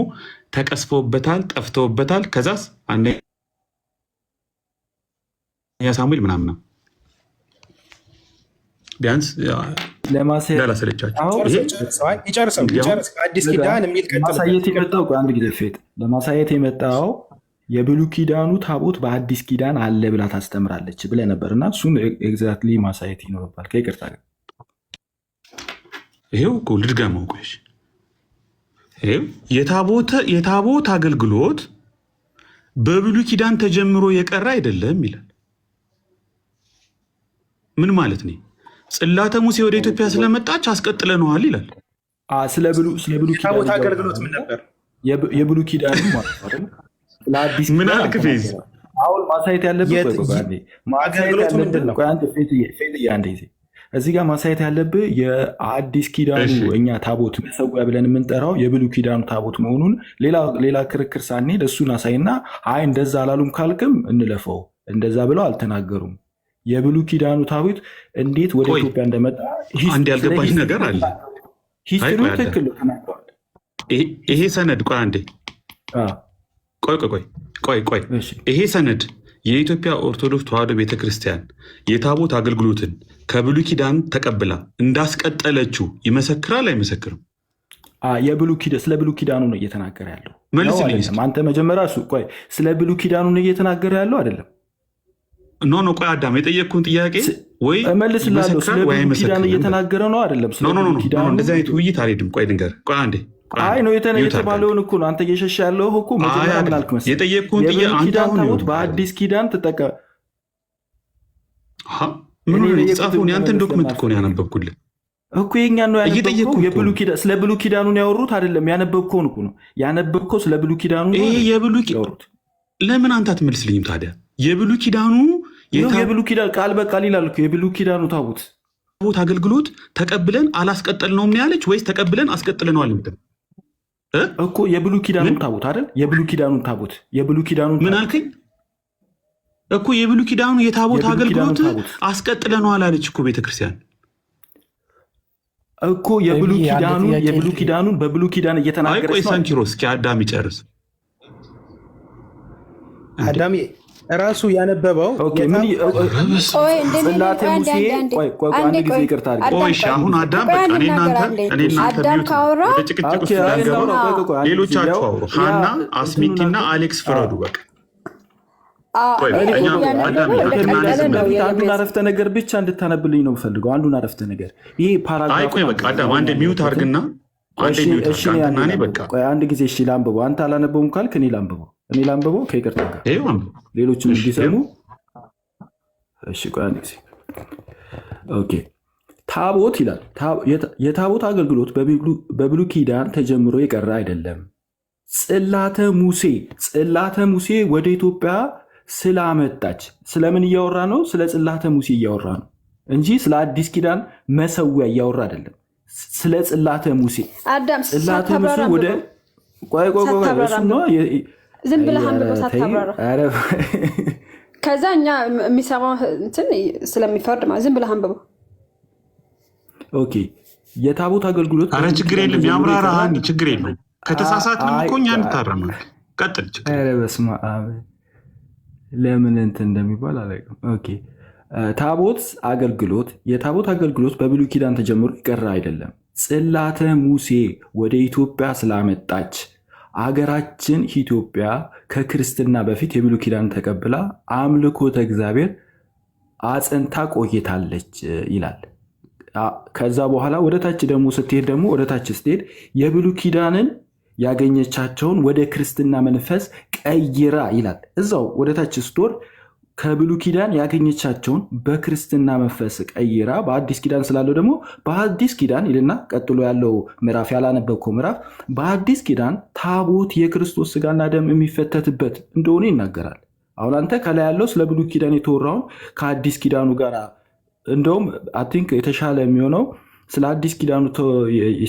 S7: ተቀስፈውበታል፣ ጠፍተውበታል። ከዛስ አንደኛ ሳሙኤል ምናምን ቢያንስ
S5: ለማሳየት የመጣው የብሉይ ኪዳኑ ታቦት በአዲስ ኪዳን አለ ብላ ታስተምራለች ብለህ ነበር እና እሱን ኤግዛክትሊ ማሳየት ይኖርባል። ከይቅርታ ጋር
S7: ይሄው ልድገመው። ቆይሽ የታቦት አገልግሎት በብሉይ ኪዳን ተጀምሮ የቀረ አይደለም ይላል። ምን ማለት ነው? ጽላተ ሙሴ ወደ ኢትዮጵያ ስለመጣች አስቀጥለነዋል ይላል።
S5: ስለ ብሉይ ኪዳን አገልግሎት ምን ነበር? የብሉይ ኪዳን ማለት ነው። ለአዲስ
S7: ምን አልክ? ፌዝ
S5: አሁን ማሳየት ያለብህ እዚህ ጋር ማሳየት ያለብህ የአዲስ ኪዳኑ እኛ ታቦት መሰዊያ ብለን የምንጠራው የብሉይ ኪዳኑ ታቦት መሆኑን ሌላ ክርክር ሳንሄድ እሱን አሳይና፣ አይ እንደዛ አላሉም ካልክም እንለፈው። እንደዛ ብለው አልተናገሩም። የብሉይ ኪዳኑ ታቦት እንዴት ወደ ኢትዮጵያ እንደመጣ
S7: አንድ ያልገባኝ ነገር አለ።
S5: ሂስትሪው ትክክል ተናግረዋል።
S7: ይሄ ሰነድ ቆይ አንዴ ቆይ ይሄ ሰነድ የኢትዮጵያ ኦርቶዶክስ ተዋሕዶ ቤተክርስቲያን የታቦት አገልግሎትን ከብሉይ ኪዳን ተቀብላ እንዳስቀጠለችው ይመሰክራል አይመሰክርም?
S5: ስለ ብሉይ ኪዳኑ ነው እየተናገረ ያለው።
S7: መልስልኝ
S5: አንተ መጀመሪያ ስለ ብሉይ ኪዳኑ ነው እየተናገረ ያለው አይደለም?
S7: ኖ ቆይ አዳም የጠየቅኩህን ጥያቄ ወይ
S5: እመልስልሃለሁ። ስለ ብሉይ ኪዳን እየተናገረ ነው አይደለም?
S7: እንደዚህ አይነት ውይይት አልሄድም። ቆይ ልንገርህ። ቆይ አንዴ
S5: አይ ነው የተባለውን እኮ ነው አንተ እየሸሻ ያለው እኮ። መጀመሪያ ምን አልክ መሰለህ?
S7: የጠየቅኩህን ጥያቄ አንተ አሁን
S5: ታቦት በአዲስ ኪዳን ተጠቀም።
S7: ምን የተጻፈውን ያንተን ዶክመንት እኮ ነው ያነበብኩልህ
S5: እኮ። የእኛን ነው ያነበብኩህ። ስለ ብሉይ ኪዳኑን ያወሩት አይደለም? ያነበብከውን እኮ ነው ያነበብከው። ስለ ብሉይ ኪዳኑ ነው ያወሩት።
S7: ለምን አንተ አትመልስልኝም ታዲያ? የብሉይ ኪዳኑ
S5: ኪዳን ቃል በቃል ይላል እኮ የብሉይ ኪዳኑ ታቦት
S7: አገልግሎት ተቀብለን አላስቀጠልነውም ነው ያለች ወይስ ተቀብለን አስቀጥለነዋል
S5: እኮ? የብሉይ ኪዳኑን ታቦት አይደል? የብሉይ ኪዳኑን
S7: ምን አልከኝ እኮ? የብሉይ ኪዳኑ የታቦት አገልግሎት አስቀጥለነዋል አለች እኮ ቤተክርስቲያን
S5: እኮ። የብሉይ ኪዳኑን በብሉይ ኪዳን እየተናገረች ነው።
S7: ቆይ ሳንኪሮስ እስኪ አዳም ይጨርስ።
S1: አዳም ራሱ ያነበበው
S7: አሁን አዳም
S2: አዳም ካወራ
S7: ሌሎቻችሁ አውሩ። ሀና አስሚቲና አሌክስ ፍረዱ። በቃ
S5: አንዱን አረፍተ ነገር ብቻ እንድታነብልኝ ነው የምፈልገው። አንዱን አረፍተ ነገር ይሄ ፓራግራፍ።
S7: በቃ አዳም አንዴ ሚዩት አድርግና
S5: አንድ ጊዜ እሺ ላንብበው። አንተ አላነበውም ካልክ እኔ ላንብበው ከይቅርታ ጋር ሌሎችም እንዲሰሙ። እሺ ቆይ አንድ ጊዜ ኦኬ። ታቦት ይላል። የታቦት አገልግሎት በብሉይ ኪዳን ተጀምሮ የቀረ አይደለም። ጽላተ ሙሴ ወደ ኢትዮጵያ ስላመጣች ስለምን እያወራ ነው? ስለ ጽላተ ሙሴ እያወራ ነው እንጂ ስለ አዲስ ኪዳን መሰዊያ እያወራ አይደለም። ስለ ጽላተ ሙሴ ጽላተ ሙሴ ወደ
S2: ዝም ብለህ አንብበው ሳታብራራ ከዛ እኛ የሚሰማው እንትን ስለሚፈርድ ማለት ዝም ብለህ አንብበው።
S5: ኦኬ የታቦት አገልግሎት
S7: አረ ችግር የለም ያምራራ አንድ ችግር የለም። ከተሳሳትንም እኮ እኛ እንታረማለን። ቀጥል። ችግር
S5: በስመ አብ ለምን እንትን እንደሚባል አላውቅም። ኦኬ የታቦት አገልግሎት በብሉይ ኪዳን ተጀምሮ የቀረ አይደለም። ጽላተ ሙሴ ወደ ኢትዮጵያ ስላመጣች አገራችን ኢትዮጵያ ከክርስትና በፊት የብሉይ ኪዳን ተቀብላ አምልኮተ እግዚአብሔር አጽንታ ቆይታለች ይላል። ከዛ በኋላ ወደታች ደግሞ ስትሄድ የብሉይ ኪዳንን ያገኘቻቸውን ወደ ክርስትና መንፈስ ቀይራ ይላል። እዛው ወደታች ስትወርድ ከብሉይ ኪዳን ያገኘቻቸውን በክርስትና መንፈስ ቀይራ በአዲስ ኪዳን ስላለው ደግሞ በአዲስ ኪዳን ይልና ቀጥሎ ያለው ምዕራፍ ያላነበብከው ምዕራፍ በአዲስ ኪዳን ታቦት የክርስቶስ ስጋና ደም የሚፈተትበት እንደሆነ ይናገራል። አሁን አንተ ከላይ ያለው ስለ ብሉይ ኪዳን የተወራውን ከአዲስ ኪዳኑ ጋር እንደውም አይ ቲንክ የተሻለ የሚሆነው ስለ አዲስ ኪዳኑ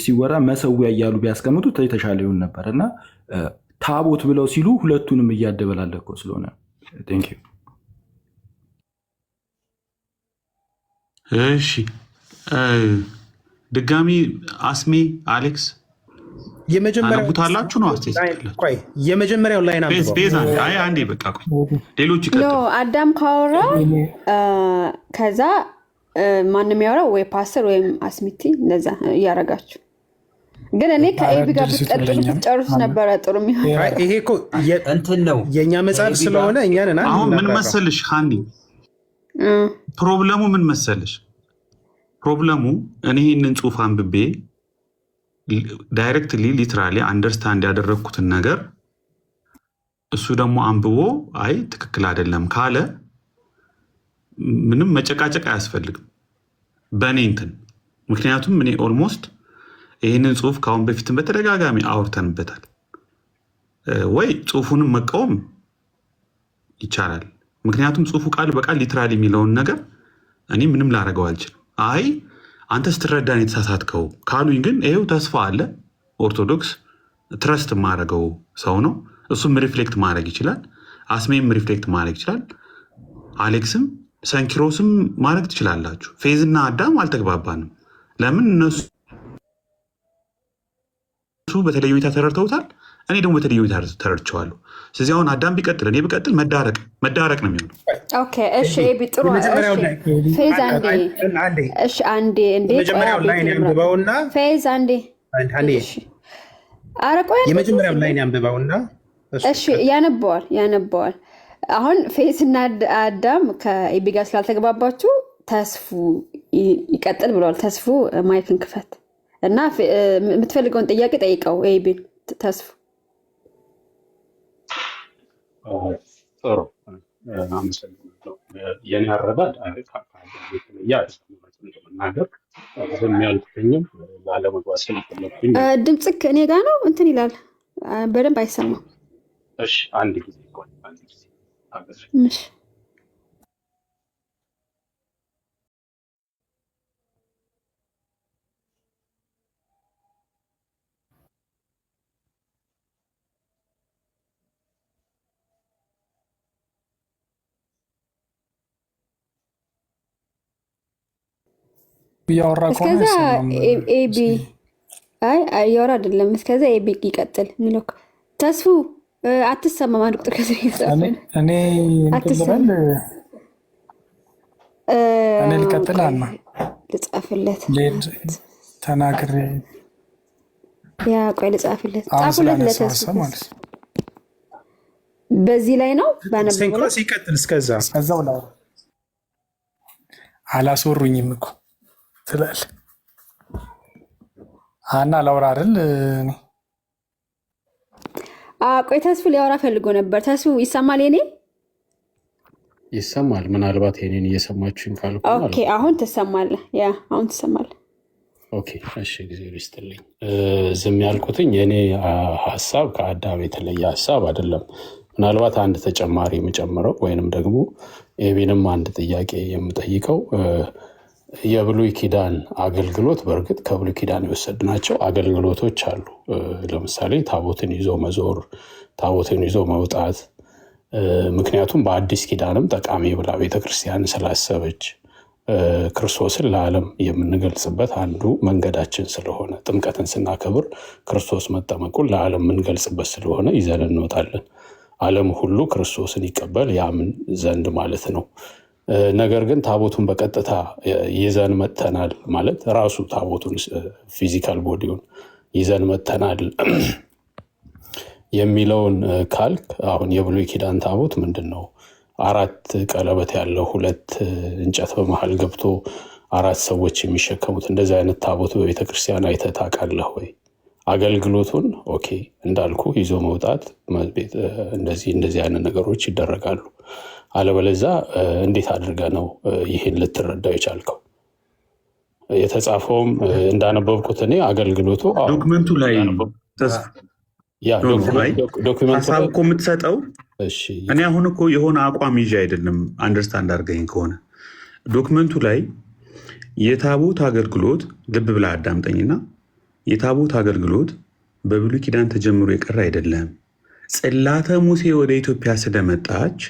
S5: ሲወራ መሰዊያ እያሉ ቢያስቀምጡት የተሻለ ይሆን ነበር እና ታቦት ብለው ሲሉ ሁለቱንም እያደበላለከው ስለሆነ ቴንክ ዩ።
S7: እሺ ድጋሚ አስሜ አሌክስ አነቡታላችሁ ነው
S1: የመጀመሪያው ላይ
S7: አንዴ በቃ ሌሎች
S2: አዳም ካወራ ከዛ ማንም ያወራ ወይ ፓስተር ወይም አስሚቲ እንደዛ እያረጋችሁ ግን እኔ ከኤቢ ጋር ብትጨርሱት ነበረ ጥሩ የሚሆን።
S1: ይሄ እኮ እንትን ነው የእኛ መጽሐፍ ስለሆነ እኛን
S7: አሁን ምን መሰልሽ ሃኒ ፕሮብለሙ ምን መሰልሽ? ፕሮብለሙ እኔ ይህንን ጽሁፍ አንብቤ ዳይሬክትሊ ሊትራሊ አንደርስታንድ ያደረግኩትን ነገር እሱ ደግሞ አንብቦ አይ ትክክል አይደለም ካለ ምንም መጨቃጨቅ አያስፈልግም በእኔ እንትን። ምክንያቱም እኔ ኦልሞስት ይህንን ጽሁፍ ከአሁን በፊትም በተደጋጋሚ አውርተንበታል። ወይ ጽሁፉንም መቃወም ይቻላል። ምክንያቱም ጽሁፉ ቃል በቃል ሊትራሊ የሚለውን ነገር እኔ ምንም ላረገው አልችልም። አይ አንተ ስትረዳን የተሳሳትከው ካሉኝ ግን ይሄው ተስፋ አለ። ኦርቶዶክስ ትረስት የማደርገው ሰው ነው። እሱም ሪፍሌክት ማድረግ ይችላል። አስሜም ሪፍሌክት ማድረግ ይችላል። አሌክስም ሰንኪሮስም ማድረግ ትችላላችሁ። ፌዝና አዳም አልተግባባንም። ለምን እነሱ በተለየ ሁኔታ ተረድተውታል፣ እኔ ደግሞ በተለየ ሁኔታ ተረድቸዋለሁ። ስለዚህ አሁን አዳም ቢቀጥል እኔ ብቀጥል መዳረቅ ነው የሚሆነው።
S2: እሺ ጥሩ። ፌዝ አንዴ
S1: የመጀመሪያው ላይ አንብበውና
S2: ፌዝ አንዴ
S1: የመጀመሪያው ላይ አንብበውና
S2: እሺ ያነበዋል። አሁን ፌዝ እና አዳም ከኤቢ ጋር ስላልተግባባችሁ ተስፉ ይቀጥል ብለዋል። ተስፉ ማይክን ክፈት እና የምትፈልገውን ጥያቄ ጠይቀው ኤቢን። ተስፉ
S8: ጥሩ አመሰግናለሁ። የኔ አረዳድ መናገር ዝም ያልኩኝም ላለመግባት ስለፈለኩኝ
S2: ድምፅክ እኔ ጋ ነው እንትን ይላል በደንብ አይሰማም።
S8: እሺ አንድ ጊዜ
S2: እሺ እስከዛ ኤቢ እያወራ አይደለም። እስከዛ ኤቢ ይቀጥል የሚለው ተስፉ አትሰማም። አንድ ቁጥር
S3: እኔ ልቀጥል አና
S2: ልጻፍለት
S3: ተናግሬ
S2: ቆይ ልጻፍለት ጻፉለት ለተስፉ በዚህ ላይ ነው ባነበው
S1: ሲቀጥል እስከዛው ነው
S3: አላስወሩኝም እኮ ትላለህ አና ላውራ አይደል?
S2: ቆይ ተስፉ ሊያወራ ፈልጎ ነበር። ተስፉ ይሰማል? የኔ
S8: ይሰማል። ምናልባት የኔን እየሰማችሁኝ ካልኩ
S2: ኦኬ፣ አሁን ትሰማለህ። ያ አሁን ትሰማለህ።
S8: ኦኬ፣ እሺ፣ ጊዜ ይስጥልኝ። ዝም ያልኩትኝ የኔ ሀሳብ ከአዳም የተለየ ሀሳብ አይደለም። ምናልባት አንድ ተጨማሪ የምጨምረው ወይንም ደግሞ ኤቢንም አንድ ጥያቄ የምጠይቀው የብሉይ ኪዳን አገልግሎት በእርግጥ ከብሉይ ኪዳን የወሰድናቸው አገልግሎቶች አሉ። ለምሳሌ ታቦትን ይዞ መዞር፣ ታቦትን ይዞ መውጣት። ምክንያቱም በአዲስ ኪዳንም ጠቃሚ ብላ ቤተክርስቲያን ስላሰበች ክርስቶስን ለዓለም የምንገልጽበት አንዱ መንገዳችን ስለሆነ ጥምቀትን ስናከብር ክርስቶስ መጠመቁን ለዓለም የምንገልጽበት ስለሆነ ይዘን እንወጣለን። ዓለም ሁሉ ክርስቶስን ይቀበል ያምን ዘንድ ማለት ነው። ነገር ግን ታቦቱን በቀጥታ ይዘን መጥተናል ማለት ራሱ ታቦቱን ፊዚካል ቦዲውን ይዘን መጥተናል የሚለውን ካልክ አሁን የብሉይ ኪዳን ታቦት ምንድን ነው? 4 ቀለበት ያለው 2 እንጨት በመሃል ገብቶ 4 ሰዎች የሚሸከሙት እንደዚህ አይነት ታቦት በቤተክርስቲያን አይተህ ታውቃለህ ወይ? አገልግሎቱን ኦኬ እንዳልኩ ይዞ መውጣት እንደዚህ አይነት ነገሮች ይደረጋሉ። አለበለዛ እንዴት አድርገህ ነው ይህን ልትረዳው የቻልከው? የተጻፈውም እንዳነበብኩት እኔ አገልግሎቱ
S7: ዶክመንቱ ላይ ሀሳብ እኮ የምትሰጠው እኔ አሁን እኮ የሆነ አቋም ይዤ አይደለም። አንደርስታንድ አድርገኝ ከሆነ ዶክመንቱ ላይ የታቦት አገልግሎት ልብ ብላ አዳምጠኝና የታቦት አገልግሎት በብሉይ ኪዳን ተጀምሮ የቀረ አይደለም። ጽላተ ሙሴ ወደ ኢትዮጵያ ስለመጣች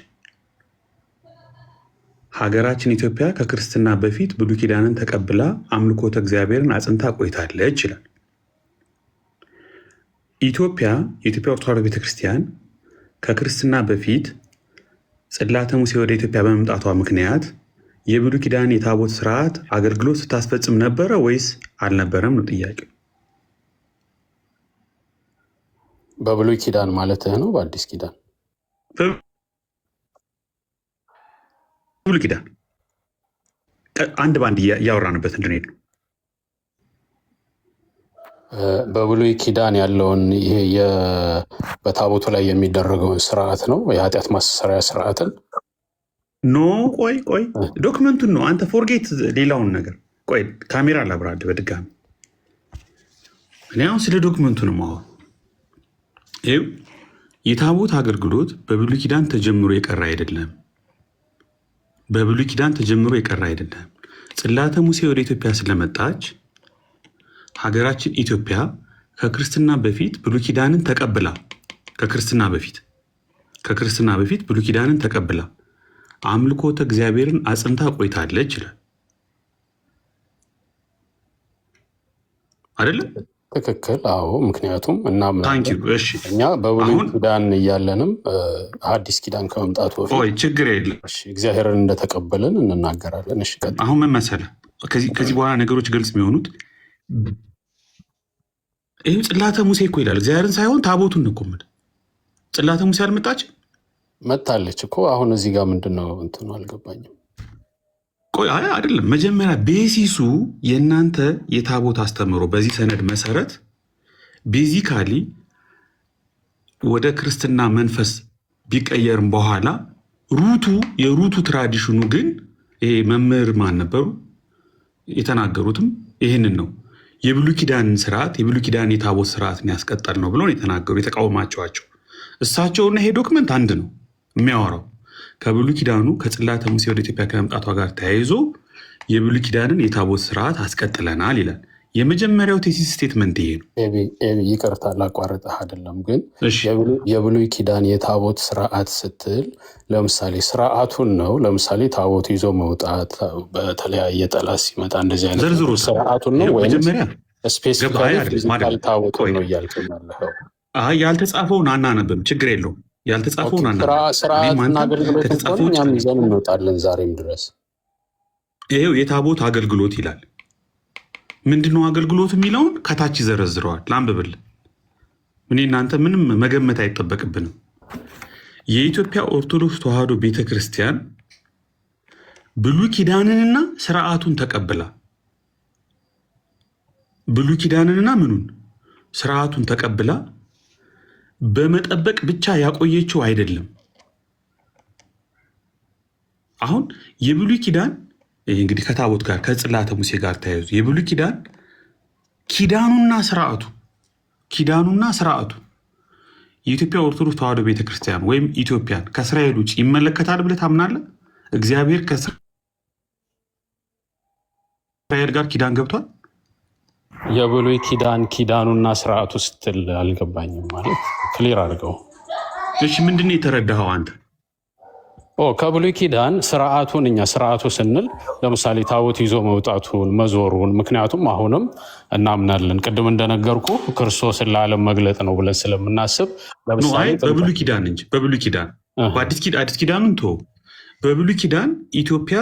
S7: ሀገራችን ኢትዮጵያ ከክርስትና በፊት ብሉይ ኪዳንን ተቀብላ አምልኮተ እግዚአብሔርን አጽንታ ቆይታለች ይላል። የኢትዮጵያ ኦርቶዶክስ ተዋሕዶ ቤተክርስቲያን ከክርስትና በፊት ጽላተ ሙሴ ወደ ኢትዮጵያ በመምጣቷ ምክንያት የብሉይ ኪዳን የታቦት ስርዓት አገልግሎት ስታስፈጽም ነበረ ወይስ አልነበረም ነው ጥያቄው።
S8: በብሉይ ኪዳን ማለትህ ነው? በአዲስ ኪዳን?
S7: ብሉይ ኪዳን አንድ ባንድ እያወራንበት እንድንሄድ ነው።
S8: በብሉይ ኪዳን ያለውን ይሄ በታቦቱ ላይ የሚደረገውን ስርዓት ነው፣ የኃጢአት ማስተሰሪያ ስርዓትን።
S7: ኖ ቆይ ዶክመንቱን ነው አንተ ፎርጌት ሌላውን ነገር። ቆይ ካሜራ ላብራድ በድጋሚ እኔ አሁን ስለ ዶክመንቱ ነው ማወቅ። ይኸው የታቦት አገልግሎት በብሉይ ኪዳን ተጀምሮ የቀረ አይደለም። በብሉይ ኪዳን ተጀምሮ የቀረ አይደለም። ጽላተ ሙሴ ወደ ኢትዮጵያ ስለመጣች ሀገራችን ኢትዮጵያ ከክርስትና በፊት ብሉይ ኪዳንን ተቀብላ ከክርስትና በፊት ብሉይ ኪዳንን ተቀብላ አምልኮተ እግዚአብሔርን አጽንታ ቆይታለች ይላል አይደለም?
S8: ትክክል። አዎ፣ ምክንያቱም እናምናለን እኛ በብሉይ ኪዳን እያለንም አዲስ ኪዳን ከመምጣቱ በፊት
S7: ችግር የለም
S8: እግዚአብሔርን እንደተቀበልን እንናገራለን። እሺ፣
S7: አሁን ምን መሰለህ፣ ከዚህ በኋላ ነገሮች ግልጽ የሚሆኑት ይህም ጽላተ ሙሴ እኮ ይላል እግዚአብሔርን ሳይሆን ታቦቱን እኮ ምን ጽላተ ሙሴ አልመጣችም?
S8: መጣለች እኮ። አሁን እዚህ ጋር ምንድነው እንትኑ አልገባኝም።
S7: ቆይ አይደለም፣ መጀመሪያ ቤሲሱ የእናንተ የታቦት አስተምሮ በዚህ ሰነድ መሰረት ቤዚካሊ ወደ ክርስትና መንፈስ ቢቀየርም በኋላ የሩቱ ትራዲሽኑ ግን ይሄ መምህር ማን ነበሩ የተናገሩትም ይህንን ነው። የብሉይ ኪዳንን ስርዓት የብሉይ ኪዳን የታቦት ስርዓትን ያስቀጠል ነው ብለው የተናገሩ የተቃወማቸዋቸው እሳቸውና ይሄ ዶክመንት አንድ ነው የሚያወራው ከብሉይ ኪዳኑ ከጽላተ ሙሴ ወደ ኢትዮጵያ ከመምጣቷ ጋር ተያይዞ የብሉይ ኪዳንን የታቦት ስርዓት አስቀጥለናል ይላል። የመጀመሪያው ቴሲስ ስቴትመንት ይሄ ነው።
S8: ይቅርታ ላቋርጥህ አይደለም፣ ግን የብሉይ ኪዳን የታቦት ስርዓት ስትል ለምሳሌ ስርዓቱን ነው። ለምሳሌ ታቦቱ ይዞ መውጣት፣ በተለያየ ጠላት ሲመጣ እንደዚህ አይነት
S7: ዝርዝሩ
S8: ስርዓቱን ነው ወይም ስፔሲፊካሊ ታቦቱን ነው እያልከኝ ያለኸው?
S7: ያልተጻፈውን አናነብም፣ ችግር የለውም። ያልተጻፈውን
S8: ስርዓትና አገልግሎት እኛም ይዘን እንወጣለን ዛሬም ድረስ።
S7: ይሄው የታቦት አገልግሎት ይላል። ምንድነው አገልግሎት የሚለውን ከታች ይዘረዝረዋል። ላንብብል። እኔ እናንተ ምንም መገመት አይጠበቅብንም። የኢትዮጵያ ኦርቶዶክስ ተዋሕዶ ቤተክርስቲያን ብሉይ ኪዳንንና ስርዓቱን ተቀብላ ብሉይ ኪዳንንና ስርዓቱን ተቀብላ በመጠበቅ ብቻ ያቆየችው አይደለም። አሁን የብሉይ ኪዳን እንግዲህ ከታቦት ጋር ከጽላተ ሙሴ ጋር ተያይዙ የብሉይ ኪዳን ኪዳኑና ስርዓቱ የኢትዮጵያ ኦርቶዶክስ ተዋሕዶ ቤተክርስቲያን ወይም ኢትዮጵያን ከእስራኤል ውጭ ይመለከታል ብለህ ታምናለህ? እግዚአብሔር ከእስራኤል ጋር ኪዳን ገብቷል?
S8: የብሉይ ኪዳን ኪዳኑና ስርዓቱ ስትል አልገባኝም። ማለት ክሊር አድርገው።
S7: እሺ ምንድን ነው የተረዳኸው አንተ?
S8: ከብሉይ ኪዳን ስርዓቱን እኛ ስርዓቱ ስንል ለምሳሌ ታቦት ይዞ መውጣቱን መዞሩን፣ ምክንያቱም አሁንም እናምናለን ቅድም እንደነገርኩ ክርስቶስን ለዓለም መግለጥ ነው ብለን ስለምናስብ ለምሳሌ
S7: በብሉይ ኪዳን እንጂ በብሉይ ኪዳን በአዲስ ኪዳኑን ተወው። በብሉይ ኪዳን ኢትዮጵያ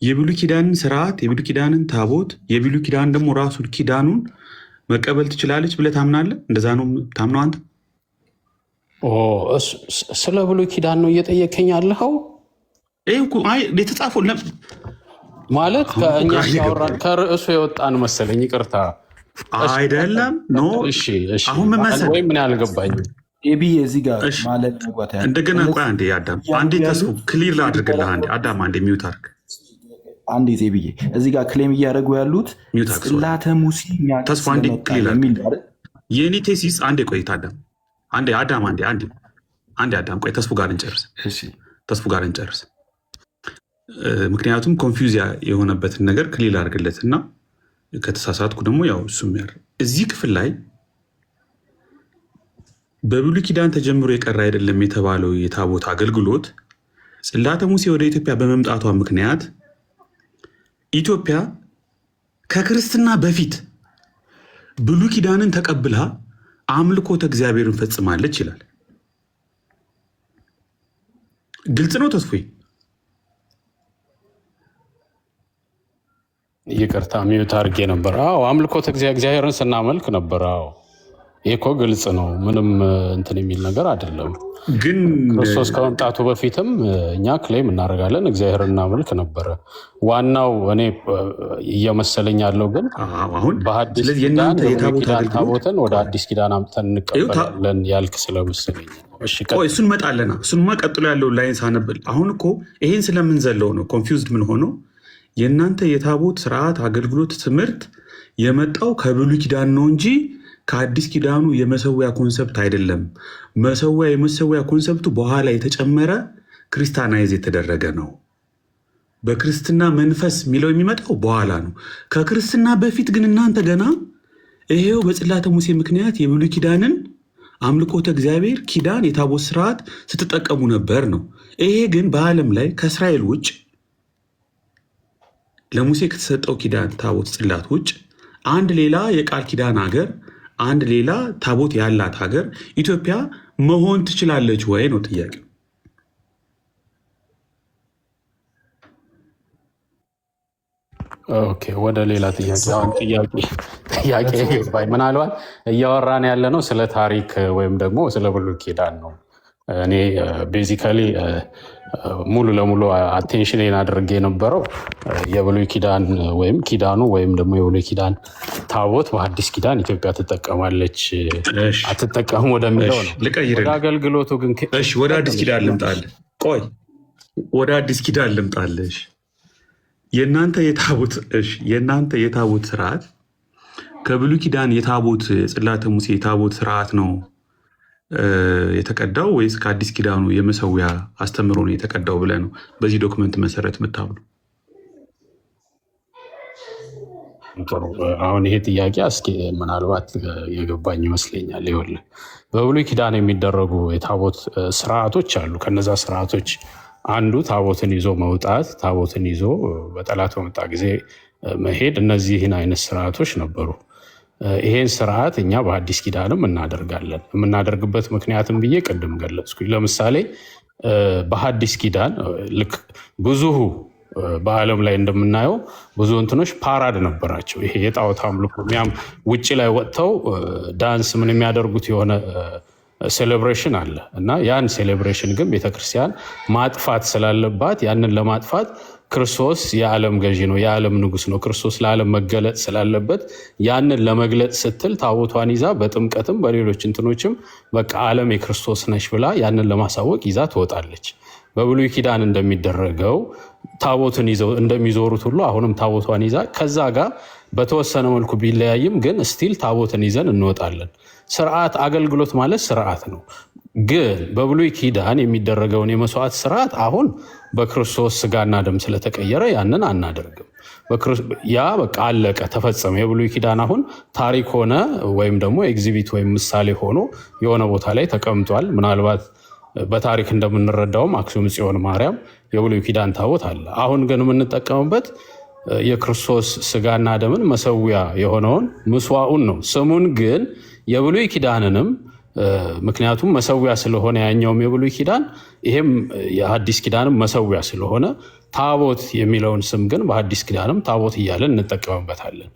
S7: የብሉይ ኪዳንን ስርዓት የብሉይ ኪዳንን ታቦት የብሉይ ኪዳን ደግሞ ራሱን ኪዳኑን መቀበል ትችላለች ብለህ ታምናለህ? እንደዛ ነው ታምነው አንተ?
S8: ስለ ብሉይ ኪዳን ነው እየጠየከኝ ያለኸው?
S7: የተጻፈው
S8: ማለት ከእኛ ሲያወራን ከርዕሱ የወጣን መሰለኝ። ይቅርታ
S7: አይደለም። ኖ አሁን መመሰል
S8: ወይ ምን ያልገባኝ
S5: ኤቢ እዚህ ጋር ማለት
S7: እንደገና ቆይ አንዴ አዳም አንዴ ተስፉ ክሊር ላድርግልህ። አንዴ አዳም አንዴ ሚውት አድርግ
S5: አንዴ ዜብዬ እዚህ ጋር ክሌም እያደረጉ ያሉት ጽላተ ሙሴ
S7: ተስፉ አንዴ ክሊር የኔ ቴሲስ አንዴ ቆይታ አዳም አንዴ አዳም አንዴ አዳም ቆይ ተስፉ ጋር እንጨርስ። ምክንያቱም ኮንፊውዝ የሆነበትን ነገር ክሊር አድርግለት እና ከተሳሳትኩ ደግሞ ያው እሱም እዚህ ክፍል ላይ በብሉይ ኪዳን ተጀምሮ የቀረ አይደለም የተባለው የታቦት አገልግሎት ጽላተ ሙሴ ወደ ኢትዮጵያ በመምጣቷ ምክንያት ኢትዮጵያ ከክርስትና በፊት ብሉይ ኪዳንን ተቀብላ አምልኮተ እግዚአብሔርን ፈጽማለች ይላል። ግልጽ ነው ተስፎይ?
S8: ይቅርታ ሚዩት አድርጌ ነበር። አምልኮተ እግዚአብሔርን ስናመልክ ነበር። ይህ እኮ ግልጽ ነው። ምንም እንትን የሚል ነገር አይደለም።
S7: ግን
S8: ክርስቶስ ከመምጣቱ በፊትም እኛ ክሌም እናደርጋለን እግዚአብሔርን እናመልክ ነበረ። ዋናው እኔ እየመሰለኝ ያለው ግን በሐዲስ ኪዳን ታቦትን ወደ አዲስ ኪዳን አምጥተን እንቀበላለን ያልክ ስለመሰለኝ
S7: እሱን መጣለና እሱንማ ቀጥሎ ያለው ላይን ሳነብል አሁን እኮ ይሄን ስለምንዘለው ነው ኮንፊውዝድ ምን ሆነው የእናንተ የታቦት ስርዓት አገልግሎት ትምህርት የመጣው ከብሉይ ኪዳን ነው እንጂ ከአዲስ ኪዳኑ የመሰዊያ ኮንሰፕት አይደለም። የመሰዊያ ኮንሰፕቱ በኋላ የተጨመረ ክርስቲያናይዝ የተደረገ ነው። በክርስትና መንፈስ የሚለው የሚመጣው በኋላ ነው። ከክርስትና በፊት ግን እናንተ ገና ይሄው በጽላተ ሙሴ ምክንያት የብሉይ ኪዳንን አምልኮተ እግዚአብሔር ኪዳን የታቦት ስርዓት ስትጠቀሙ ነበር ነው። ይሄ ግን በዓለም ላይ ከእስራኤል ውጭ ለሙሴ ከተሰጠው ኪዳን ታቦት ጽላት ውጭ አንድ ሌላ የቃል ኪዳን ሀገር አንድ ሌላ ታቦት ያላት ሀገር ኢትዮጵያ መሆን ትችላለች ወይ ነው ጥያቄ።
S8: ኦኬ ወደ ሌላ ጥያቄ። አሁን ጥያቄ ምናልባት እያወራን ያለ ነው ስለ ታሪክ ወይም ደግሞ ስለ ብሉይ ኪዳን ነው። እኔ ቤዚካሊ ሙሉ ለሙሉ አቴንሽን አድርጌ የነበረው የብሉይ ኪዳን ወይም ኪዳኑ ወይም ደግሞ የብሉይ ኪዳን ታቦት በአዲስ ኪዳን ኢትዮጵያ ትጠቀማለች አትጠቀም ወደሚለው ነው። ወደ አገልግሎቱ ግን
S7: ወደ አዲስ ኪዳን ልምጣልህ። ቆይ ወደ አዲስ ኪዳን ልምጣልህ። የእናንተ የታቦት ስርዓት ከብሉይ ኪዳን የታቦት ጽላተ ሙሴ የታቦት ስርዓት ነው የተቀዳው ወይስ ከአዲስ ኪዳኑ የመሰዊያ አስተምሮ ነው የተቀዳው ብለህ ነው በዚህ ዶክመንት መሰረት የምታምኑ?
S8: አሁን ይሄ ጥያቄ እስኪ ምናልባት የገባኝ ይመስለኛል። ይኸውልህ በብሉይ ኪዳን የሚደረጉ የታቦት ስርዓቶች አሉ። ከነዛ ስርዓቶች አንዱ ታቦትን ይዞ መውጣት፣ ታቦትን ይዞ በጠላት በመጣ ጊዜ መሄድ፣ እነዚህን አይነት ስርዓቶች ነበሩ። ይሄን ስርዓት እኛ በአዲስ ኪዳንም እናደርጋለን። የምናደርግበት ምክንያትም ብዬ ቅድም ገለጽኩኝ። ለምሳሌ በአዲስ ኪዳን ልክ ብዙ በዓለም ላይ እንደምናየው ብዙ እንትኖች ፓራድ ነበራቸው። ይሄ የጣዖት አምልኮ ውጭ ላይ ወጥተው ዳንስ ምን የሚያደርጉት የሆነ ሴሌብሬሽን አለ እና ያን ሴሌብሬሽን ግን ቤተክርስቲያን ማጥፋት ስላለባት ያንን ለማጥፋት ክርስቶስ የዓለም ገዢ ነው፣ የዓለም ንጉስ ነው። ክርስቶስ ለዓለም መገለጥ ስላለበት ያንን ለመግለጥ ስትል ታቦቷን ይዛ በጥምቀትም በሌሎች እንትኖችም በቃ ዓለም የክርስቶስ ነች ብላ ያንን ለማሳወቅ ይዛ ትወጣለች። በብሉይ ኪዳን እንደሚደረገው ታቦትን ይዘው እንደሚዞሩት ሁሉ አሁንም ታቦቷን ይዛ ከዛ ጋር በተወሰነ መልኩ ቢለያይም ግን ስቲል ታቦትን ይዘን እንወጣለን። ስርዓት አገልግሎት ማለት ስርዓት ነው። ግን በብሉይ ኪዳን የሚደረገውን የመስዋዕት ስርዓት አሁን በክርስቶስ ስጋና ደም ስለተቀየረ ያንን አናደርግም። ያ በቃ አለቀ፣ ተፈጸመ። የብሉይ ኪዳን አሁን ታሪክ ሆነ ወይም ደግሞ ኤግዚቢት ወይም ምሳሌ ሆኖ የሆነ ቦታ ላይ ተቀምጧል። ምናልባት በታሪክ እንደምንረዳውም አክሱም ጽዮን ማርያም የብሉይ ኪዳን ታቦት አለ። አሁን ግን የምንጠቀምበት የክርስቶስ ስጋና ደምን መሰዊያ የሆነውን ምስዋዑን ነው። ስሙን ግን የብሉይ ኪዳንንም ምክንያቱም መሰዊያ ስለሆነ ያኛውም የብሉይ ኪዳን ይሄም የሐዲስ ኪዳንም መሰዊያ ስለሆነ ታቦት የሚለውን ስም ግን በሐዲስ ኪዳንም ታቦት እያለን እንጠቀምበታለን።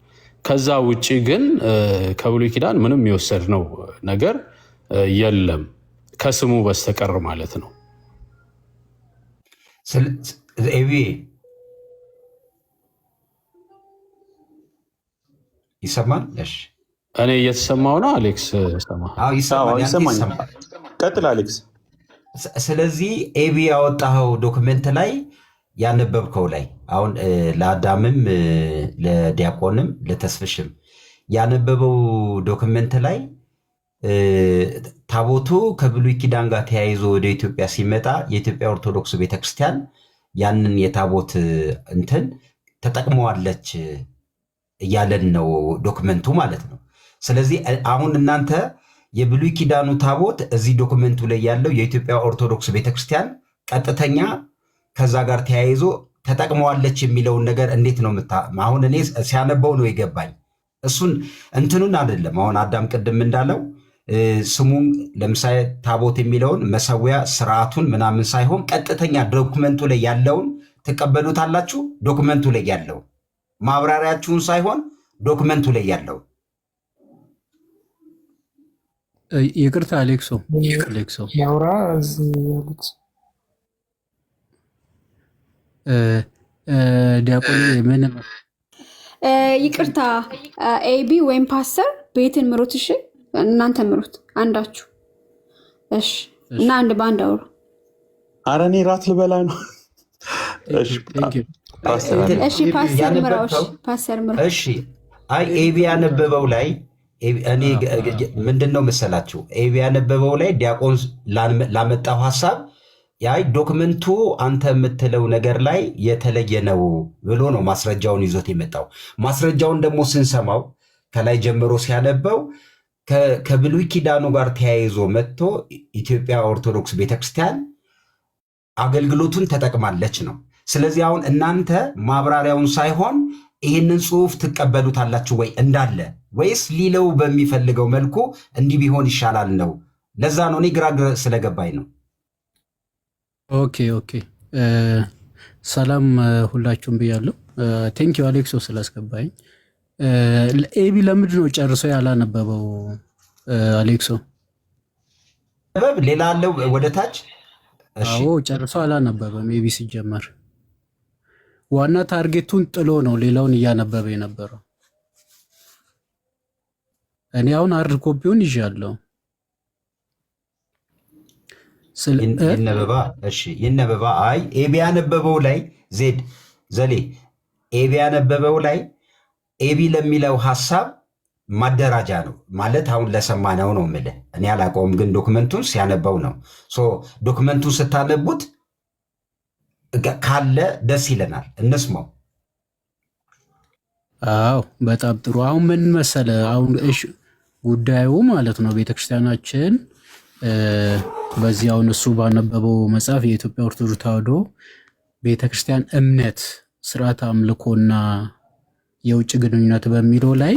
S8: ከዛ ውጭ ግን ከብሉይ ኪዳን ምንም የወሰድነው ነገር የለም ከስሙ በስተቀር ማለት ነው።
S6: ይሰማል? እሺ
S8: እኔ እየተሰማው ነው። አሌክስ
S7: ይሰማኛል። ቀጥል አሌክስ።
S6: ስለዚህ ኤቢ ያወጣኸው ዶክመንት ላይ ያነበብከው ላይ አሁን ለአዳምም ለዲያቆንም ለተስፍሽም ያነበበው ዶክመንት ላይ ታቦቱ ከብሉይ ኪዳን ጋር ተያይዞ ወደ ኢትዮጵያ ሲመጣ የኢትዮጵያ ኦርቶዶክስ ቤተክርስቲያን ያንን የታቦት እንትን ተጠቅመዋለች እያለን ነው ዶክመንቱ ማለት ነው። ስለዚህ አሁን እናንተ የብሉይ ኪዳኑ ታቦት እዚህ ዶክመንቱ ላይ ያለው የኢትዮጵያ ኦርቶዶክስ ቤተክርስቲያን ቀጥተኛ ከዛ ጋር ተያይዞ ተጠቅመዋለች የሚለውን ነገር እንዴት ነው አሁን እኔ ሲያነበው ነው የገባኝ። እሱን እንትኑን አይደለም አሁን አዳም ቅድም እንዳለው ስሙን ለምሳሌ ታቦት የሚለውን መሰዊያ ስርዓቱን ምናምን ሳይሆን ቀጥተኛ ዶክመንቱ ላይ ያለውን ትቀበሉታላችሁ። ዶክመንቱ ላይ ያለው ማብራሪያችሁን ሳይሆን ዶክመንቱ ላይ ያለው።
S9: ይቅርታ አሌክሶ
S3: ያውራ ያሉት
S9: ዲያቆን ምን
S2: ይቅርታ ኤቢ ወይም ፓስተር ቤትን ምሩት። እሺ እናንተ ምሩት አንዳችሁ። እሺ እና አንድ ባንድ አውሩ።
S7: ኧረ እኔ ራት ልበላ ነው። እሺ
S2: ፓስተር ምራው። ፓስተር ምራው።
S6: እሺ አይ ኤቢ ያነበበው ላይ እኔ ምንድን ነው መሰላችሁ ኤቢ ያነበበው ላይ ዲያቆን ላመጣው ሐሳብ ያይ ዶክመንቱ አንተ የምትለው ነገር ላይ የተለየ ነው ብሎ ነው ማስረጃውን ይዞት የመጣው። ማስረጃውን ደግሞ ስንሰማው ከላይ ጀምሮ ሲያነበው ከብሉይ ኪዳኑ ጋር ተያይዞ መጥቶ ኢትዮጵያ ኦርቶዶክስ ቤተክርስቲያን አገልግሎቱን ተጠቅማለች ነው። ስለዚህ አሁን እናንተ ማብራሪያውን ሳይሆን ይህንን ጽሑፍ ትቀበሉታላችሁ ወይ እንዳለ ወይስ ሊለው በሚፈልገው መልኩ እንዲህ ቢሆን ይሻላል ነው? ለዛ ነው እኔ ግራ ስለገባኝ ነው።
S9: ኦኬ ሰላም ሁላችሁም ብያለሁ። ቴንኪው አሌክሶ ስላስገባኝ። ኤቢ ለምንድን ነው ጨርሶ ያላነበበው? አሌክሶ
S6: ሌላ አለው ወደ ታች።
S9: አዎ ጨርሶ አላነበበም። ኤቢ ሲጀመር ዋና ታርጌቱን ጥሎ ነው ሌላውን እያነበበ የነበረው። እኔ አሁን ሃርድ ኮፒውን ይዣለሁ።
S6: ይነበባ። አይ ኤቢ ያነበበው ላይ ዘሌ ኤቢ ያነበበው ላይ ኤቢ ለሚለው ሐሳብ ማደራጃ ነው ማለት አሁን ለሰማነው ነው የምልህ። እኔ አላውቀውም፣ ግን ዶክመንቱን ሲያነበው ነው። ዶክመንቱን ስታነቡት ካለ ደስ ይለናል፣ እንስማው።
S9: አዎ በጣም ጥሩ። አሁን ምን መሰለ፣ አሁን ጉዳዩ ማለት ነው ቤተክርስቲያናችን በዚህ አሁን እሱ ባነበበው መጽሐፍ የኢትዮጵያ ኦርቶዶክስ ተዋሕዶ ቤተክርስቲያን እምነት፣ ስርዓት አምልኮና የውጭ ግንኙነት በሚለው ላይ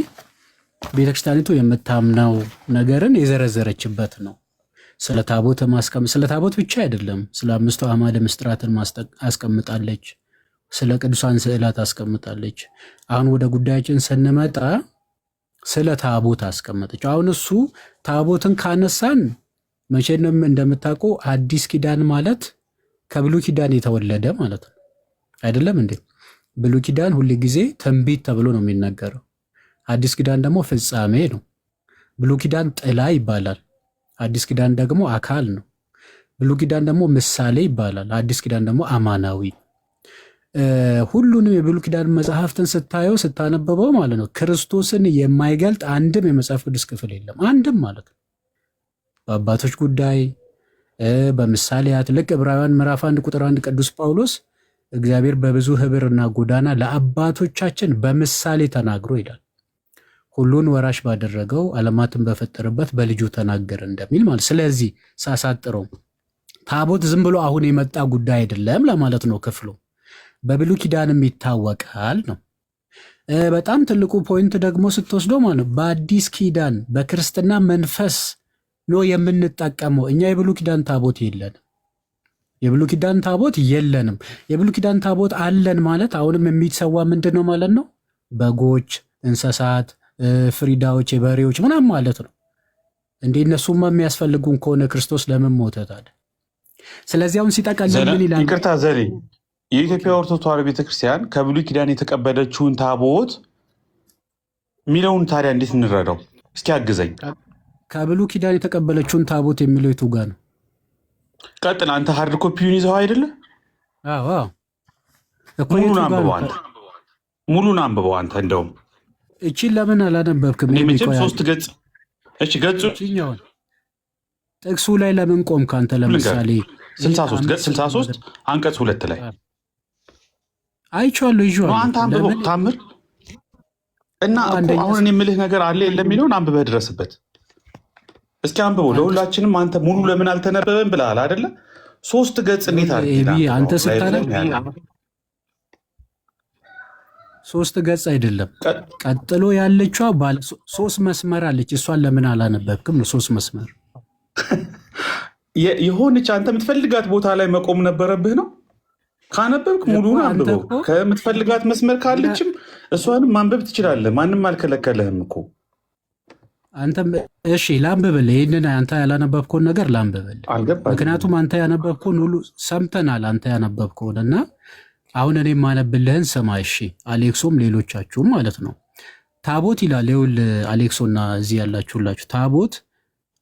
S9: ቤተክርስቲያኒቱ የምታምነው ነገርን የዘረዘረችበት ነው። ስለ ታቦት ብቻ አይደለም፣ ስለ አምስቱ አዕማደ ምስጢራትን አስቀምጣለች። ስለ ቅዱሳን ስዕላት አስቀምጣለች። አሁን ወደ ጉዳያችን ስንመጣ ስለ ታቦት አስቀመጠች። አሁን እሱ ታቦትን ካነሳን መቼንም እንደምታውቁ አዲስ ኪዳን ማለት ከብሉይ ኪዳን የተወለደ ማለት ነው አይደለም እንዴ? ብሉይ ኪዳን ሁል ጊዜ ትንቢት ተብሎ ነው የሚነገረው። አዲስ ኪዳን ደግሞ ፍጻሜ ነው። ብሉይ ኪዳን ጥላ ይባላል፣ አዲስ ኪዳን ደግሞ አካል ነው። ብሉይ ኪዳን ደግሞ ምሳሌ ይባላል፣ አዲስ ኪዳን ደግሞ አማናዊ። ሁሉንም የብሉይ ኪዳን መጽሐፍትን ስታየው ስታነበበው ማለት ነው ክርስቶስን የማይገልጥ አንድም የመጽሐፍ ቅዱስ ክፍል የለም። አንድም ማለት ነው በአባቶች ጉዳይ በምሳሌያት ልክ ዕብራውያን ምዕራፍ 1 ቁጥር 1 ቅዱስ ጳውሎስ እግዚአብሔር በብዙ ህብርና ጎዳና ለአባቶቻችን በምሳሌ ተናግሮ ይላል። ሁሉን ወራሽ ባደረገው ዓለማትን በፈጠረበት በልጁ ተናገረ እንደሚል ማለት። ስለዚህ ሳሳጥረው ታቦት ዝም ብሎ አሁን የመጣ ጉዳይ አይደለም ለማለት ነው። ክፍሉ በብሉይ ኪዳንም ይታወቃል ነው። በጣም ትልቁ ፖይንት ደግሞ ስትወስዶ ማለት ነው በአዲስ ኪዳን በክርስትና መንፈስ ነው የምንጠቀመው። እኛ የብሉይ ኪዳን ታቦት የለንም። የብሉይ ኪዳን ታቦት የለንም። የብሉይ ኪዳን ታቦት አለን ማለት አሁንም የሚሰዋ ምንድን ነው ማለት ነው? በጎች፣ እንስሳት፣ ፍሪዳዎች፣ የበሬዎች ምናምን ማለት ነው። እንዴ እነሱማ የሚያስፈልጉን ከሆነ ክርስቶስ ለምን ሞተ ታዲያ? ስለዚህ አሁን ሲጠቀልል ምን ይላል?
S7: ይቅርታ ዘሌ፣ የኢትዮጵያ ኦርቶዶክስ ተዋሕዶ ቤተክርስቲያን ከብሉይ ኪዳን የተቀበለችውን ታቦት የሚለውን ታዲያ እንዴት እንረዳው? እስኪ አግዘኝ።
S9: ከብሉይ ኪዳን የተቀበለችውን ታቦት የሚለው የቱ ጋር ነው?
S7: ቀጥል። አንተ ሀርድ ኮፒውን ይዘው አይደለ? ሙሉን አንብበው አንተ። እንደውም
S9: እቺን ለምን አላነበብክም?
S7: መቼም 3 ገጽ። እሺ ገጹ
S9: ጥቅሱ ላይ ለምን ቆምክ አንተ? ለምሳሌ
S7: 63 አንቀጽ 2 ላይ
S9: አይቼዋለሁ፣ ይዤዋለሁ።
S7: አንተ አንብበው ታምር እና አሁን እኔ የምልህ ነገር አለ የለም የሚለውን አንብበህ ድረስበት። እስኪ አንብበው ለሁላችንም። አንተ ሙሉ ለምን አልተነበበም ብለሃል አይደለ? 3 ገጽ እንዴት
S9: አንተ ስታነብ 3 ገጽ አይደለም። ቀጥሎ ያለችዋ ባለ 3 መስመር አለች። እሷን ለምን አላነበብክም? 3 መስመር
S7: የሆነች አንተ የምትፈልጋት ቦታ ላይ መቆም ነበረብህ ነው። ካነበብክ ሙሉን አንብበው። ከምትፈልጋት መስመር ካለችም እሷንም ማንበብ ትችላለህ። ማንም አልከለከለህም እኮ
S9: አንተ። እሺ ላንብብልህ፣ ይህንን አንተ ያላነበብከውን ነገር ላንብብልህ። ምክንያቱም አንተ ያነበብከውን ሁሉ ሰምተናል። አንተ ያነበብከውን እና አሁን እኔ የማነብልህን ስማ። እሺ አሌክሶም ሌሎቻችሁም ማለት ነው። ታቦት ይላል። ይኸውልህ አሌክሶና እዚህ ያላችሁላችሁ ታቦት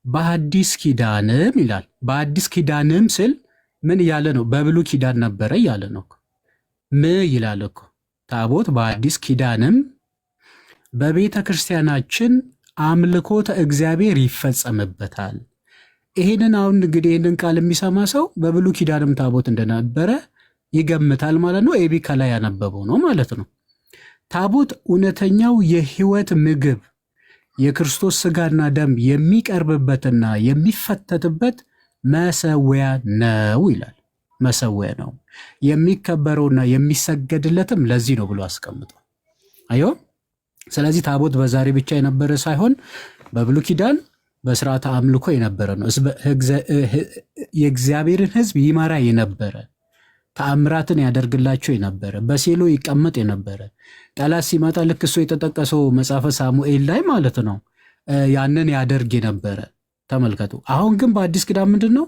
S9: በአዲስ ኪዳንም ይላል። በአዲስ ኪዳንም ስል ምን እያለ ነው? በብሉይ ኪዳን ነበረ እያለ ነው። ምን ይላል እኮ ታቦት በአዲስ ኪዳንም በቤተ ክርስቲያናችን አምልኮተ እግዚአብሔር ይፈጸምበታል። ይህንን አሁን እንግዲህ ይህንን ቃል የሚሰማ ሰው በብሉይ ኪዳንም ታቦት እንደነበረ ይገምታል ማለት ነው። ኤቢ ከላይ ያነበበው ነው ማለት ነው። ታቦት እውነተኛው የህይወት ምግብ የክርስቶስ ስጋና ደም የሚቀርብበትና የሚፈተትበት መሰዊያ ነው ይላል። መሰዊያ ነው የሚከበረውና የሚሰገድለትም ለዚህ ነው ብሎ አስቀምጠው። አዮ ስለዚህ ታቦት በዛሬ ብቻ የነበረ ሳይሆን በብሉይ ኪዳን በስርዓተ አምልኮ የነበረ ነው። የእግዚአብሔርን ሕዝብ ይመራ የነበረ፣ ተአምራትን ያደርግላቸው የነበረ፣ በሴሎ ይቀመጥ የነበረ፣ ጠላት ሲመጣ ልክ እሱ የተጠቀሰው መጽሐፈ ሳሙኤል ላይ ማለት ነው ያንን ያደርግ የነበረ። ተመልከቱ። አሁን ግን በአዲስ ኪዳን ምንድን ነው?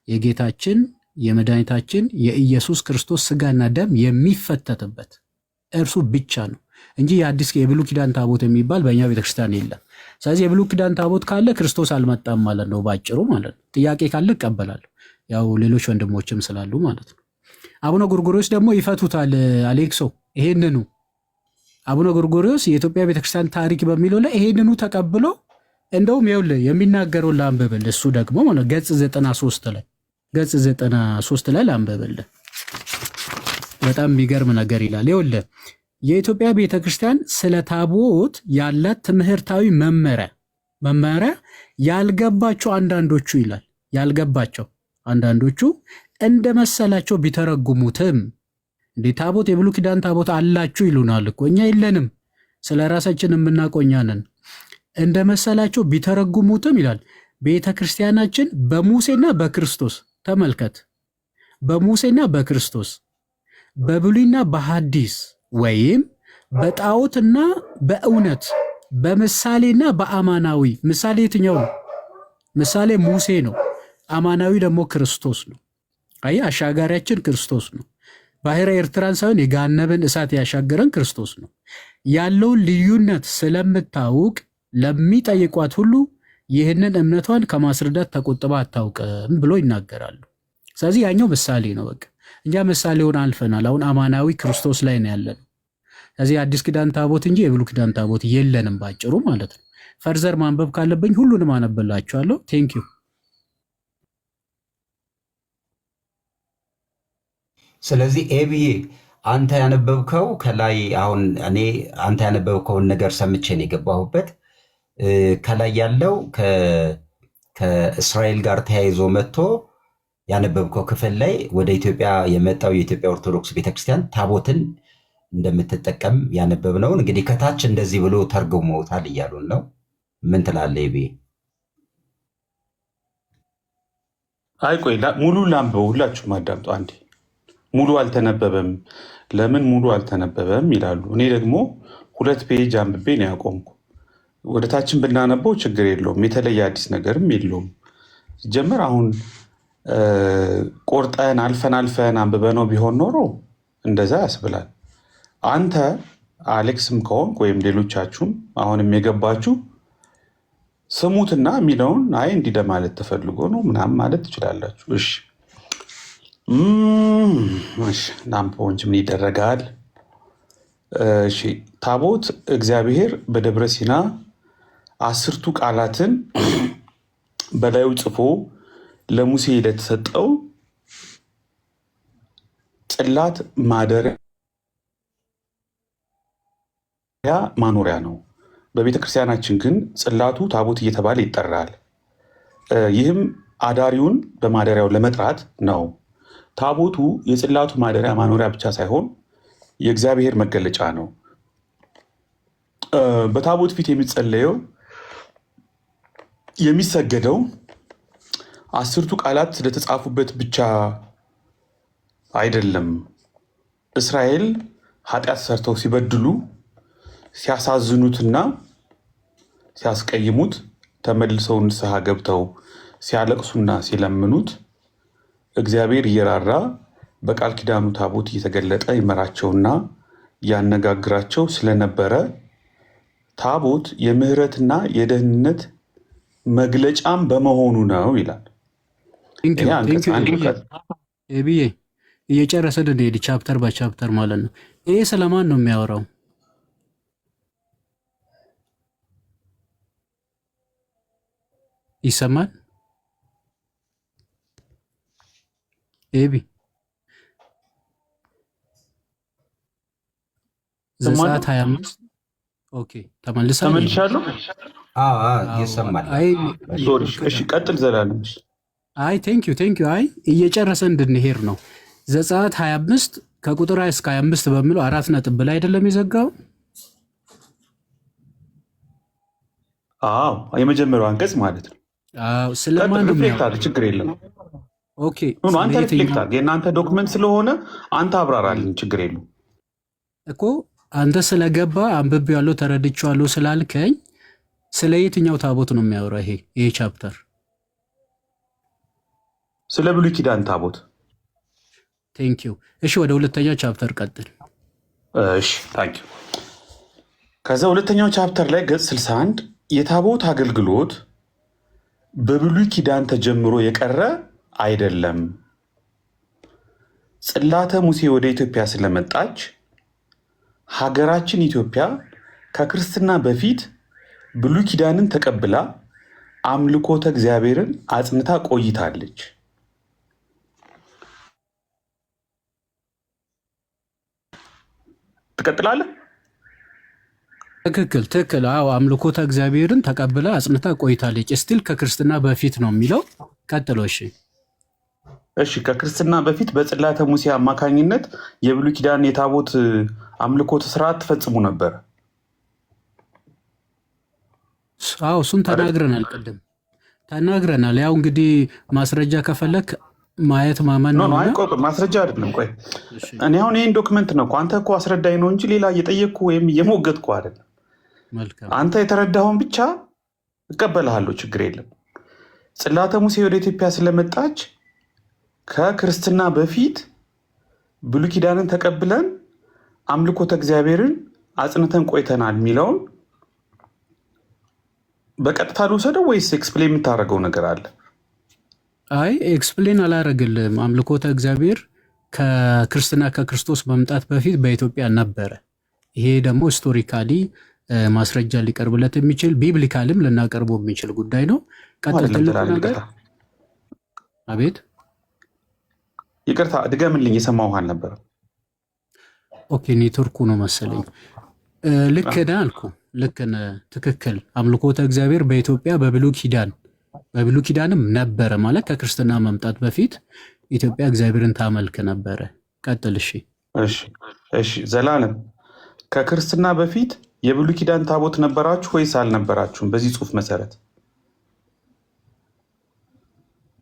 S9: የጌታችን የመድኃኒታችን የኢየሱስ ክርስቶስ ስጋና ደም የሚፈተትበት እርሱ ብቻ ነው እንጂ የብሉይ ኪዳን ታቦት የሚባል በእኛ ቤተክርስቲያን የለም። ስለዚህ የብሉይ ኪዳን ታቦት ካለ ክርስቶስ አልመጣም ማለት ነው ባጭሩ ማለት ነው። ጥያቄ ካለ እቀበላለሁ፣ ያው ሌሎች ወንድሞችም ስላሉ ማለት ነው። አቡነ ጎርጎርዮስ ደግሞ ይፈቱታል። አሌክሶ ይሄንኑ አቡነ ጎርጎርዮስ የኢትዮጵያ ቤተክርስቲያን ታሪክ በሚለው ላይ ይሄንኑ ተቀብሎ እንደውም ይኸውልህ የሚናገረውን ላንብብል። እሱ ደግሞ ማለት ገጽ 93 ላይ ላንብብል። በጣም የሚገርም ነገር ይላል። ይኸውልህ የኢትዮጵያ ቤተክርስቲያን ስለ ታቦት ያላት ትምህርታዊ መመሪያ ያልገባቸው አንዳንዶቹ ይላል ያልገባቸው አንዳንዶቹ እንደ መሰላቸው ቢተረጉሙትም እንዴ ታቦት የብሉይ ኪዳን ታቦት አላችሁ ይሉናል እኮ እኛ የለንም፣ ስለ ራሳችን የምናውቀው እኛ ነን። እንደ መሰላቸው ቢተረጉሙትም ይላል ቤተ ክርስቲያናችን በሙሴና በክርስቶስ ተመልከት፣ በሙሴና በክርስቶስ በብሉይና በሐዲስ ወይም በጣዖትና በእውነት በምሳሌና በአማናዊ ምሳሌ የትኛው ነው? ምሳሌ ሙሴ ነው። አማናዊ ደግሞ ክርስቶስ ነው። አይ አሻጋሪያችን ክርስቶስ ነው። ባሕረ ኤርትራን ሳይሆን የገሃነብን እሳት ያሻገረን ክርስቶስ ነው። ያለውን ልዩነት ስለምታውቅ ለሚጠይቋት ሁሉ ይህንን እምነቷን ከማስረዳት ተቆጥባ አታውቅም ብሎ ይናገራሉ። ስለዚህ ያኛው ምሳሌ ነው። በቃ እኛ ምሳሌውን አልፈናል። አሁን አማናዊ ክርስቶስ ላይ ነው ያለነው። ስለዚህ የአዲስ ኪዳን ታቦት እንጂ የብሉይ ኪዳን ታቦት የለንም ባጭሩ ማለት ነው። ፈርዘር ማንበብ ካለብኝ ሁሉንም አነብላችኋለሁ። ቴንክ ዩ።
S6: ስለዚህ ኤቢዬ አንተ ያነበብከው ከላይ አሁን እኔ አንተ ያነበብከውን ነገር ሰምቼ ነው የገባሁበት። ከላይ ያለው ከእስራኤል ጋር ተያይዞ መጥቶ ያነበብከው ክፍል ላይ ወደ ኢትዮጵያ የመጣው የኢትዮጵያ ኦርቶዶክስ ቤተክርስቲያን ታቦትን እንደምትጠቀም ያነበብነውን እንግዲህ ከታች እንደዚህ ብሎ ተርጉመውታል እያሉን ነው። ምን ትላለህ ኤቢዬ?
S7: አይ ቆይ ሙሉ ላንብበው፣ ሁላችሁም አዳምጡ አንዴ። ሙሉ አልተነበበም። ለምን ሙሉ አልተነበበም ይላሉ። እኔ ደግሞ 2 ፔጅ አንብቤ ነው ያቆምኩ። ወደ ታችን ብናነበው ችግር የለውም፣ የተለየ አዲስ ነገርም የለውም። ሲጀመር አሁን ቆርጠን አልፈን አንብበነው ቢሆን ኖሮ እንደዛ ያስብላል። አንተ አሌክስም ከሆንክ ወይም ሌሎቻችሁም አሁንም የገባችሁ ስሙትና የሚለውን አይ እንዲህ ለማለት ተፈልጎ ነው ምናምን ማለት ትችላላችሁ። እሺ ናምፖ እንጂ ምን ይደረጋል? እሺ ታቦት እግዚአብሔር በደብረ ሲና 10ቱ ቃላትን በላዩ ጽፎ ለሙሴ ለተሰጠው ጽላት ማደሪያ ማኖሪያ ነው። በቤተ ክርስቲያናችን ግን ጽላቱ ታቦት እየተባለ ይጠራል። ይህም አዳሪውን በማደሪያው ለመጥራት ነው። ታቦቱ የጽላቱ ማደሪያ ማኖሪያ ብቻ ሳይሆን የእግዚአብሔር መገለጫ ነው። በታቦት ፊት የሚጸለየው የሚሰገደው 10ቱ ቃላት ስለተጻፉበት ብቻ አይደለም። እስራኤል ኃጢአት ሰርተው ሲበድሉ ሲያሳዝኑትና ሲያስቀይሙት ተመልሰው ንስሐ ገብተው ሲያለቅሱና ሲለምኑት እግዚአብሔር እየራራ በቃል ኪዳኑ ታቦት እየተገለጠ ይመራቸውና ያነጋግራቸው ስለነበረ ታቦት የምህረትና የደህንነት መግለጫም በመሆኑ ነው ይላል።
S9: ብዬ እየጨረሰን እንሄድ ቻፕተር በቻፕተር ማለት ነው። ይሄ ስለማን ነው የሚያወራው? ይሰማል? ኤቢ ዘጸአት 25 ኦኬ፣ ተመልሻለሁ።
S6: ይሰማል።
S7: እሺ ቀጥል ዘላለም።
S9: አይ ቴንክ ዩ። አይ እየጨረሰ እንድንሄድ ነው። ዘጸአት 25 ከቁጥር 1 እስከ 25 በሚለው 4 ነጥብ ላይ አይደለም የዘጋው?
S7: አዎ የመጀመሪያው አንቀጽ ማለት ነው።
S9: አዎ ስለማን ነው የሚያወራው?
S7: ችግር የለም።
S9: ኦኬ
S7: አንተ ሪፍሌክት አድርግ፣ የእናንተ ዶክመንት ስለሆነ አንተ አብራራልን፣ ችግር የለም
S9: እኮ አንተ ስለገባ አንብቤዋለሁ ተረድቼዋለሁ ስላልከኝ ስለ የትኛው ታቦት ነው የሚያወራው ይሄ ቻፕተር?
S7: ስለ ብሉይ ኪዳን ታቦት።
S9: ቴንክ ዩ። እሺ ወደ ሁለተኛው ቻፕተር ቀጥል።
S7: እሺ ታንክ ዩ። ከዛ ሁለተኛው ቻፕተር ላይ ገጽ 61 የታቦት አገልግሎት በብሉይ ኪዳን ተጀምሮ የቀረ አይደለም። ጽላተ ሙሴ ወደ ኢትዮጵያ ስለመጣች ሀገራችን ኢትዮጵያ ከክርስትና በፊት ብሉይ ኪዳንን ተቀብላ አምልኮተ እግዚአብሔርን አጽንታ ቆይታለች። ትቀጥላለህ?
S9: ትክክል። አዎ አምልኮተ እግዚአብሔርን ተቀብላ አጽንታ ቆይታለች። ስቲል ከክርስትና በፊት ነው የሚለው። ቀጥሎ።
S7: እሺ ከክርስትና በፊት በጽላተ ሙሴ አማካኝነት የብሉይ ኪዳን የታቦት አምልኮት ስርዓት ትፈጽሙ ነበር።
S9: አዎ እሱን ተናግረናል፣ ቅድም ተናግረናል። ያው እንግዲህ ማስረጃ ከፈለክ ማየት ማመን ነው።
S7: ማስረጃ አይደለም። ቆይ እኔ አሁን ይህን ዶክመንት ነው አንተ እኮ አስረዳኝ ነው እንጂ ሌላ እየጠየቅኩ ወይም እየሞገጥኩ አይደለም። አንተ የተረዳኸውን ብቻ እቀበልሃለሁ፣ ችግር የለም። ጽላተ ሙሴ ወደ ኢትዮጵያ ስለመጣች ከክርስትና በፊት ብሉይ ኪዳንን ተቀብለን አምልኮተ እግዚአብሔርን አጽንተን ቆይተናል የሚለውን በቀጥታ ልውሰደው ወይስ ኤክስፕሌን የምታደርገው ነገር አለ?
S9: አይ ኤክስፕሌን አላረግልም። አምልኮተ እግዚአብሔር ከክርስትና ከክርስቶስ መምጣት በፊት በኢትዮጵያ ነበረ። ይሄ ደግሞ ሂስቶሪካሊ ማስረጃ ሊቀርብለት የሚችል ቢብሊካልም ልናቀርበው የሚችል ጉዳይ ነው። ቀጥል። ትልቁ ነገር አቤት
S7: ይቅርታ ድገምልኝ፣ የሰማሁህ አልነበረም።
S9: ኦኬ ኔትወርኩ ነው መሰለኝ። ልክ ነህ አልኩ። ልክ ነህ፣ ትክክል። አምልኮተ እግዚአብሔር በኢትዮጵያ በብሉይ ኪዳንም ነበረ ማለት ከክርስትና መምጣት በፊት ኢትዮጵያ እግዚአብሔርን ታመልክ ነበረ። ቀጥል።
S7: እሺ ዘላለም፣ ከክርስትና በፊት የብሉይ ኪዳን ታቦት ነበራችሁ ወይስ አልነበራችሁም? በዚህ ጽሑፍ መሰረት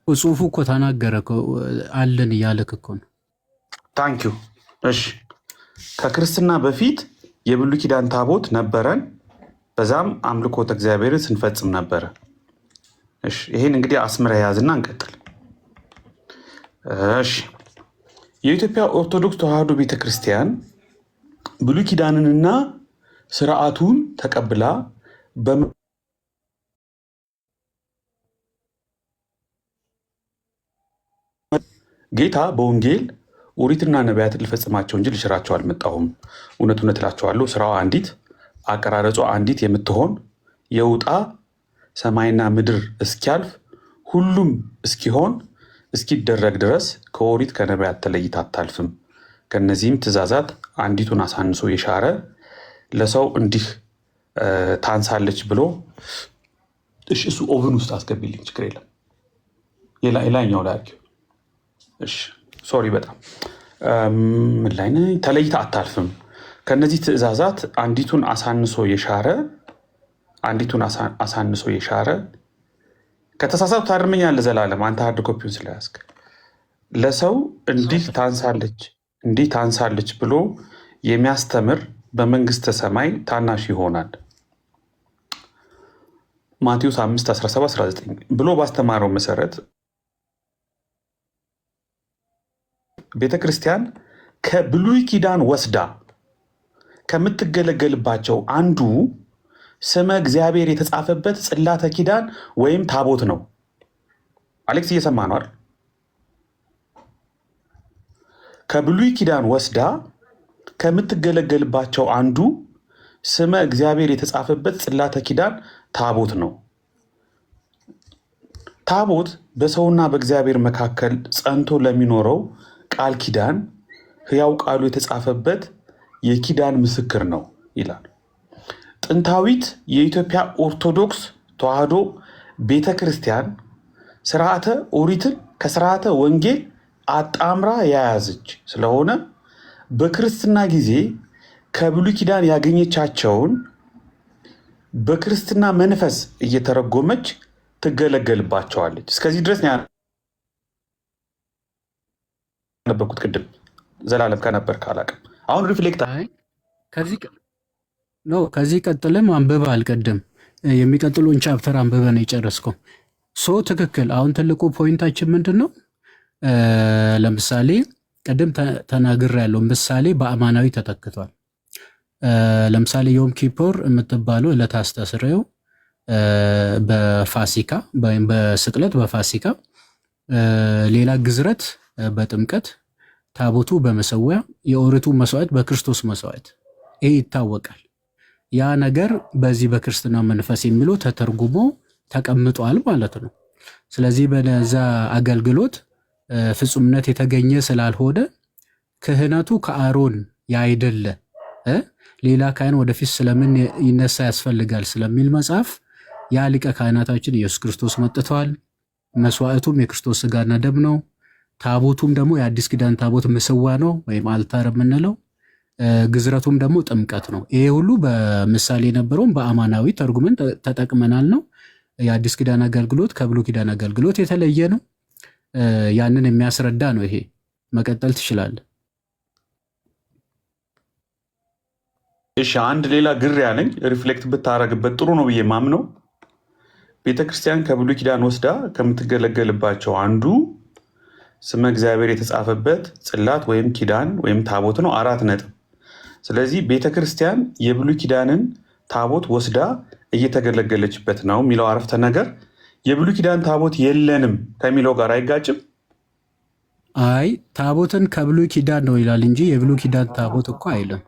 S9: ጽሑፉ እኮ ተናገረ አለን እያለክ እኮ ነው። ታንኪዩ።
S7: እሺ ከክርስትና በፊት የብሉይ ኪዳን ታቦት ነበረን፣ በዛም አምልኮተ እግዚአብሔርን ስንፈጽም ነበረ። እሺ ይሄን እንግዲህ አስምረ ያዝና እንቀጥል። እሺ የኢትዮጵያ ኦርቶዶክስ ተዋሕዶ ቤተክርስቲያን ብሉይ ኪዳንንና ስርዓቱን ተቀብላ ጌታ በወንጌል ኦሪትና ነቢያትን ልፈጽማቸው እንጂ ልሽራቸው አልመጣሁም፣ እውነት እውነት እላቸዋለሁ ስራዋ አንዲት አቀራረጿ አንዲት የምትሆን የውጣ ሰማይና ምድር እስኪያልፍ ሁሉም እስኪሆን እስኪደረግ ድረስ ከኦሪት ከነቢያት ተለይታ አታልፍም። ከነዚህም ትእዛዛት አንዲቱን አሳንሶ የሻረ ለሰው እንዲህ ታንሳለች ብሎ እሱ ኦቨን ውስጥ አስገቢልኝ፣ ችግር የለም የላይኛው ላይ ሶሪ በጣም ምን ላይ ነኝ? ተለይታ አታልፍም። ከነዚህ ትእዛዛት አንዲቱን አሳንሶ የሻረ ከተሳሳቱ ታርመኛለህ ዘላለም፣ አንተ ሃርድ ኮፒውን ስለያዝክ ለሰው እንዲህ ታንሳለች ብሎ የሚያስተምር በመንግስተ ሰማይ ታናሽ ይሆናል። ማቴዎስ 5:17-19 ብሎ ባስተማረው መሰረት ቤተክርስቲያን ከብሉይ ኪዳን ወስዳ ከምትገለገልባቸው አንዱ ስመ እግዚአብሔር የተጻፈበት ጽላተ ኪዳን ወይም ታቦት ነው። አሌክስ እየሰማ ነው አይደል? ከብሉይ ኪዳን ወስዳ ከምትገለገልባቸው አንዱ ስመ እግዚአብሔር የተጻፈበት ጽላተ ኪዳን ታቦት ነው። ታቦት በሰውና በእግዚአብሔር መካከል ጸንቶ ለሚኖረው ቃል ኪዳን ሕያው ቃሉ የተጻፈበት የኪዳን ምስክር ነው ይላል። ጥንታዊት የኢትዮጵያ ኦርቶዶክስ ተዋሕዶ ቤተ ክርስቲያን ስርዓተ ኦሪትን ከስርዓተ ወንጌል አጣምራ የያዘች ስለሆነ በክርስትና ጊዜ ከብሉይ ኪዳን ያገኘቻቸውን በክርስትና መንፈስ እየተረጎመች ትገለገልባቸዋለች። እስከዚህ ድረስ ነበርኩት ቅድም ዘላለም ከነበር ካላቅም አሁን ሪፍሌክት
S9: ከዚህ ቀጥልም አንብበ አልቀድም የሚቀጥሉን ቻፕተር አንብበ ነው የጨረስከው። ትክክል። አሁን ትልቁ ፖይንታችን ምንድን ነው? ለምሳሌ ቅድም ተናግር ያለው ምሳሌ በአማናዊ ተተክቷል። ለምሳሌ ዮም ኪፖር የምትባለው ዕለተ አስተስርዮ በፋሲካ ወይም በስቅለት በፋሲካ፣ ሌላ ግዝረት በጥምቀት፣ ታቦቱ በመሰዊያ፣ የኦሪቱ መስዋዕት በክርስቶስ መስዋዕት። ይህ ይታወቃል። ያ ነገር በዚህ በክርስትና መንፈስ የሚለው ተተርጉሞ ተቀምጧል ማለት ነው። ስለዚህ በዛ አገልግሎት ፍጹምነት የተገኘ ስላልሆነ ክህነቱ ከአሮን ያይደለ ሌላ ካህን ወደፊት ስለምን ይነሳ ያስፈልጋል ስለሚል መጽሐፍ ያ ሊቀ ካህናታችን ኢየሱስ ክርስቶስ መጥተዋል። መስዋዕቱም የክርስቶስ ስጋና ደም ነው። ታቦቱም ደግሞ የአዲስ ኪዳን ታቦት ምስዋ ነው ወይም አልታር የምንለው። ግዝረቱም ደግሞ ጥምቀት ነው። ይሄ ሁሉ በምሳሌ የነበረውን በአማናዊ ተርጉመን ተጠቅመናል ነው። የአዲስ ኪዳን አገልግሎት ከብሉይ ኪዳን አገልግሎት የተለየ ነው። ያንን የሚያስረዳ ነው። ይሄ መቀጠል ትችላለህ።
S7: እሺ፣ አንድ ሌላ ግር ያለኝ ሪፍሌክት ብታረግበት ጥሩ ነው ብዬ ማምነው ቤተክርስቲያን ከብሉይ ኪዳን ወስዳ ከምትገለገልባቸው አንዱ ስመ እግዚአብሔር የተጻፈበት ጽላት ወይም ኪዳን ወይም ታቦት ነው። 4 ነጥብ። ስለዚህ ቤተክርስቲያን የብሉይ ኪዳንን ታቦት ወስዳ እየተገለገለችበት ነው የሚለው አረፍተ ነገር የብሉይ ኪዳን ታቦት የለንም ከሚለው ጋር አይጋጭም?
S9: አይ ታቦትን ከብሉይ ኪዳን ነው ይላል እንጂ የብሉይ ኪዳን ታቦት እኮ አይልም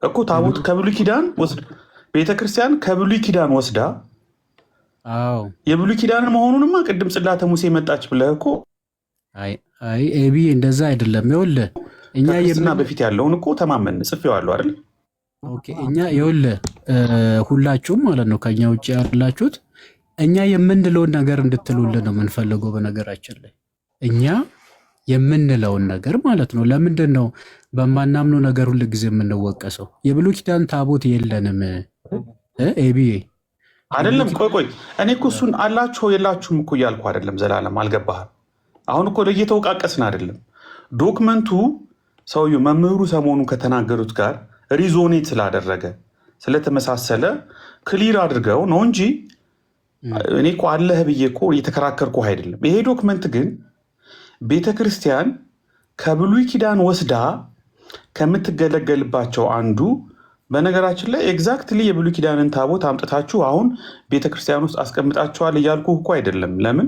S7: እኮ። ታቦት ከብሉይ ኪዳን ወስዳ ቤተክርስቲያን ከብሉይ ኪዳን ወስዳ የብሉይ ኪዳን መሆኑንማ ቅድም ጽላተ ሙሴ መጣች ብለህ እኮ።
S9: አይ ኤቢ እንደዛ አይደለም። ይኸውልህ እኛ
S7: ከክርስትና በፊት ያለውን እኮ ተማመን ጽፌዋለሁ አይደል?
S9: ኦኬ እኛ ይኸውልህ ሁላችሁም ማለት ነው ከኛ ውጭ ያላችሁት እኛ የምንለውን ነገር እንድትሉልን ነው የምንፈልገው። በነገራችን ላይ እኛ የምንለውን ነገር ማለት ነው። ለምንድን ነው በማናምነው ነገር ሁል ጊዜ የምንወቀሰው? የብሉይ ኪዳን ታቦት የለንም ኤቢ
S7: አይደለም። ቆይ እኔ እኮ እሱን አላችሁ የላችሁም እኮ እያልኩ አይደለም። ዘላለም አልገባህም። አሁን እኮ እየተወቃቀስን አይደለም። ዶክመንቱ ሰውዬው መምህሩ ሰሞኑን ከተናገሩት ጋር ሪዞኔት ስላደረገ ስለተመሳሰለ ክሊር አድርገው ነው እንጂ እኔ እኮ አለህ ብዬ እኮ እየተከራከርኩ አይደለም። ይሄ ዶክመንት ግን ቤተክርስቲያን ከብሉይ ኪዳን ወስዳ ከምትገለገልባቸው አንዱ፣ በነገራችን ላይ ኤግዛክትሊ የብሉይ ኪዳንን ታቦት አምጥታችሁ አሁን ቤተክርስቲያን ውስጥ አስቀምጣችኋል እያልኩ እኮ አይደለም። ለምን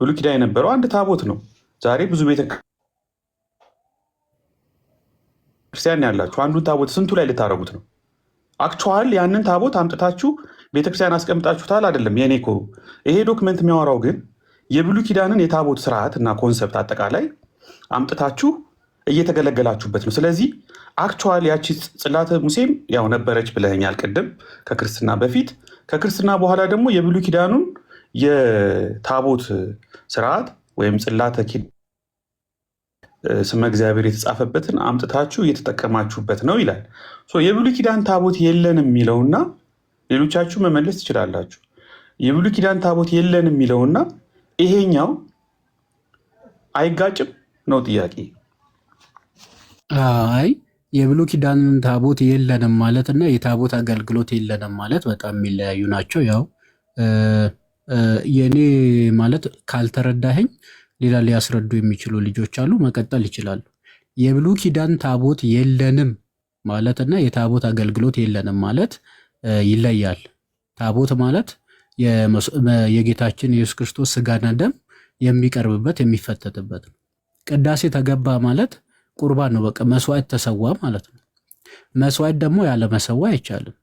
S7: ብሉይ ኪዳን የነበረው አንድ ታቦት ነው። ዛሬ ብዙ ቤተክርስቲያን ያላችሁ አንዱን ታቦት ስንቱ ላይ ልታደርጉት ነው? አክቹዋል ያንን ታቦት አምጥታችሁ ቤተክርስቲያን አስቀምጣችሁታል አይደለም። የኔ እኮ ይሄ ዶክመንት የሚያወራው ግን የብሉይ ኪዳንን የታቦት ስርዓት እና ኮንሰፕት አጠቃላይ አምጥታችሁ እየተገለገላችሁበት ነው። ስለዚህ አክቹዋል ያቺ ጽላተ ሙሴም ያው ነበረች ብለኸኛል ቅድም ከክርስትና በፊት። ከክርስትና በኋላ ደግሞ የብሉይ ኪዳኑን የታቦት ስርዓት ወይም ጽላተ ስመ እግዚአብሔር የተጻፈበትን አምጥታችሁ እየተጠቀማችሁበት ነው ይላል። የብሉይ ኪዳን ታቦት የለንም የሚለውና ሌሎቻችሁ መመለስ ትችላላችሁ። የብሉይ ኪዳን ታቦት የለንም የሚለውና ይሄኛው አይጋጭም ነው ጥያቄ።
S9: አይ የብሉይ ኪዳን ታቦት የለንም ማለት እና የታቦት አገልግሎት የለንም ማለት በጣም የሚለያዩ ናቸው። ያው የኔ ማለት ካልተረዳኸኝ ሌላ ሊያስረዱ የሚችሉ ልጆች አሉ፣ መቀጠል ይችላሉ። የብሉይ ኪዳን ታቦት የለንም ማለት እና የታቦት አገልግሎት የለንም ማለት ይለያል። ታቦት ማለት የጌታችን ኢየሱስ ክርስቶስ ስጋና ደም የሚቀርብበት የሚፈተትበት ነው። ቅዳሴ ተገባ ማለት ቁርባን ነው። በቃ መስዋዕት ተሰዋ ማለት ነው። መስዋዕት ደግሞ ያለ መሰዋ አይቻልም።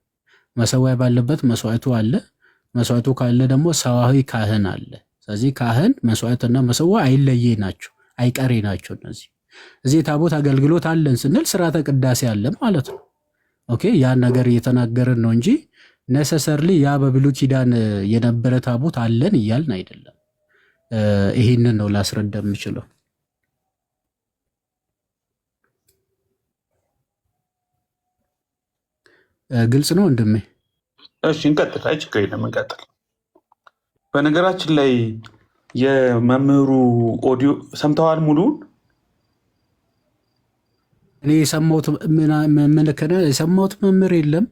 S9: መሰዋ ባለበት መስዋዕቱ አለ። መስዋዕቱ ካለ ደግሞ ሰዋዊ ካህን አለ። ስለዚህ ካህን መስዋዕትና መሰዋ አይለየ ናቸው፣ አይቀሬ ናቸው። እዚህ የታቦት አገልግሎት አለን ስንል ስርዓተ ቅዳሴ አለ ማለት ነው። ኦኬ ያን ነገር እየተናገርን ነው እንጂ ነሰሰርሊ ያ በብሉይ ኪዳን የነበረ ታቦት አለን እያልን አይደለም። ይህንን ነው ላስረዳ የምችለው። ግልጽ ነው ወንድሜ?
S7: እሺ እንቀጥል። አይ ችግር የለም እንቀጥል። በነገራችን ላይ የመምህሩ ኦዲዮ ሰምተዋል ሙሉውን?
S9: እኔ የሰማሁት መምህር የለም።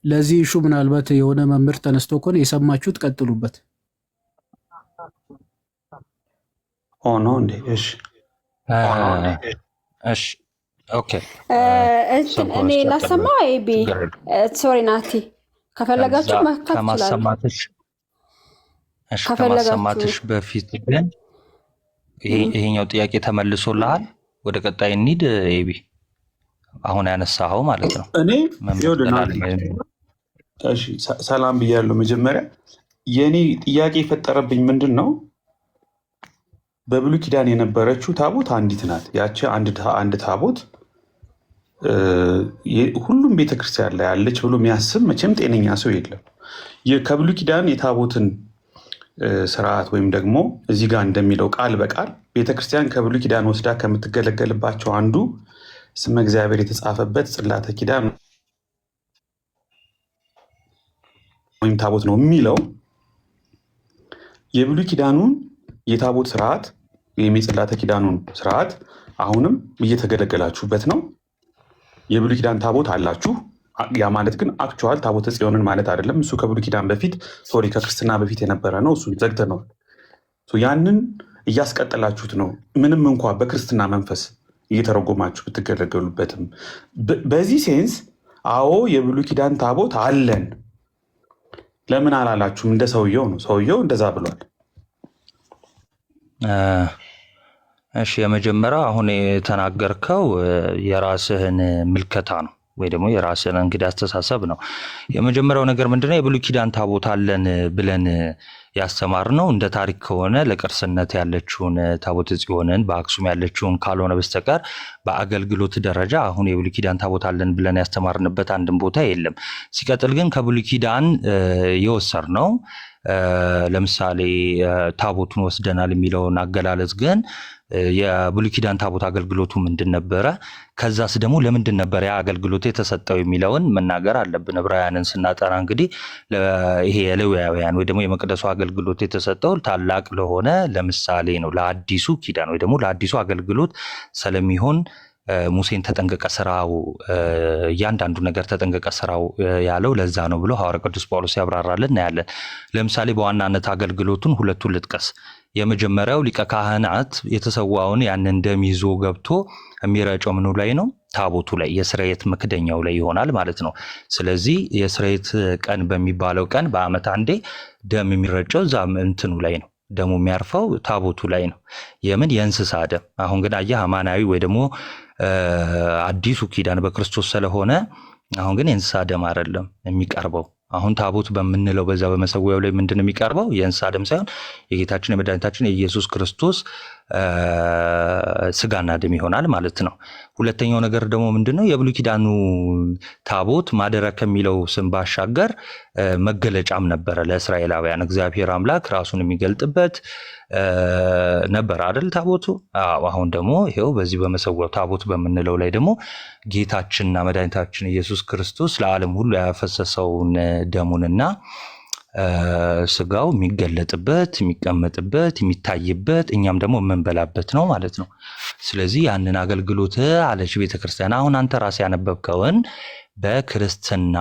S9: ለዚህ ኢሹ ምናልባት የሆነ መምህር ተነስቶ ከሆነ የሰማችሁት ቀጥሉበት።
S7: ሆኖ እንዴ? እሺ
S2: ኦኬ። እኔ ላሰማው አይቢ ሶሪ ናቲ ከፈለጋችሁ
S10: ከማሰማትሽ በፊት ግን ይሄኛው ጥያቄ ተመልሶልሃል። ወደ ቀጣይ እንሂድ። ኤቢ አሁን ያነሳኸው ማለት ነው።
S7: እኔ ሰላም ብያለሁ። መጀመሪያ የእኔ ጥያቄ የፈጠረብኝ ምንድን ነው፣ በብሉይ ኪዳን የነበረችው ታቦት አንዲት ናት። ያቺ አንድ ታቦት ሁሉም ቤተክርስቲያን ላይ አለች ብሎ የሚያስብ መቼም ጤነኛ ሰው የለም። ከብሉይ ኪዳን የታቦትን ስርዓት ወይም ደግሞ እዚህ ጋር እንደሚለው ቃል በቃል ቤተክርስቲያን ከብሉይ ኪዳን ወስዳ ከምትገለገልባቸው አንዱ ስመ እግዚአብሔር የተጻፈበት ጽላተ ኪዳን ወይም ታቦት ነው የሚለው የብሉይ ኪዳኑን የታቦት ስርዓት ወይም የጽላተ ኪዳኑን ስርዓት አሁንም እየተገለገላችሁበት ነው። የብሉይ ኪዳን ታቦት አላችሁ። ያ ማለት ግን አክቹዋል ታቦተ ጽዮንን ማለት አይደለም። እሱ ከብሉይ ኪዳን በፊት ከክርስትና በፊት የነበረ ነው። እሱ ዘግተነዋል። ያንን እያስቀጠላችሁት ነው። ምንም እንኳ በክርስትና መንፈስ እየተረጎማችሁ ብትገለገሉበትም በዚህ ሴንስ አዎ የብሉይ ኪዳን ታቦት አለን። ለምን አላላችሁም? እንደ ሰውየው ነው። ሰውየው እንደዛ ብሏል።
S10: እሺ የመጀመሪያው አሁን የተናገርከው የራስህን ምልከታ ነው ወይ ደግሞ የራስህን እንግዲህ አስተሳሰብ ነው። የመጀመሪያው ነገር ምንድነው? የብሉይ ኪዳን ታቦት አለን ብለን ያስተማርነው እንደ ታሪክ ከሆነ ለቅርስነት ያለችውን ታቦተ ጽዮንን በአክሱም ያለችውን ካልሆነ በስተቀር በአገልግሎት ደረጃ አሁን የብሉይ ኪዳን ታቦት አለን ብለን ያስተማርንበት አንድም ቦታ የለም። ሲቀጥል ግን ከብሉይ ኪዳን የወሰድነው ለምሳሌ ታቦቱን ወስደናል የሚለውን አገላለጽ ግን የብሉይ ኪዳን ታቦት አገልግሎቱ ምንድን ነበረ? ከዛስ ደግሞ ለምንድን ነበር ያ አገልግሎት የተሰጠው የሚለውን መናገር አለብን። ዕብራውያንን ስናጠና እንግዲህ ይሄ የሌዋውያን ወይ ደግሞ የመቅደሱ አገልግሎት የተሰጠው ታላቅ ለሆነ ለምሳሌ ነው፣ ለአዲሱ ኪዳን ወይ ደግሞ ለአዲሱ አገልግሎት ስለሚሆን ሙሴን ተጠንቀቀ ስራው፣ እያንዳንዱ ነገር ተጠንቀቀ ስራው ያለው ለዛ ነው ብሎ ሐዋርያ ቅዱስ ጳውሎስ ያብራራልን እናያለን። ለምሳሌ በዋናነት አገልግሎቱን ሁለቱን ልጥቀስ። የመጀመሪያው ሊቀ ካህናት የተሰዋውን ያንን ደም ይዞ ገብቶ የሚረጨው ምኑ ላይ ነው? ታቦቱ ላይ፣ የስርየት መክደኛው ላይ ይሆናል ማለት ነው። ስለዚህ የስርየት ቀን በሚባለው ቀን በዓመት አንዴ ደም የሚረጨው እዛ እንትኑ ላይ ነው። ደሙ የሚያርፈው ታቦቱ ላይ ነው። የምን? የእንስሳ ደም። አሁን ግን አየህ አማናዊ ወይ ደግሞ አዲሱ ኪዳን በክርስቶስ ስለሆነ አሁን ግን የእንስሳ ደም አይደለም የሚቀርበው። አሁን ታቦት በምንለው በዛ በመሰዊያው ላይ ምንድን ነው የሚቀርበው? የእንስሳ ደም ሳይሆን የጌታችን የመድኃኒታችን የኢየሱስ ክርስቶስ ስጋና ደም ይሆናል ማለት ነው። ሁለተኛው ነገር ደግሞ ምንድነው? የብሉይ ኪዳኑ ታቦት ማደሪያ ከሚለው ስም ባሻገር መገለጫም ነበረ ለእስራኤላውያን። እግዚአብሔር አምላክ ራሱን የሚገልጥበት ነበር አይደል ታቦቱ? አሁን ደግሞ ይሄው በዚህ በመሰዊያው ታቦት በምንለው ላይ ደግሞ ጌታችንና መድኃኒታችን ኢየሱስ ክርስቶስ ለዓለም ሁሉ ያፈሰሰውን ደሙንና ስጋው የሚገለጥበት፣ የሚቀመጥበት፣ የሚታይበት እኛም ደግሞ የምንበላበት ነው ማለት ነው። ስለዚህ ያንን አገልግሎት አለች ቤተክርስቲያን። አሁን አንተ ራስህ ያነበብከውን በክርስትና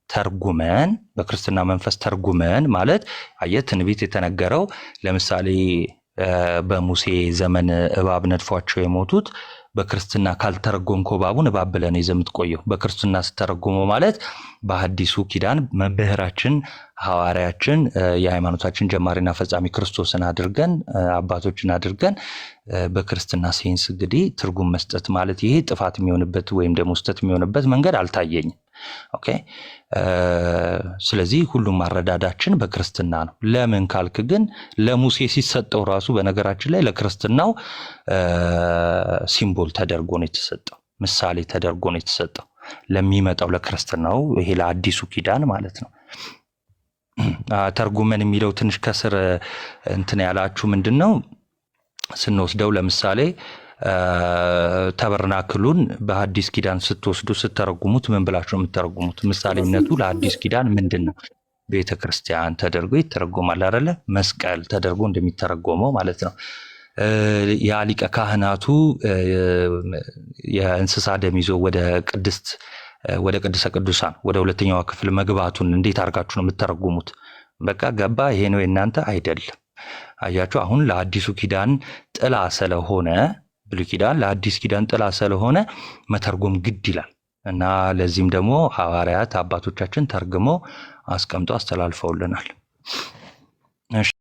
S10: ተርጉመን፣ በክርስትና መንፈስ ተርጉመን ማለት አየህ ትንቢት የተነገረው ለምሳሌ በሙሴ ዘመን እባብ ነድፏቸው የሞቱት በክርስትና ካልተረጎምከው እባቡን እባብ ብለህ ነው ይዘህ የምትቆየው። በክርስትና ስተረጎመው ማለት በሐዲሱ ኪዳን መምህራችን ሐዋርያችን የሃይማኖታችን ጀማሪና ፈጻሚ ክርስቶስን አድርገን አባቶችን አድርገን በክርስትና ሴንስ እንግዲህ ትርጉም መስጠት ማለት ይሄ ጥፋት የሚሆንበት ወይም ደግሞ ስህተት የሚሆንበት መንገድ አልታየኝም። ኦኬ። ስለዚህ ሁሉም አረዳዳችን በክርስትና ነው። ለምን ካልክ ግን ለሙሴ ሲሰጠው ራሱ በነገራችን ላይ ለክርስትናው ሲምቦል ተደርጎ ነው የተሰጠው፣ ምሳሌ ተደርጎ ነው የተሰጠው ለሚመጣው ለክርስትናው፣ ይሄ ለአዲሱ ኪዳን ማለት ነው። ተርጉመን የሚለው ትንሽ ከስር እንትን ያላችሁ ምንድነው ስንወስደው ለምሳሌ ተበርናክሉን በሐዲስ ኪዳን ስትወስዱ ስተረጉሙት ምን ብላችሁ የምትተረጉሙት? ምሳሌነቱ ለሐዲስ ኪዳን ምንድነው? ቤተ ክርስቲያን ተደርጎ ይተረጎማል አይደለ? መስቀል ተደርጎ እንደሚተረጎመው ማለት ነው። ያ ሊቀ ካህናቱ የእንስሳ ደም ይዞ ወደ ቅድስተ ቅዱሳን ወደ ሁለተኛዋ ክፍል መግባቱን እንዴት አድርጋችሁ ነው የምትተረጉሙት? በቃ ገባ ይሄ ነው የእናንተ አይደለም። አያችሁ አሁን ለአዲሱ ኪዳን ጥላ ስለሆነ ብሉይ ኪዳን ለአዲስ ኪዳን ጥላ ስለሆነ መተርጎም ግድ ይላል እና ለዚህም ደግሞ ሐዋርያት አባቶቻችን ተርግመው አስቀምጠው አስተላልፈውልናል።